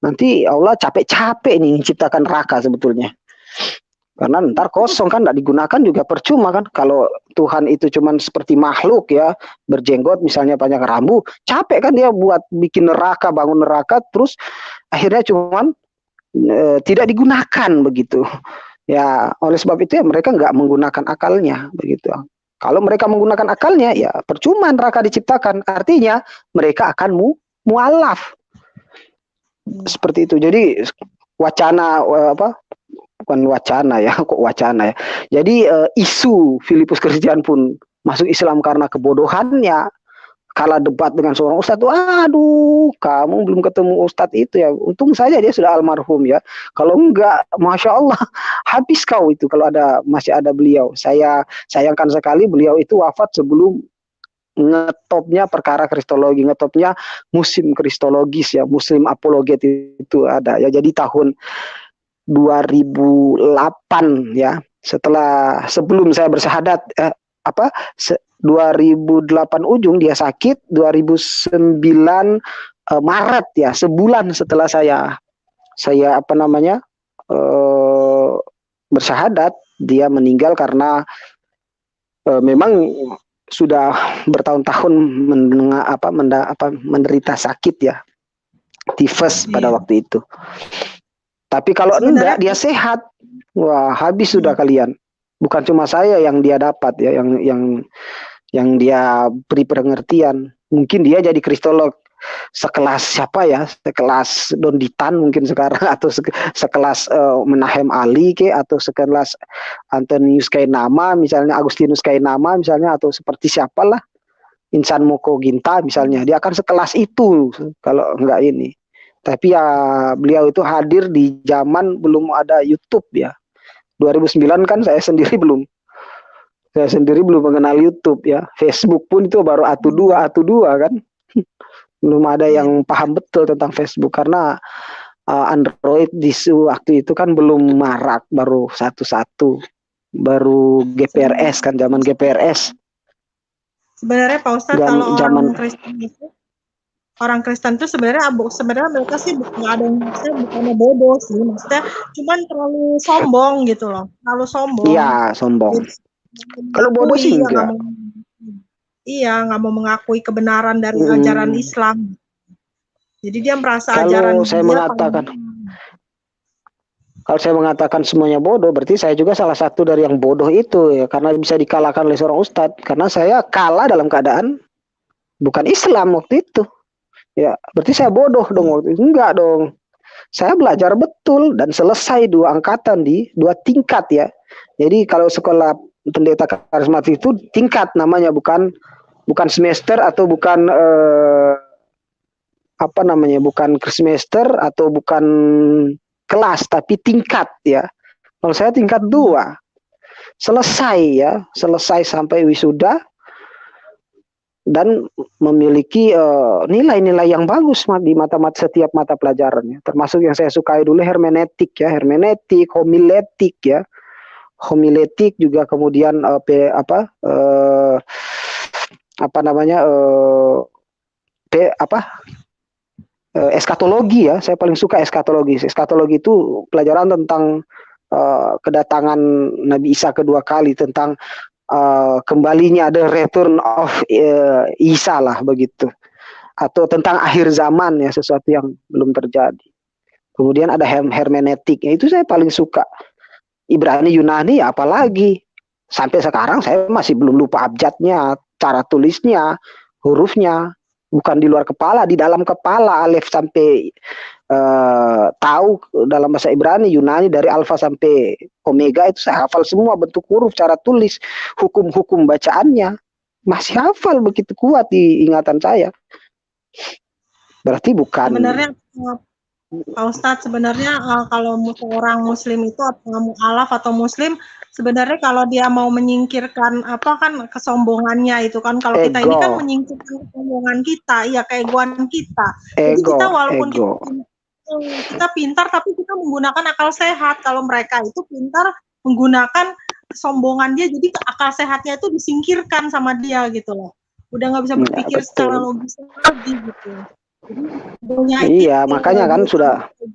B: nanti Allah capek-capek nih menciptakan neraka sebetulnya. Karena ntar kosong kan, tidak digunakan juga percuma kan. Kalau Tuhan itu cuman seperti makhluk ya, berjenggot misalnya banyak rambut, capek kan dia buat bikin neraka, bangun neraka, terus akhirnya cuman tidak digunakan begitu ya. Oleh sebab itu ya mereka nggak menggunakan akalnya begitu. Kalau mereka menggunakan akalnya ya percuma neraka diciptakan, artinya mereka akan mualaf seperti itu. Jadi wacana bukan wacana ya, kok wacana ya. Jadi isu Filipus Kristian pun masuk Islam karena kebodohannya. Kalah debat dengan seorang ustadz, aduh, kamu belum ketemu ustadz itu ya. Untung saja dia sudah almarhum ya. Kalau enggak, masya Allah, habis kau itu kalau masih ada beliau. Saya sayangkan sekali beliau itu wafat sebelum ngetopnya perkara kristologi, ngetopnya musim kristologis ya, musim apologet itu ada ya. Jadi tahun 2008 ya, sebelum saya bersyahadat 2008 ujung dia sakit, 2009 Maret ya, sebulan setelah saya bersyahadat, dia meninggal karena memang sudah bertahun-tahun menderita sakit ya, tifus pada waktu itu. Tapi kalau enggak dia sehat, wah habis sudah kalian. Bukan cuma saya yang dia dapat ya, yang dia beri pengertian. Mungkin dia jadi kristolog sekelas siapa ya, sekelas Don Ditan mungkin sekarang, atau sekelas Menahem Ali atau sekelas Antonius Kainama misalnya, Agustinus Kainama misalnya, atau seperti siapalah Insan Moko Ginta misalnya. Dia akan sekelas itu kalau enggak ini. Tapi ya beliau itu hadir di zaman belum ada YouTube ya. 2009 kan saya sendiri belum mengenal YouTube ya. Facebook pun itu baru atu dua kan. Belum ada yang paham betul tentang Facebook karena Android di waktu itu kan belum marak, baru satu-satu. Baru GPRS kan, zaman GPRS.
A: Sebenarnya Pak Ustadz, kalau orang Kristen itu sebenarnya mereka sih nggak ada yang bukannya bodoh sih, maksudnya cuman terlalu sombong gitu loh, terlalu sombong.
B: Iya, sombong. Kalau bodoh sih enggak.
A: Nggak mau mengakui kebenaran dari ajaran Islam. Jadi dia merasa ajaran
B: kalau saya mengatakan semuanya bodoh, berarti saya juga salah satu dari yang bodoh itu ya, karena bisa dikalahkan oleh seorang ustadz. Karena saya kalah dalam keadaan bukan Islam waktu itu. Ya, berarti saya bodoh dong waktu itu. Enggak dong. Saya belajar betul dan selesai 2 angkatan di 2 tingkat ya. Jadi kalau sekolah pendeta karismatik itu tingkat namanya, bukan semester atau bukan bukan semester atau bukan kelas, tapi tingkat ya. Kalau saya tingkat 2. Selesai sampai wisuda. dan memiliki nilai-nilai yang bagus di setiap mata pelajarannya. Termasuk yang saya sukai dulu hermeneutik ya, hermeneutik, homiletik ya. Homiletik juga kemudian eskatologi ya. Saya paling suka eskatologi. Eskatologi itu pelajaran tentang kedatangan Nabi Isa kedua kali, tentang kembalinya ada return of Isa lah begitu, atau tentang akhir zaman ya, sesuatu yang belum terjadi. Kemudian ada hermeneutik, itu saya paling suka. Ibrani, Yunani ya apalagi, sampai sekarang saya masih belum lupa abjadnya, cara tulisnya, hurufnya, bukan di luar kepala, di dalam kepala, alif sampai tahu dalam bahasa Ibrani, Yunani dari alfa sampai omega itu saya hafal semua bentuk huruf, cara tulis, hukum-hukum bacaannya masih hafal begitu kuat di ingatan saya. Berarti bukan.
A: Sebenarnya Pak Ustadz, sebenarnya kalau orang Muslim itu mu'alaf atau Muslim, sebenarnya kalau dia mau menyingkirkan kesombongannya itu kan, kalau kita ini kan menyingkirkan kesombongan kita, ya keegoan kita. Jadi kita walaupun kita pintar, tapi kita menggunakan akal sehat. Kalau mereka itu pintar menggunakan kesombongan dia, jadi akal sehatnya itu disingkirkan sama dia gitu loh. Udah nggak bisa berpikir secara logis lagi gitu.
B: Iya, makanya kan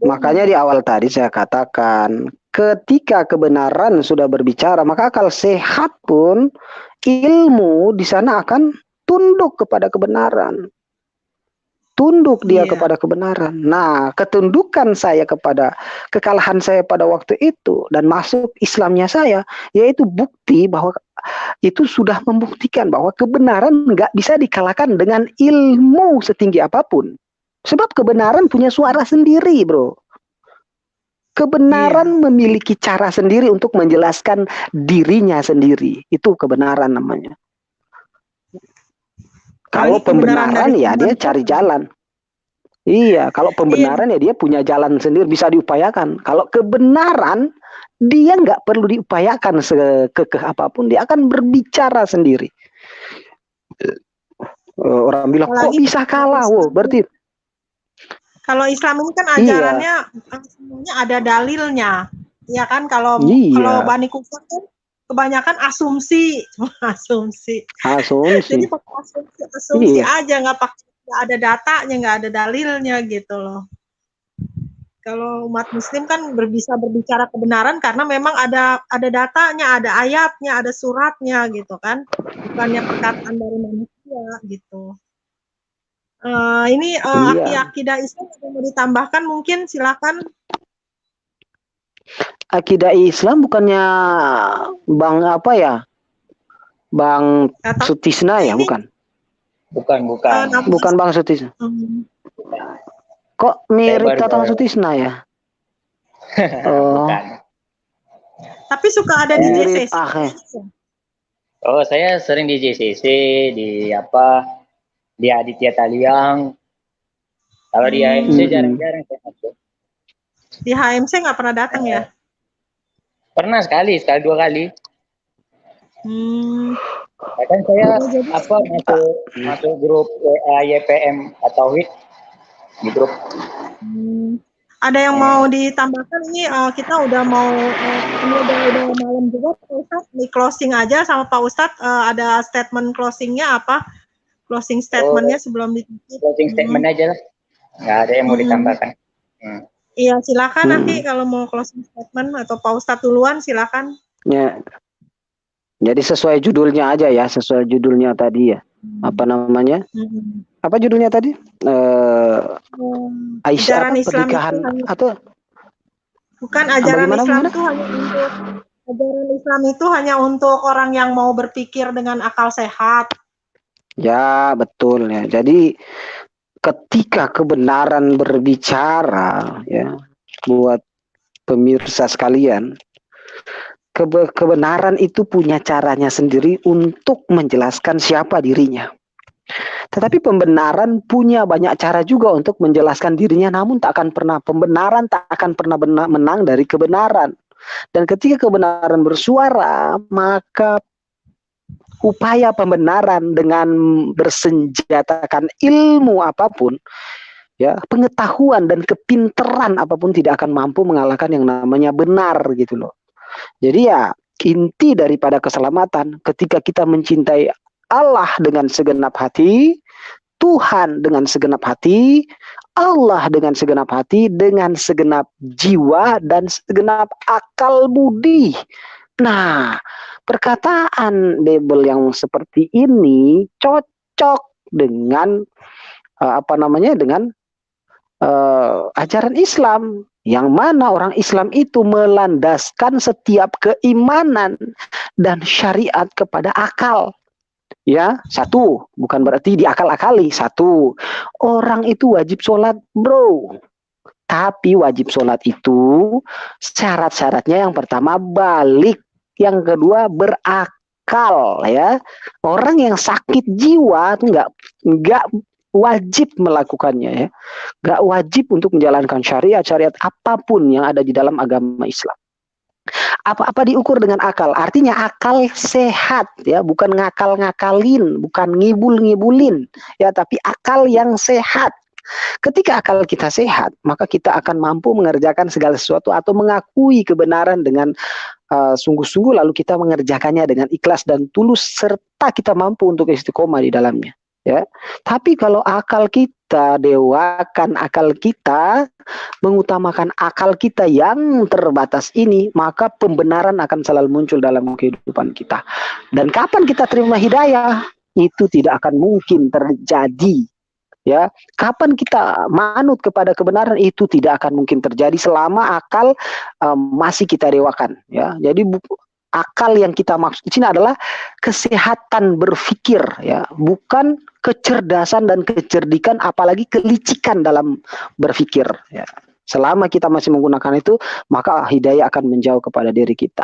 B: makanya di awal tadi saya katakan, ketika kebenaran sudah berbicara, maka akal sehat pun, ilmu di sana akan tunduk kepada kebenaran. Tunduk dia kepada kebenaran. Nah, ketundukan saya kepada kekalahan saya pada waktu itu dan masuk Islamnya saya, yaitu bukti bahwa itu sudah membuktikan bahwa kebenaran nggak bisa dikalahkan dengan ilmu setinggi apapun. Sebab kebenaran punya suara sendiri, bro. Kebenaran memiliki cara sendiri untuk menjelaskan dirinya sendiri. Itu kebenaran namanya. Kalau pembenaran ya dia cari jalan. Iya, kalau pembenaran ya dia punya jalan sendiri, bisa diupayakan. Kalau kebenaran dia nggak perlu diupayakan sekekeh apapun, dia akan berbicara sendiri. Orang bilang kok bisa kalah, berarti
A: kalau Islam ini kan ajarannya semuanya ada dalilnya, ya kan? Kalau Bani Kufar kan kebanyakan asumsi. Jadi pakai asumsi aja, nggak ada datanya, nggak ada dalilnya gitu loh. Kalau umat Muslim kan bisa berbicara kebenaran karena memang ada datanya, ada ayatnya, ada suratnya gitu kan, bukannya perkataan dari manusia gitu. Ini akidah Islam mau ditambahkan mungkin, silakan.
B: Akidah Islam bukannya Bang Sutisna ya, bukan? Bukan Bang Sutisna. Kok mirip Tatang Sutisna ya?
C: Bukan.
A: Tapi suka ada di JCC.
C: Oh, saya sering di JCC, di Aditya Taliang. Kalau di HMC jarang-jarang saya masuk.
A: Di HMC nggak pernah datang ya?
C: Pernah sekali dua kali. Bahkan saya masuk grup WA YPM atau WIT di grup.
A: Ada yang mau ditambahkan? Ini kita udah mau ini udah malam juga, Pak Ustadz. Di closing aja sama Pak Ustadz, ada statement closingnya apa? Closing statementnya sebelum ditutup.
C: Closing statement aja lah. Nggak ada yang mau ditambahkan.
A: Iya, silakan nanti kalau mau closing statement atau Pak Ustadz duluan, silakan.
B: Ya. Jadi sesuai judulnya aja ya, sesuai judulnya tadi ya. Apa namanya? Apa judulnya tadi? Aisyah
A: ajaran Islam
B: pernikahan atau
A: bukan ajaran Islam itu hanya untuk ajaran Islam itu hanya untuk orang yang mau berpikir dengan akal sehat.
B: Ya, betul ya. Jadi ketika kebenaran berbicara ya, buat pemirsa sekalian, kebenaran itu punya caranya sendiri untuk menjelaskan siapa dirinya. Tetapi pembenaran punya banyak cara juga untuk menjelaskan dirinya, namun pembenaran tak akan pernah menang dari kebenaran. Dan ketika kebenaran bersuara, maka upaya pembenaran dengan bersenjatakan ilmu apapun, ya, pengetahuan dan kepinteran apapun tidak akan mampu mengalahkan yang namanya benar gitu loh. Jadi ya inti daripada keselamatan ketika kita mencintai Allah dengan segenap hati, Tuhan dengan segenap hati, Allah dengan segenap hati, dengan segenap jiwa dan segenap akal budi. Nah, perkataan Debel yang seperti ini cocok dengan dengan ajaran Islam, yang mana orang Islam itu melandaskan setiap keimanan dan syariat kepada akal. Ya, satu, bukan berarti diakal-akali. Satu, orang itu wajib sholat, bro. Tapi wajib sholat itu syarat-syaratnya yang pertama balik, yang kedua berakal, ya. Orang yang sakit jiwa nggak wajib melakukannya, ya. Nggak wajib untuk menjalankan syariat apapun yang ada di dalam agama Islam. Apa-apa diukur dengan akal. Artinya akal sehat, ya, bukan ngakal-ngakalin, bukan ngibul-ngibulin, ya, tapi akal yang sehat. Ketika akal kita sehat, maka kita akan mampu mengerjakan segala sesuatu atau mengakui kebenaran dengan sungguh-sungguh, lalu kita mengerjakannya dengan ikhlas dan tulus, serta kita mampu untuk istiqomah di dalamnya, ya. Tapi kalau akal kita dewakan, akal kita mengutamakan akal kita yang terbatas ini, maka pembenaran akan selalu muncul dalam kehidupan kita. Dan kapan kita terima hidayah, itu tidak akan mungkin terjadi, ya. Kapan kita manut kepada kebenaran, itu tidak akan mungkin terjadi selama akal masih kita dewakan, ya. Jadi akal yang kita maksud di sini adalah kesehatan berpikir, ya, bukan kecerdasan dan kecerdikan, apalagi kelicikan dalam berpikir, ya. Selama kita masih menggunakan itu, maka hidayah akan menjauh kepada diri kita.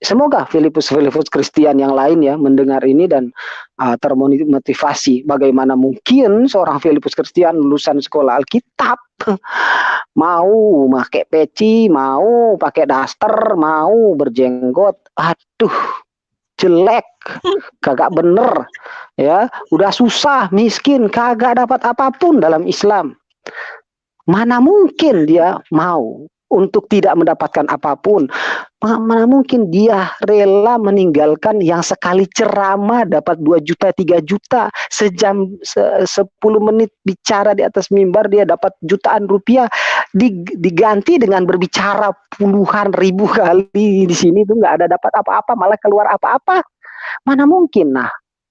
B: Semoga Filipus Kristian yang lain, ya, mendengar ini dan termotivasi. Bagaimana mungkin seorang Filipus Kristian lulusan sekolah Alkitab mau pakai peci, mau pakai daster, mau berjenggot, aduh, jelek, kagak bener, ya, udah susah, miskin, kagak dapat apapun dalam Islam. Mana mungkin dia mau untuk tidak mendapatkan apapun? Mana mungkin dia rela meninggalkan yang sekali ceramah dapat 2 juta, 3 juta, sejam 10 menit bicara di atas mimbar dia dapat jutaan rupiah, diganti dengan berbicara puluhan ribu kali di sini tuh nggak ada dapat apa-apa, malah keluar apa-apa. Mana mungkin? Nah,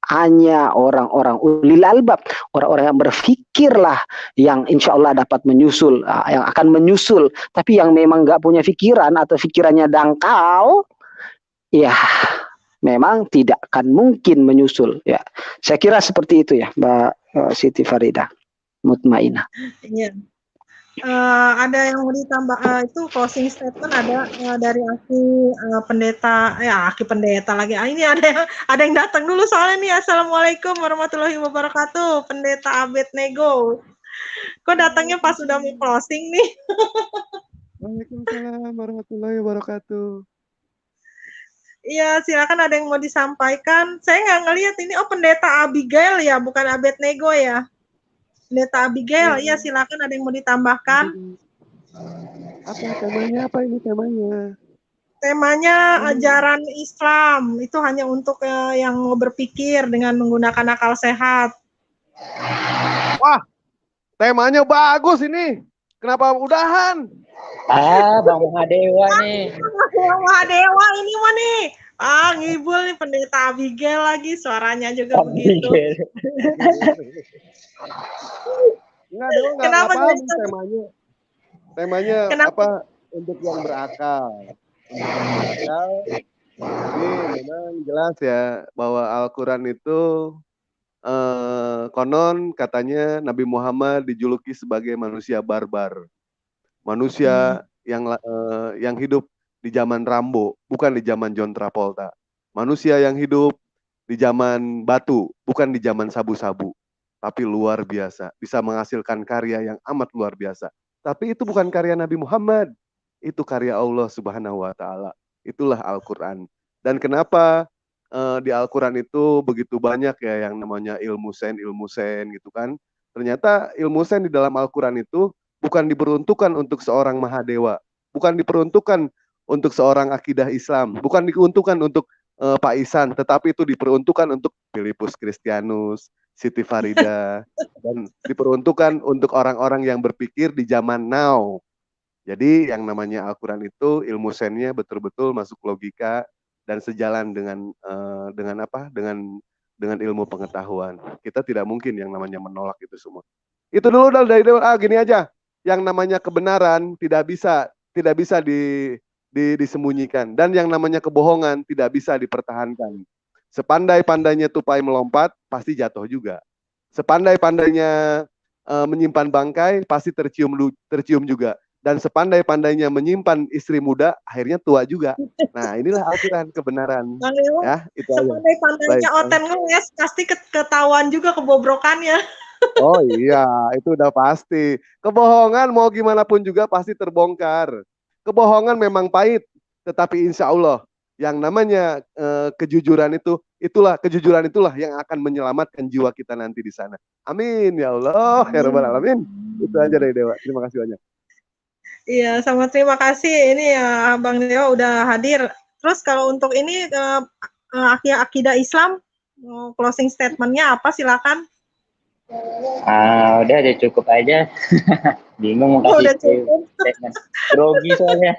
B: hanya orang-orang ulil albab, orang-orang yang berfikirlah yang insya Allah dapat menyusul, yang akan menyusul. Tapi yang memang nggak punya pikiran atau pikirannya dangkal, ya memang tidak akan mungkin menyusul, ya. Saya kira seperti itu, ya, Mbak Siti Farida Mutmainah.
A: Iya. Ada yang mau ditambah, itu closing statement ada dari Aki Pendeta, Aki Pendeta lagi. Ini ada yang datang dulu soalnya nih. Assalamualaikum warahmatullahi wabarakatuh, Pendeta Abednego. Kok datangnya pas sudah mau closing nih?
D: Waalaikumsalam warahmatullahi wabarakatuh.
A: Iya, silakan, ada yang mau disampaikan. Saya nggak ngelihat ini. Oh, Pendeta Abigail, ya, bukan Abednego, ya. Pendeta Abigail, iya, silakan, ada yang mau ditambahkan.
D: Apa temanya? Apa ini temanya?
A: Temanya ajaran Islam, itu hanya untuk yang mau berpikir dengan menggunakan akal sehat.
D: Wah, temanya bagus ini. Kenapa udahan?
C: Bang Mahadewa nih.
A: Bang Mahadewa ini mah nih. Ngibul nih Pendeta Abigail lagi, suaranya juga begitu.
D: Kenapa temanya? Temanya apa? Untuk yang berakal. Jadi memang jelas, ya, bahwa Al-Quran itu konon katanya Nabi Muhammad dijuluki sebagai manusia barbar. Manusia yang hidup di zaman Rambo, bukan di zaman John Travolta. Manusia yang hidup di zaman batu, bukan di zaman sabu-sabu. Tapi luar biasa, bisa menghasilkan karya yang amat luar biasa. Tapi itu bukan karya Nabi Muhammad, itu karya Allah Subhanahu wa Ta'ala. Itulah Al-Quran. Dan kenapa di Al-Quran itu begitu banyak ya yang namanya ilmu sen gitu kan. Ternyata ilmu sen di dalam Al-Quran itu bukan diperuntukkan untuk seorang Mahadewa, bukan diperuntukkan untuk seorang akidah Islam, bukan diperuntukkan untuk Pak Isan, tetapi itu diperuntukkan untuk Filipus Christianus, Siti Farida, dan diperuntukkan untuk orang-orang yang berpikir di zaman now. Jadi yang namanya Al-Quran itu ilmu sennya betul-betul masuk logika dan sejalan dengan apa? Dengan ilmu pengetahuan. Kita tidak mungkin yang namanya menolak itu semua. Itu dulu dari gini aja. Yang namanya kebenaran tidak bisa disembunyikan, dan yang namanya kebohongan tidak bisa dipertahankan. Sepandai-pandainya tupai melompat pasti jatuh juga. Sepandai-pandainya menyimpan bangkai pasti tercium juga. Dan sepandai-pandainya menyimpan istri muda, akhirnya tua juga. Nah, inilah Al-Quran kebenaran.
A: Bang Dewa,
D: ya, itu
A: sepandai-pandainya Oten ngeles, pasti ketahuan juga kebobrokannya.
D: Oh iya, itu udah pasti. Kebohongan mau gimana pun juga pasti terbongkar. Kebohongan memang pahit, tetapi insya Allah yang namanya kejujuran kejujuran itulah yang akan menyelamatkan jiwa kita nanti di sana. Amin ya Allah, ya Rabbal Alamin. Itu aja dari Dewa. Terima kasih banyak.
A: Iya, sama terima kasih ini ya Bang Dewa udah hadir. Terus kalau untuk ini akidah Islam, closing statement-nya apa silakan?
C: Udah cukup aja. Bingung mau kasih statement. Grogi soalnya.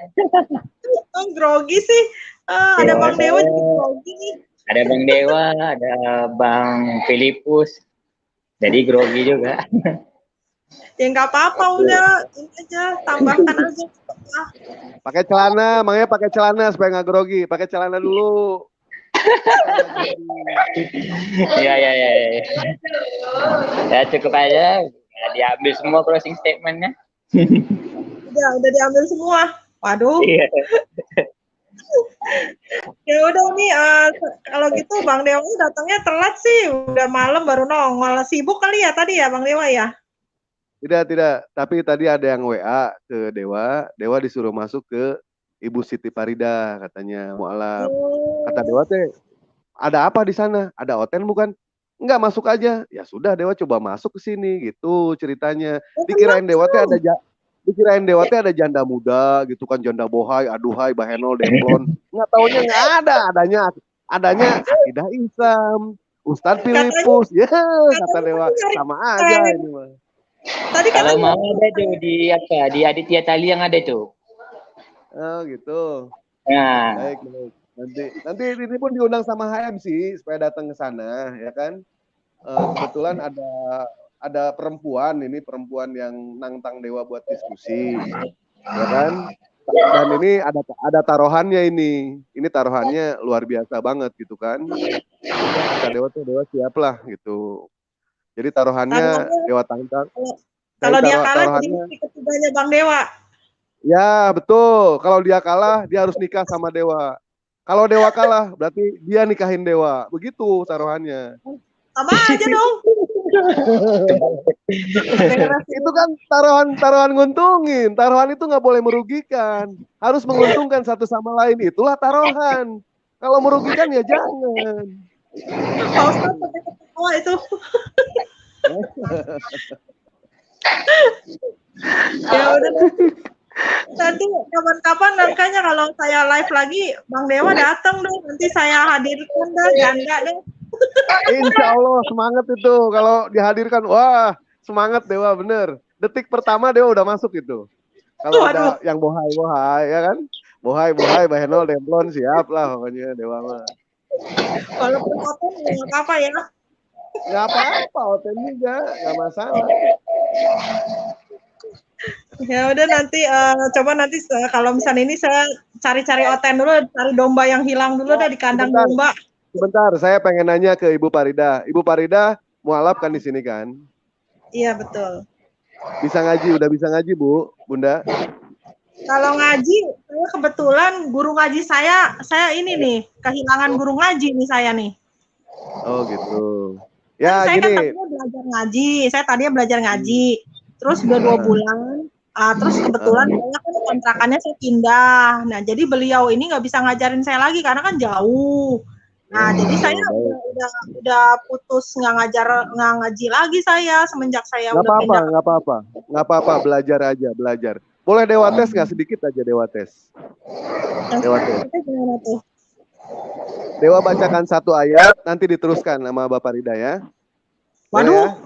A: Grogi sih. Ada Bang Dewa juga grogi nih.
C: Ada Bang Dewa, ada Bang Filipus. Jadi grogi juga.
A: Ya nggak apa-apa, udah ini aja, tambahkan aja.
D: Pakai celana, makanya pakai celana supaya nggak grogi. Pakai celana dulu.
C: Ya. Ya cukup aja. Ya, diambil semua closing statementnya.
A: Udah diambil semua. Waduh.
C: Iya.
A: Ya udah nih, kalau gitu Bang Dewa datangnya telat sih. Udah malam baru nongol. Sibuk kali ya tadi ya Bang Dewa ya?
D: Tidak. Tapi tadi ada yang WA ke Dewa. Dewa disuruh masuk ke Ibu Siti Farida, katanya mualaf. Kata Dewa teh, ada apa di sana? Ada Oten bukan? Enggak, masuk aja. Ya sudah, Dewa coba masuk ke sini gitu ceritanya. Dikirain Dewa teh ada janda muda gitu kan, janda bohai, aduhai, bahenol, demplon. Enggak taunya enggak ada, adanya akidah Islam. Ustadz Filipus. Ya, kata Dewa, sama aja ini mah.
C: Tadi kalau mau ada tuh di Aditya Tali yang ada tuh.
D: Oh gitu.
C: Nah.
D: Baik. Nanti ini pun diundang sama HM sih supaya datang ke sana, ya kan? Kebetulan ada perempuan yang nantang Dewa buat diskusi, ya kan? Dan ini ada taruhannya ini. Ini taruhannya luar biasa banget gitu kan? Kata Dewa siap lah gitu. Jadi taruhannya Dewa tantang.
A: Kalau dia kalah jadi ketiganya Bang Dewa.
D: Ya betul. Kalau dia kalah dia harus nikah sama Dewa. Kalau Dewa kalah berarti dia nikahin Dewa. Begitu taruhannya.
A: Sama aja dong.
D: Itu kan taruhan nguntungin. Taruhan itu nggak boleh merugikan. Harus menguntungkan satu sama lain. Itulah taruhan. Kalau merugikan ya jangan.
A: Pak Ustadz pakai ketawa itu. Ya udah. Nanti kapan-kapan makanya kalau saya live lagi Bang Dewa datang deh, nanti saya hadirkan dah janda deh.
D: Insya Allah semangat itu kalau dihadirkan, wah semangat Dewa bener. Detik pertama Dewa udah masuk itu. Kalau ada yang bohai ya kan, bohai bahenol demplon siap lah pokoknya Dewa mah.
A: Walaupun Oten nggak apa ya?
D: Nggak apa-apa, Oten juga nggak masalah.
A: Ya udah nanti coba nanti kalau misalnya ini saya cari-cari Oten dulu, cari domba yang hilang dulu dah di kandang domba.
D: Sebentar, saya pengen nanya ke Ibu Farida. Ibu Farida mualaf kan di sini kan?
A: Iya betul.
D: Udah bisa ngaji Bunda?
A: Kalau ngaji, saya kebetulan guru ngaji saya ini nih kehilangan guru ngaji nih saya nih.
D: Oh gitu. Ya
A: saya
D: gini.
A: Saya tadinya belajar ngaji. Terus udah 2 bulan, terus kebetulan saya kan kontrakannya saya pindah. Nah jadi beliau ini nggak bisa ngajarin saya lagi karena kan jauh. Nah, jadi saya udah putus nggak ngaji lagi saya semenjak saya
D: Nggak
A: udah pindah.
D: Nggak apa-apa, belajar aja, belajar. Boleh dewa tes nggak, sedikit aja dewa tes. Dewa tes.
A: Gimana tuh?
D: Dewa bacakan satu ayat, nanti diteruskan sama Bapak Rida ya. Boleh
A: Waduh,
D: ya?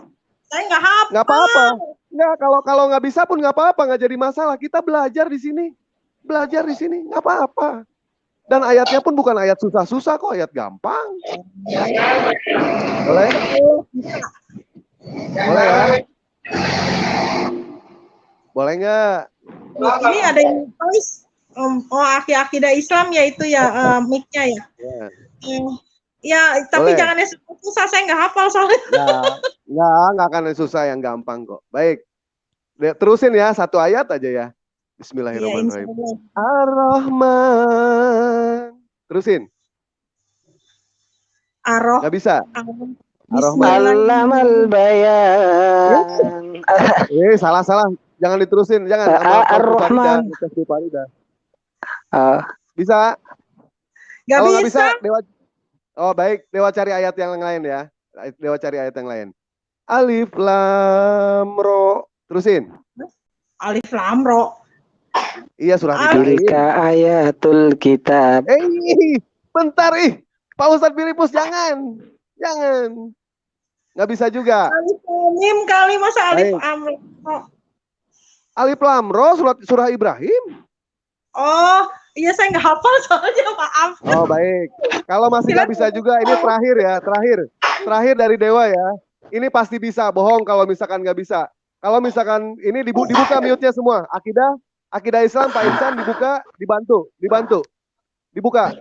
A: saya nggak hafal.
D: Nggak apa-apa. Nggak, kalau nggak bisa pun nggak apa-apa, nggak jadi masalah. Kita belajar di sini. Belajar di sini, nggak apa-apa. Dan ayatnya pun bukan ayat susah-susah kok, ayat gampang. Boleh? Boleh ya? Boleh nggak?
A: Ini ada yang tulis, akidah Islam ya itu ya, mic-nya ya. Ya, tapi
D: Boleh.
A: jangan yang susah, saya nggak hafal soalnya.
D: Nggak akan yang susah, yang gampang kok. Baik. Terusin ya, satu ayat aja ya. Bismillahirrahmanirrahim. Ar-Rahman. Terusin. Nggak bisa.
B: Allamal bayan.
D: Salah. Jangan diterusin, jangan.
B: Ar-Rahman.
D: Bisa?
A: Nggak
D: Kalau nggak
A: bisa.
D: bisa, Dewa. Oh baik, Dewa cari ayat yang lain ya. Dewa cari ayat yang lain. Alif Lam Ro. Terusin.
A: Alif Lam Ro.
D: Iya, surah
B: Ibrahim. Tilka ayatul kitab.
D: Bentar Pak Ustadz Filipus, jangan. Nggak bisa juga.
A: Alif Lam Mim kali, masa Alif Lam Ro.
D: Alif Lam Ro surah Ibrahim.
A: Oh, iya saya nggak hafal soalnya, maaf.
D: Oh baik. Kalau masih nggak bisa juga, ini terakhir ya, terakhir dari Dewa ya. Ini pasti bisa, bohong kalau misalkan nggak bisa. Kalau misalkan ini dibuka mute-nya semua. Akidah Islam Pak Insan dibantu. Dibuka.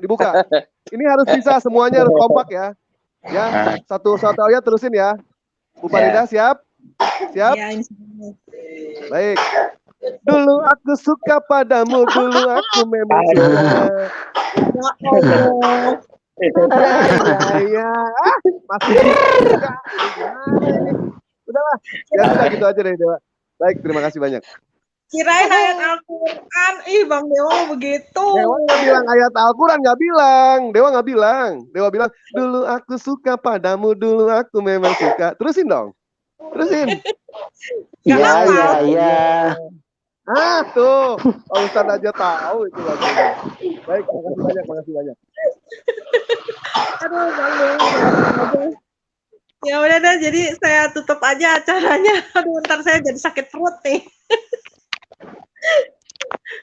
D: Ini harus bisa, semuanya harus kompak ya. Ya, satu ayat terusin ya. Bu Farida siap? Siap?
A: Ya,
D: baik. Dulu aku suka padamu, dulu aku memang suka. Ya. Masih suka. Udahlah, ya sudah gitu aja deh Dewa. Baik, terima kasih banyak.
A: Kirain ayat Al-Quran, Bang Dewa begitu.
D: Dewa nggak bilang ayat Al-Quran, Dewa nggak bilang. Dewa bilang, dulu aku suka padamu, dulu aku memang suka. Terusin dong.
B: Iya.
D: Tuh, Pak Ustadz aja tahu itu lagunya. Baik, makasih banyak.
A: Aduh, Bang Dewa. Ya udah deh, jadi saya tutup aja acaranya. Aduh, ntar saya jadi sakit perut nih.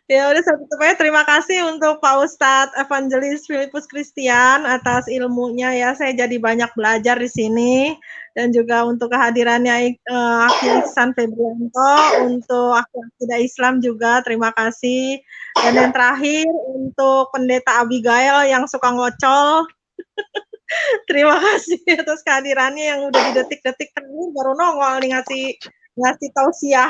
A: Ya udah, saya tutup aja. Terima kasih untuk Pak Ustadz Evangelis Filipus Christian atas ilmunya ya. Saya jadi banyak belajar di sini. Dan juga untuk kehadirannya Akil Ihsan Febrianto, untuk akidah Islam juga terima kasih. Dan yang terakhir untuk Pendeta Abigail yang suka ngocol. Terima kasih atas kehadirannya yang udah di detik-detik terakhir baru nongol nih ngasih tausiah.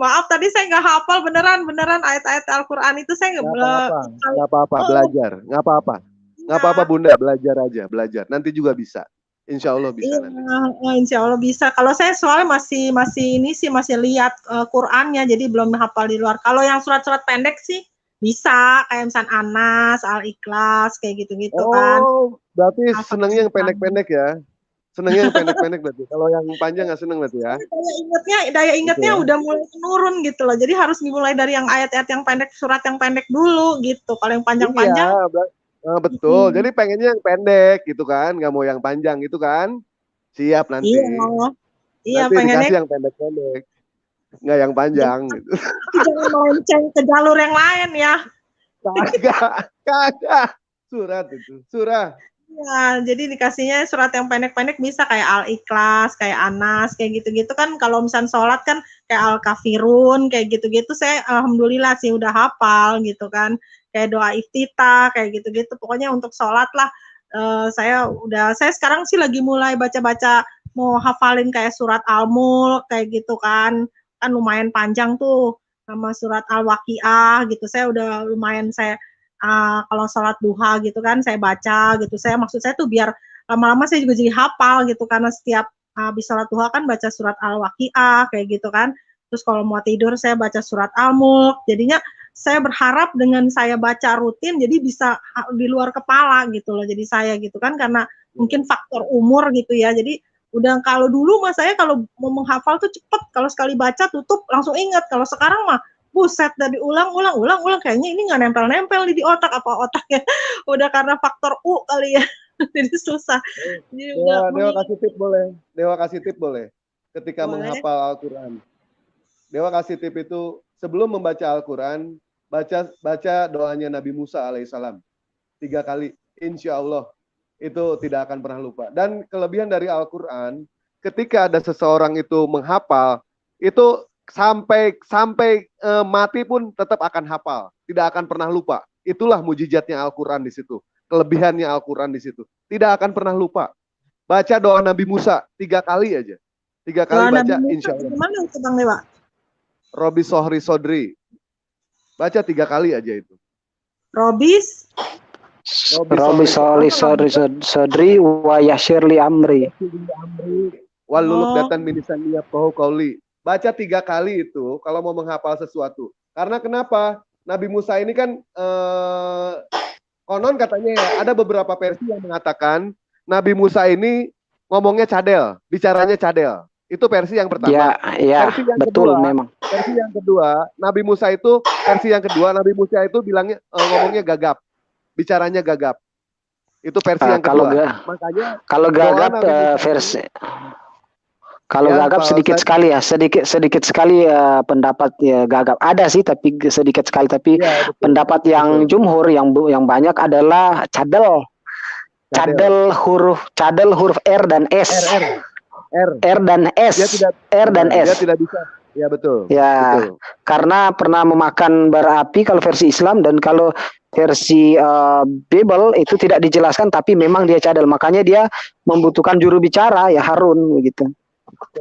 A: Maaf tadi saya nggak hafal beneran ayat-ayat Al-Quran itu saya
D: nggak apa-apa belajar, nggak apa-apa Bunda, belajar nanti juga bisa, insya Allah bisa.
A: Insya Allah bisa. Kalau saya soalnya masih lihat Qurannya, jadi belum hafal di luar. Kalau yang surat-surat pendek sih bisa, kayak misalnya Anas, Al-Ikhlas, kayak gitu-gitu kan.
D: Oh, berarti senangnya yang pendek-pendek ya? Senangnya yang pendek-pendek berarti. Kalau yang panjang nggak seneng berarti ya?
A: Daya ingatnya gitu, udah mulai menurun gitu loh. Jadi harus dimulai dari yang ayat-ayat yang pendek, surat yang pendek dulu gitu. Kalau yang panjang-panjang.
D: Iya, betul. Jadi pengennya yang pendek gitu kan, nggak mau yang panjang gitu kan? Siap nanti.
A: Iya,
D: nanti
A: pengennya
D: dikasih yang pendek-pendek. Nggak yang panjang gitu.
A: Jangan melenceng ke jalur yang lain ya.
D: Kagak. Surah.
A: Ya, jadi dikasihnya surat yang pendek-pendek bisa kayak Al-Ikhlas, kayak Anas, kayak gitu-gitu kan. Kalau misalnya sholat kan kayak Al-Kafirun, kayak gitu-gitu saya alhamdulillah sih udah hafal gitu kan. Kayak doa iftitah, kayak gitu-gitu. Pokoknya untuk sholat lah saya sekarang sih lagi mulai baca-baca mau hafalin kayak surat Al-Mulk kayak gitu kan lumayan panjang tuh sama surat Al-Waqiah gitu. Saya udah lumayan kalau sholat duha gitu kan saya baca gitu. Maksud saya tuh biar lama-lama saya juga jadi hafal gitu karena setiap habis sholat duha kan baca surat Al-Waqiah kayak gitu kan. Terus kalau mau tidur saya baca surat Al-Mulk. Jadinya saya berharap dengan saya baca rutin jadi bisa di luar kepala gitu loh, jadi saya gitu kan, karena mungkin faktor umur gitu ya. Jadi udah, kalau dulu mas saya kalau mau menghafal tuh cepet, kalau sekali baca tutup langsung ingat. Kalau sekarang mah buset, dari ulang kayaknya ini nggak nempel di otak, apa otaknya udah karena faktor U kali ya. Jadi susah. Jadi
D: Dewa kasih tip boleh. Dewa kasih tip boleh. Ketika menghafal Al-Quran. Dewa kasih tip itu sebelum membaca Al-Quran, baca doanya Nabi Musa alaihissalam 3 kali. Insya Allah itu tidak akan pernah lupa. Dan kelebihan dari Al-Quran, ketika ada seseorang itu menghafal, itu sampai mati pun tetap akan hafal, tidak akan pernah lupa. Itulah mujizatnya Al-Quran di situ. Kelebihannya Al-Quran di situ. Tidak akan pernah lupa. Baca doa Nabi Musa 3 kali aja. 3 kali baca, insya Allah.
A: Gimana itu Bang Dewa?
D: Robi Sohri Sodri. Baca 3 kali aja itu.
B: Robi Sohri Sodri wa Yashirli Amri.
D: Waluluk datan minisan niat kauli. Baca 3 kali itu kalau mau menghafal sesuatu. Karena kenapa? Nabi Musa ini kan konon katanya ya, ada beberapa versi yang mengatakan Nabi Musa ini ngomongnya cadel, bicaranya cadel. Itu versi yang pertama.
B: Ya, versi yang betul kedua, memang.
D: Versi yang kedua, Nabi Musa itu bilangnya ngomongnya gagap, bicaranya gagap. Itu versi yang kedua. Makanya
B: kalau gagap versi kalau ya, gagap sedikit sekali ya, sedikit sekali pendapat ya gagap. Ada sih tapi sedikit sekali, tapi ya, pendapat yang jumhur yang banyak adalah cadel huruf R dan S. R dan S. R dan S.
D: Dia tidak bisa. Ya betul.
B: Ya, betul. Karena pernah memakan bara api kalau versi Islam, dan kalau versi Bible itu tidak dijelaskan, tapi memang dia cadel. Makanya dia membutuhkan juru bicara ya Harun begitu.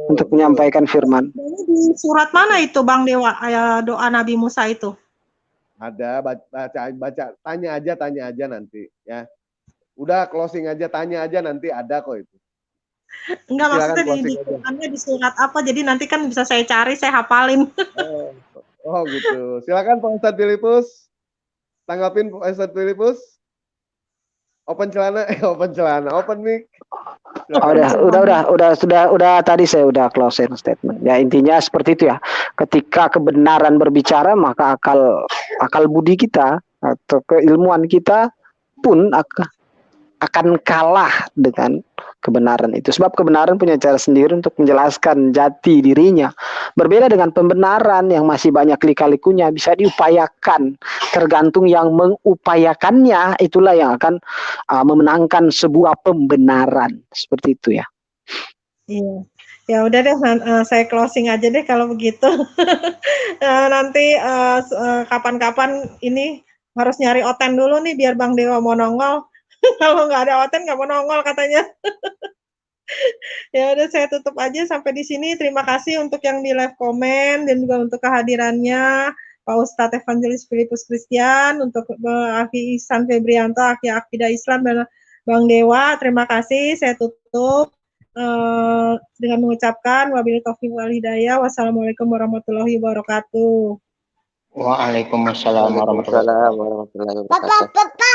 B: Untuk menyampaikan firman.
A: Di surat mana itu Bang Dewa, doa Nabi Musa itu?
D: Ada, baca, tanya aja nanti ya. Udah closing aja, tanya aja nanti ada kok itu.
A: Enggak, maksudnya di surat apa, jadi nanti kan bisa saya cari, saya hafalin.
D: Oh gitu. Silakan Pak Ustadz Filipus. Tanggapin Pak Ustadz Filipus. Open mic.
B: Udah tadi saya udah closing statement. Ya intinya seperti itu ya. Ketika kebenaran berbicara, maka akal budi kita atau keilmuan kita pun akan kalah dengan kebenaran itu. Sebab kebenaran punya cara sendiri untuk menjelaskan jati dirinya. Berbeda dengan pembenaran yang masih banyak lika-likunya, bisa diupayakan. Tergantung yang mengupayakannya, itulah yang akan memenangkan sebuah pembenaran. Seperti itu ya.
A: Iya. Ya udah deh, saya closing aja deh kalau begitu. Nanti kapan-kapan ini harus nyari Oten dulu nih biar Bang Dewa mau nongol. Kalau nggak ada Oten nggak mau nongol katanya. Ya udah, saya tutup aja sampai di sini. Terima kasih untuk yang di live komen dan juga untuk kehadirannya Pak Ustadz Evangelis Filipus Christian, untuk Aki Ihsan Febrianto, Aki Akidah Islam, dan Bang Dewa. Terima kasih. Saya tutup dengan mengucapkan wabillahi taufiq wal hidayah. Wassalamualaikum warahmatullahi wabarakatuh.
C: Waalaikumsalam warahmatullahi wabarakatuh.